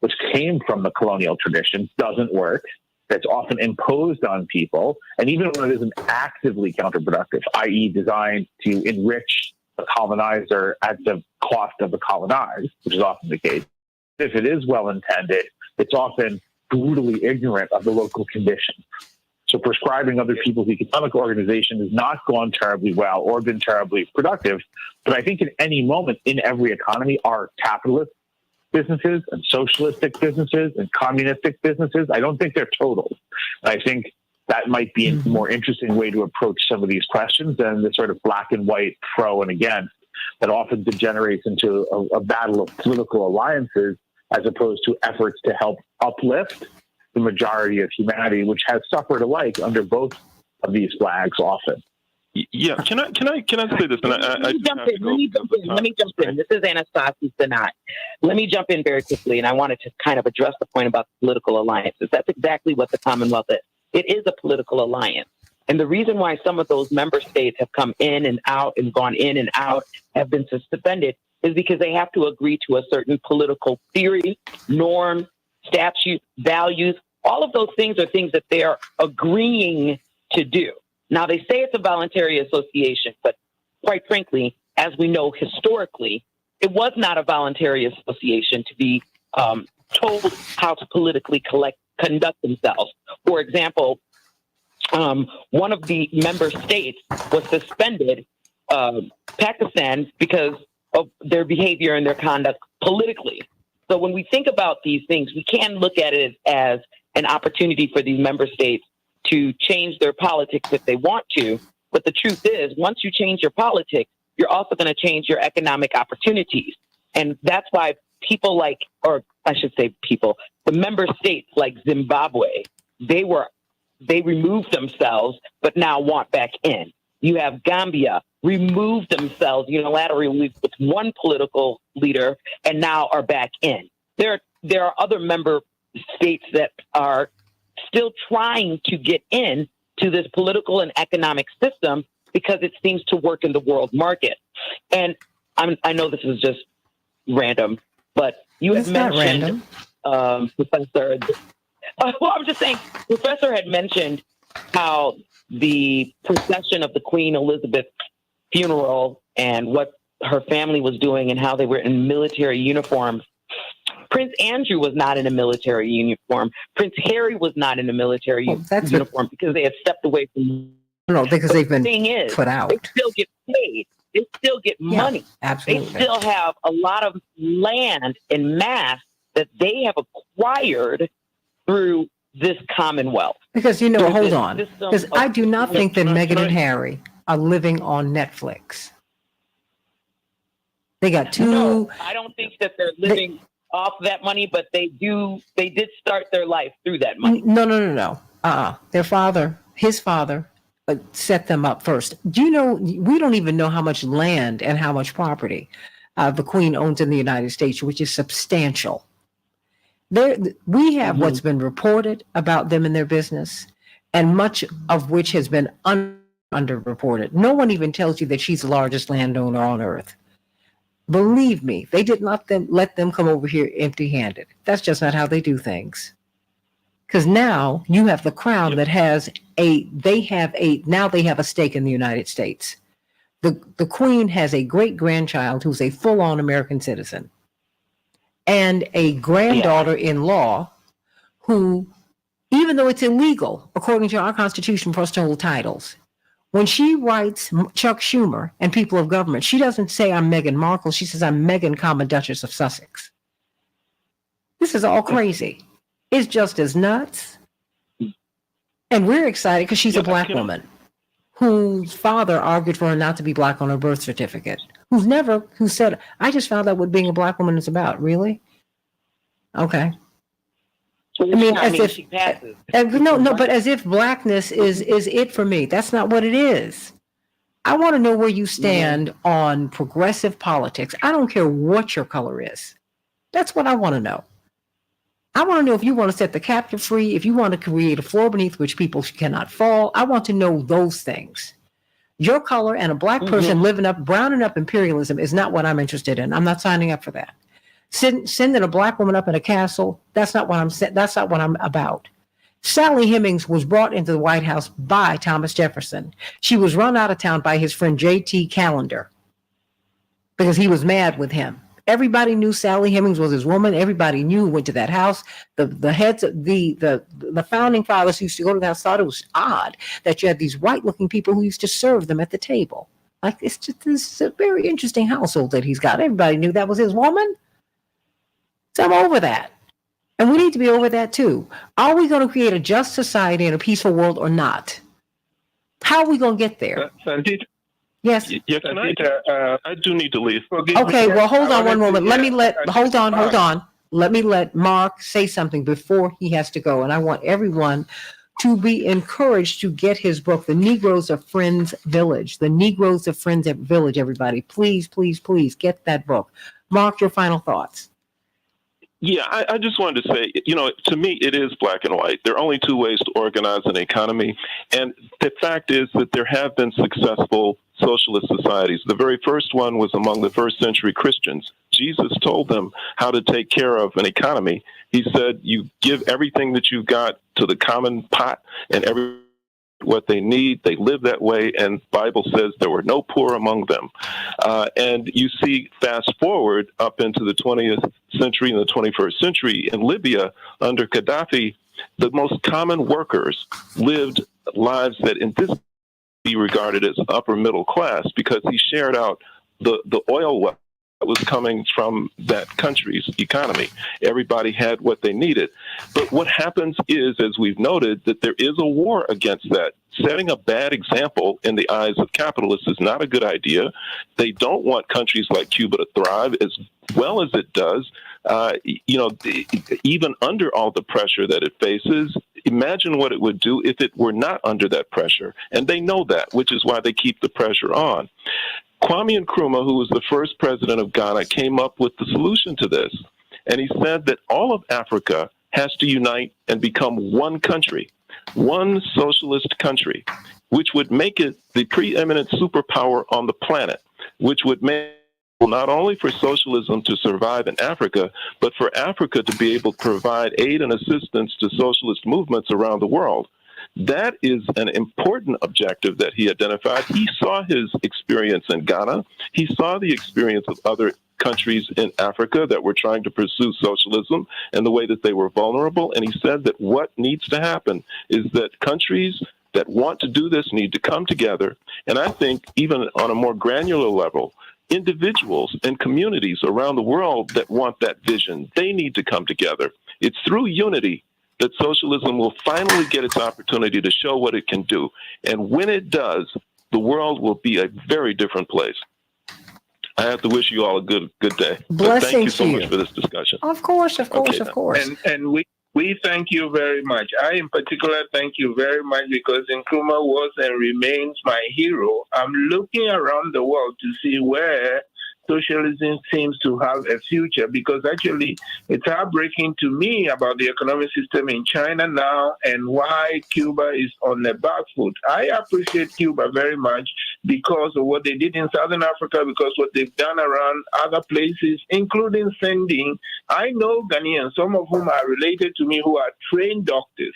which came from the colonial tradition, doesn't work. That's often imposed on people, and even when it isn't actively counterproductive, i.e. designed to enrich the colonizer at the cost of the colonized, which is often the case. If it is well-intended, it's often brutally ignorant of the local conditions. So prescribing other people's economic organization has not gone terribly well or been terribly productive. But I think in any moment in every economy are capitalist businesses and socialistic businesses and communistic businesses. I don't think they're total. I think that might be a more interesting way to approach some of these questions than the sort of black and white pro and against that often degenerates into a battle of political alliances as opposed to efforts to help uplift the majority of humanity, which has suffered alike under both of these flags often. Yeah, can I say this? And Let me jump in. This is Anastasia Sanat. Let me jump in very quickly, and I wanted to kind of address the point about political alliances. That's exactly what the Commonwealth is. It is a political alliance. And the reason why some of those member states have come in and out and gone in and out, have been suspended, is because they have to agree to a certain political theory, norm, statute, values. All of those things are things that they are agreeing to do. Now, they say it's a voluntary association, but quite frankly, as we know historically, it was not a voluntary association to be told how to politically conduct themselves. For example, one of the member states was suspended, Pakistan, because of their behavior and their conduct politically. So when we think about these things, we can look at it as an opportunity for these member states to change their politics if they want to. But the truth is, once you change your politics, you're also going to change your economic opportunities. And that's why people like, or I should say people, the member states like Zimbabwe, they removed themselves, but now want back in. You have Gambia, removed themselves unilaterally with one political leader and now are back in. There are other member states that are still trying to get in to this political and economic system because it seems to work in the world market. And I know this is just random, but you have mentioned, Professor. Well, I'm just saying, Professor had mentioned how the procession of the Queen Elizabeth funeral and what her family was doing and how they were in military uniforms. Prince Andrew was not in a military uniform. Prince Harry was not in a military uniform because they had stepped away from. No, because they've been is, put out. They still get paid. They still get money. Absolutely. They still have a lot of land en masse that they have acquired through this Commonwealth. Because, hold on. Because I do not think that Meghan and Harry are living on Netflix. They got two. No, I don't think that they're living off that money, but they did start their life through that money. No. His father set them up first. Do you know, we don't even know how much land and how much property the Queen owns in the United States, which is substantial. We have what's been reported about them and their business, and much of which has been underreported. No one even tells you that she's the largest landowner on earth. Believe me, they did not let them come over here empty-handed. That's just not how they do things. Because now you have the crown that they have a stake in the United States. The Queen has a great-grandchild who's a full-on American citizen, and a granddaughter-in-law who, even though it's illegal, according to our Constitution, for us to hold titles, when she writes Chuck Schumer and People of Government, she doesn't say I'm Meghan Markle. She says I'm Meghan, Duchess of Sussex. This is all crazy. It's just as nuts. And we're excited because she's a black woman whose father argued for her not to be black on her birth certificate, who said, I just found out what being a black woman is about. Really? Okay. She passes. But as if blackness is it for me. That's not what it is. I want to know where you stand on progressive politics. I don't care what your color is. That's what I want to know. I want to know if you want to set the captive free, if you want to create a floor beneath which people cannot fall. I want to know those things. Your color and a black person browning up imperialism is not what I'm interested in. I'm not signing up for that. Sending a black woman up in a castle, that's not what I'm about. Sally Hemings was brought into the White House by Thomas Jefferson. She was run out of town by his friend J.T. Callender because he was mad with him. Everybody knew Sally Hemings was his woman. Everybody knew who went to that house. The heads of the founding fathers who used to go to that house thought it was odd that you had these white-looking people who used to serve them at the table. Like, it's a very interesting household that he's got. Everybody knew that was his woman. So I'm over that. And we need to be over that too. Are we going to create a just society and a peaceful world or not? How are we going to get there? Santita? Yes. Yeah, I do need to leave. Okay, well, hold on one moment. Hold on. Let me let Mark say something before he has to go. And I want everyone to be encouraged to get his book, The Negroes of Friends Village. The Negroes of Friends Village, everybody. Please, please, please get that book. Mark, your final thoughts. Yeah, I just wanted to say, to me, it is black and white. There are only two ways to organize an economy. And the fact is that there have been successful socialist societies. The very first one was among the first century Christians. Jesus told them how to take care of an economy. He said, you give everything that you've got to the common pot and what they need. They live that way, and the Bible says there were no poor among them. And you see, fast forward up into the 20th century and the 21st century in Libya under Gaddafi, the most common workers lived lives that in this be regarded as upper middle class because he shared out the oil wealth that was coming from that country's economy. Everybody had what they needed. But what happens is, as we've noted, that there is a war against that. Setting a bad example in the eyes of capitalists is not a good idea. They don't want countries like Cuba to thrive as well as it does. Even under all the pressure that it faces, imagine what it would do if it were not under that pressure. And they know that, which is why they keep the pressure on. Kwame Nkrumah, who was the first president of Ghana, came up with the solution to this. And he said that all of Africa has to unite and become one country, one socialist country, which would make it the preeminent superpower on the planet, which would make not only for socialism to survive in Africa, but for Africa to be able to provide aid and assistance to socialist movements around the world. That is an important objective that he identified. He saw his experience in Ghana. He saw the experience of other countries in Africa that were trying to pursue socialism and the way that they were vulnerable. And he said that what needs to happen is that countries that want to do this need to come together. And I think even on a more granular level, individuals and communities around the world that want that vision, they need to come together. It's through unity that socialism will finally get its opportunity to show what it can do. And when it does, the world will be a very different place. I have to wish you all a good day. Blessings thank you so to much you. for this discussion. Of course, of course, Okay, of course. And we thank you very much. I, in particular, thank you very much because Nkrumah was and remains my hero. I'm looking around the world to see where socialism seems to have a future because actually it's heartbreaking to me about the economic system in China now and why Cuba is on the back foot. I appreciate Cuba very much because of what they did in Southern Africa, because what they've done around other places, including sending, I know Ghanaians, some of whom are related to me who are trained doctors.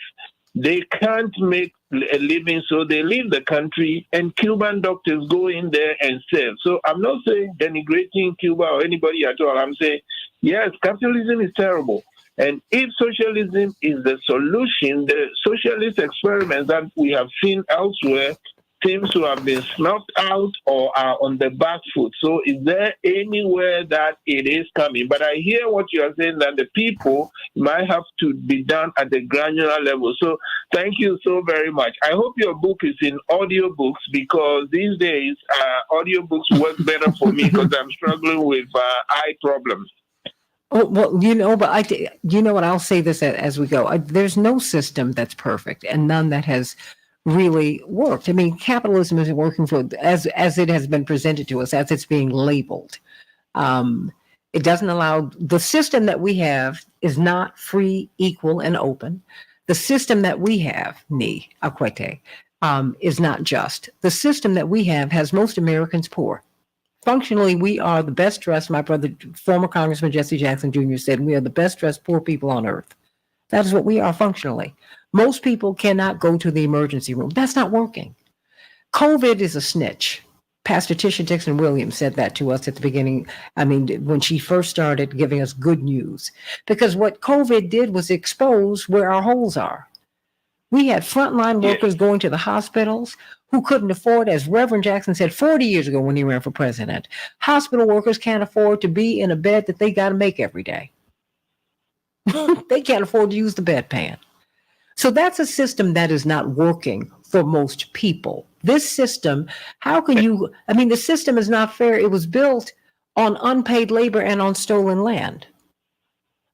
They can't make a living, so they leave the country, and Cuban doctors go in there and serve. So I'm not saying denigrating Cuba or anybody at all. I'm saying, yes, capitalism is terrible. And if socialism is the solution, the socialist experiments that we have seen elsewhere seems to have been snuffed out or are on the back foot. So is there anywhere that it is coming? But I hear what you are saying, that the people might have to be done at the granular level. So thank you so very much. I hope your book is in audiobooks because these days audiobooks work better for me because I'm struggling with eye problems. Oh, well, but what, I'll say this as we go. There's no system that's perfect and none that has really worked. I mean, capitalism isn't working for as it has been presented to us, as it's being labeled. Um, it doesn't allow the system that we have is not free, equal, and open. The system that we have, ni akwete, is not just. The system that we have has most Americans poor. Functionally, we are the best dressed. My brother, former Congressman Jesse Jackson Jr. said, we are the best dressed poor people on earth. That is what we are functionally. Most people cannot go to the emergency room. That's not working. COVID is a snitch. Pastor Tisha Dixon Williams said that to us at the beginning. I mean, when she first started giving us good news, because what COVID did was expose where our holes are. We had frontline workers going to the hospitals who couldn't afford, as Reverend Jackson said 40 years ago when he ran for president, hospital workers can't afford to be in a bed that they got to make every day. They can't afford to use the bedpan. So that's a system that is not working for most people. This system, how can you, I mean, the system is not fair. It was built on unpaid labor and on stolen land.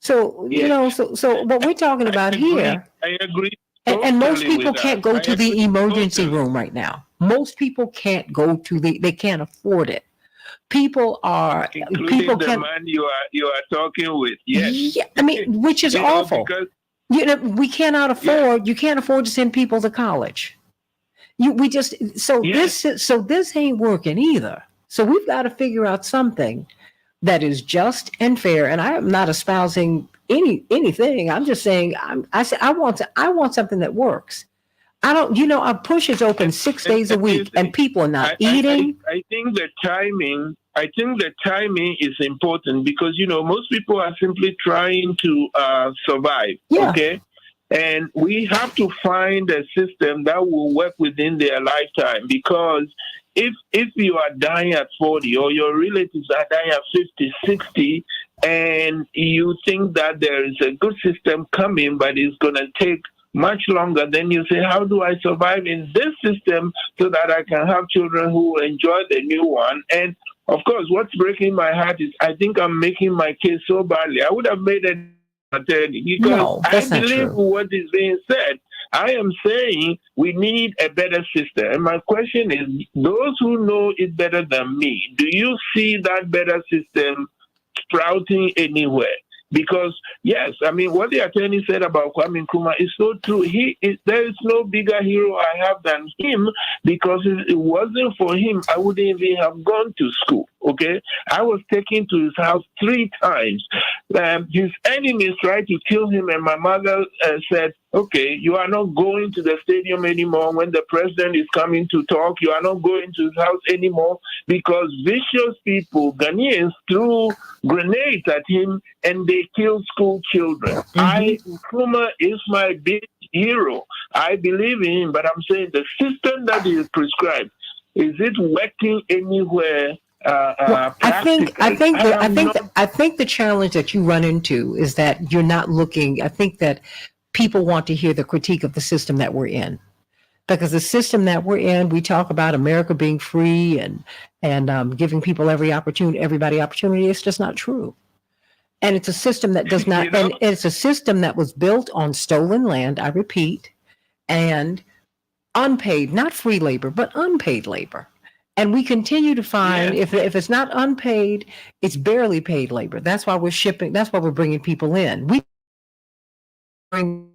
So, you know, so what we're talking about here, I agree. and most Totally people with can't that. go I to the agree emergency totally. room right now. Most people can't go to they can't afford it. People Including the can, man you are talking with. Yes. yeah, I mean, which is You know, awful. because You know, we cannot afford, you can't afford to send people to college. We just, so this ain't working either. So we've got to figure out something that is just and fair. And I am not espousing anything. I'm just saying, I want something that works. I don't, you know, our push is open 6 days a week and people are not eating. I think the timing. I think the timing is important because you know most people are simply trying to survive. Yeah. Okay, and we have to find a system that will work within their lifetime because if you are dying at 40 or your relatives are dying at 50, 60, and you think that there is a good system coming, but it's going to take much longer, then you say, how do I survive in this system so that I can have children who will enjoy the new one? And of course, what's breaking my heart is I think I'm making my case so badly. I would have made an attorney because No, I that's not believe true. what is being said. I am saying we need a better system. And my question is, those who know it better than me, do you see that better system sprouting anywhere? Because yes, I mean what the attorney said about Kwame Nkrumah is so true. There is no bigger hero I have than him because if it wasn't for him, I wouldn't even have gone to school. Okay, I was taken to his house 3 times. His enemies tried to kill him, and my mother said, "Okay, you are not going to the stadium anymore. When the president is coming to talk, you are not going to his house anymore because vicious people, Ghanaians, threw grenades at him and they killed school children." Nkrumah is my big hero. I believe in him, but I'm saying the system that is prescribed, is it working anywhere? I think the challenge that you run into is that you're not looking. I think that people want to hear the critique of the system that we're in, because the system that we're in, we talk about America being free and giving people everybody opportunity. It's just not true. And it's a system that does not, and it's a system that was built on stolen land, I repeat, and unpaid, not free labor, but unpaid labor. And we continue to find if it's not unpaid, it's barely paid labor. That's why that's why we're bringing people in. We bring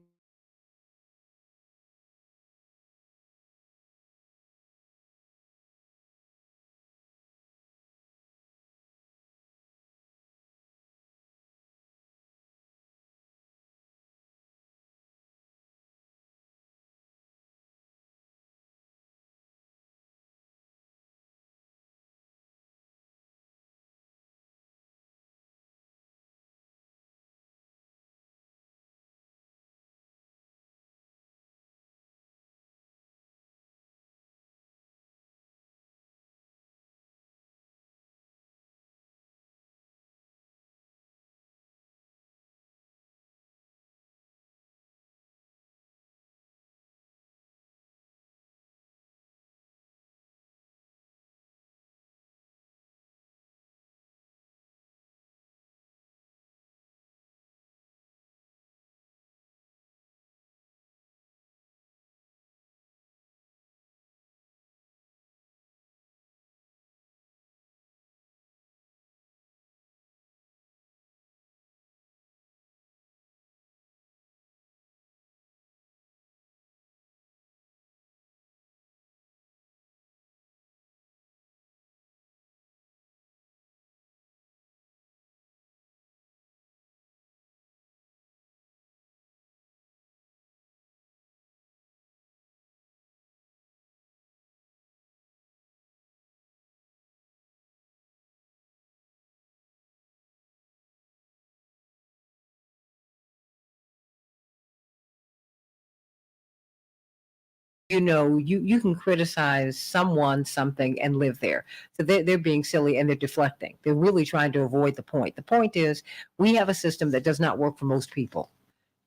you know, you can criticize someone, something, and live there. So they're being silly and they're deflecting. They're really trying to avoid the point. The point is we have a system that does not work for most people,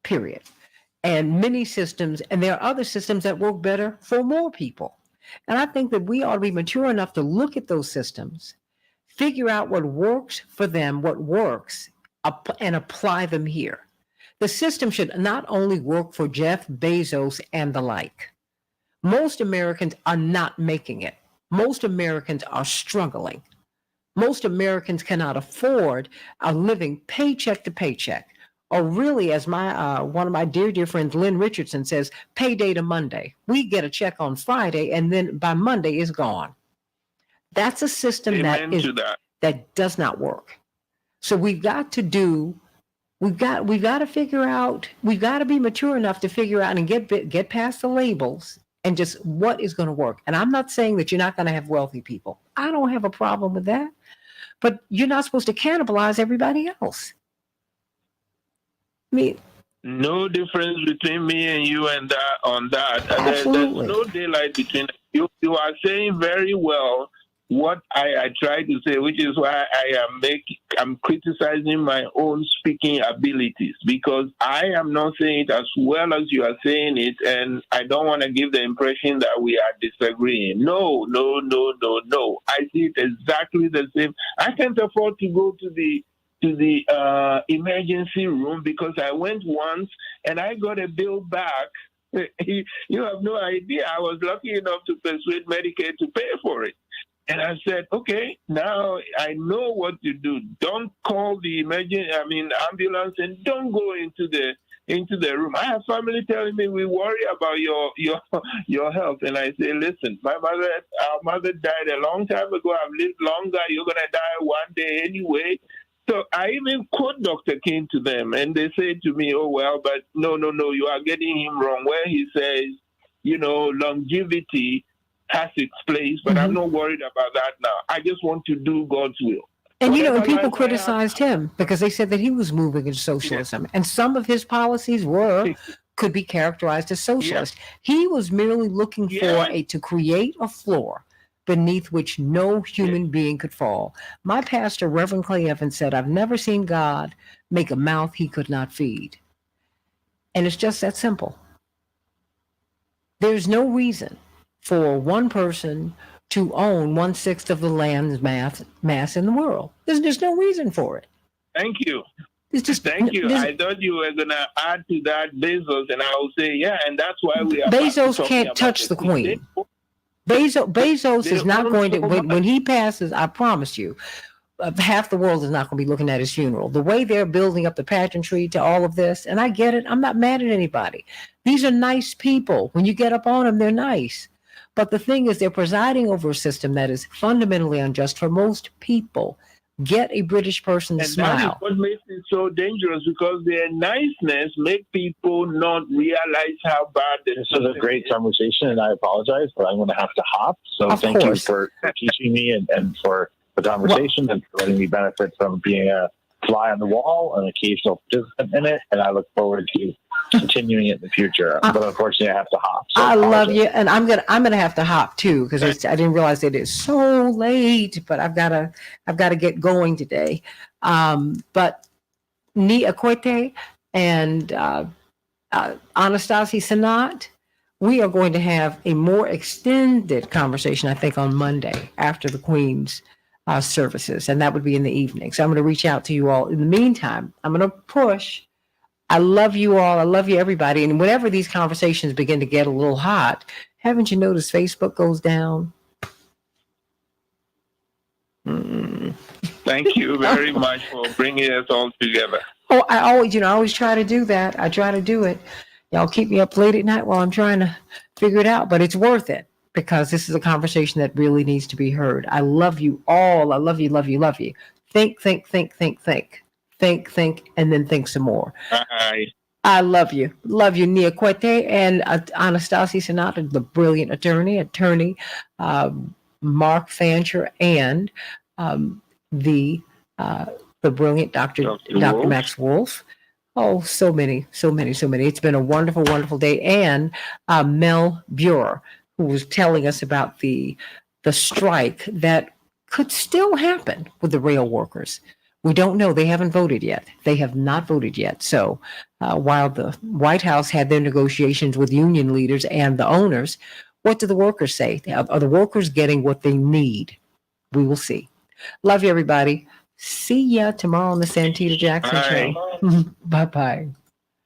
period. And many systems, and there are other systems that work better for more people. And I think that we ought to be mature enough to look at those systems, figure out what works for them, what works, and apply them here. The system should not only work for Jeff Bezos and the like. Most Americans are not making it. Most Americans are struggling. Most Americans cannot afford a living paycheck to paycheck. Or really, as my one of my dear friends, Lynn Richardson, says, payday to Monday. We get a check on Friday, and then by Monday it's gone. That's a system Amen to that. that does not work. So we've got to figure out, we've got to be mature enough to figure out and get past the labels and just what is going to work. And I'm not saying that you're not going to have wealthy people. I don't have a problem with that. But you're not supposed to cannibalize everybody else. I mean, no difference between me and you and that on that. There's no daylight between you. You are saying very well what I try to say, which is why I'm criticizing my own speaking abilities, because I am not saying it as well as you are saying it, and I don't want to give the impression that we are disagreeing. No. I see it exactly the same. I can't afford to go to the emergency room because I went once and I got a bill back. You have no idea. I was lucky enough to persuade Medicaid to pay for it. And I said, okay, now I know what to do. Don't call the ambulance, and don't go into the room. I have family telling me we worry about your health, and I say, listen, our mother died a long time ago. I've lived longer. You're gonna die one day anyway. So I even quote Dr. King to them, and they say to me, oh well, but no, you are getting him wrong. Where he says, longevity has its place, but I'm not worried about that now. I just want to do God's will. And and people criticized him because they said that he was moving into socialism, and some of his policies could be characterized as socialist. He was merely looking to create a floor beneath which no human being could fall. My pastor, Reverend Clay Evans, said, "I've never seen God make a mouth he could not feed," and it's just that simple. There's no reason for one person to own 1/6 of the land's mass in the world. There's no reason for it. Thank you. Thank you. I thought you were going to add to that Bezos, and I will say, yeah, and that's why we are. Bezos can't touch the queen. Bezos is not going to, when he passes, I promise you, half the world is not going to be looking at his funeral. The way they're building up the pageantry to all of this, and I get it, I'm not mad at anybody. These are nice people. When you get up on them, they're nice. But the thing is, they're presiding over a system that is fundamentally unjust for most people. Get a British person to smile. That is what makes it so dangerous, because their niceness make people not realize how bad this is. A great conversation, and I apologize, but I'm going to have to hop. So thank you for teaching me and for the conversation and for letting me benefit from being a fly on the wall, an occasional participant in it, and I look forward to continuing it in the future. But unfortunately, I have to hop. So I love you, and I'm gonna have to hop too, because I didn't realize it is so late. But I've gotta get going today. But Ni Akwete and Anastasi Sanat, we are going to have a more extended conversation, I think, on Monday after the Queen's services, and that would be in the evening. So I'm going to reach out to you all. In the meantime, I'm going to push. I love you all. I love you, everybody. And whenever these conversations begin to get a little hot, haven't you noticed Facebook goes down? Thank you very much for bringing us all together. Oh, I always try to do that. I try to do it. Y'all keep me up late at night while I'm trying to figure it out, but it's worth it, because this is a conversation that really needs to be heard. I love you all. I love you, love you, love you. Think, and then think some more. Bye. I love you. Love you, Ni Akwete and Anastasi Sanata, the brilliant attorney Mark Fancher, and the brilliant Dr. Max Wolf. Oh, so many, so many, so many. It's been a wonderful, wonderful day. And Mel Buer, who was telling us about the strike that could still happen with the rail workers. We don't know. They haven't voted yet. They have not voted yet. So while the White House had their negotiations with union leaders and the owners, what do the workers say? Are the workers getting what they need? We will see. Love you, everybody. See ya tomorrow on the Santita Jackson Bye. Show. Bye bye.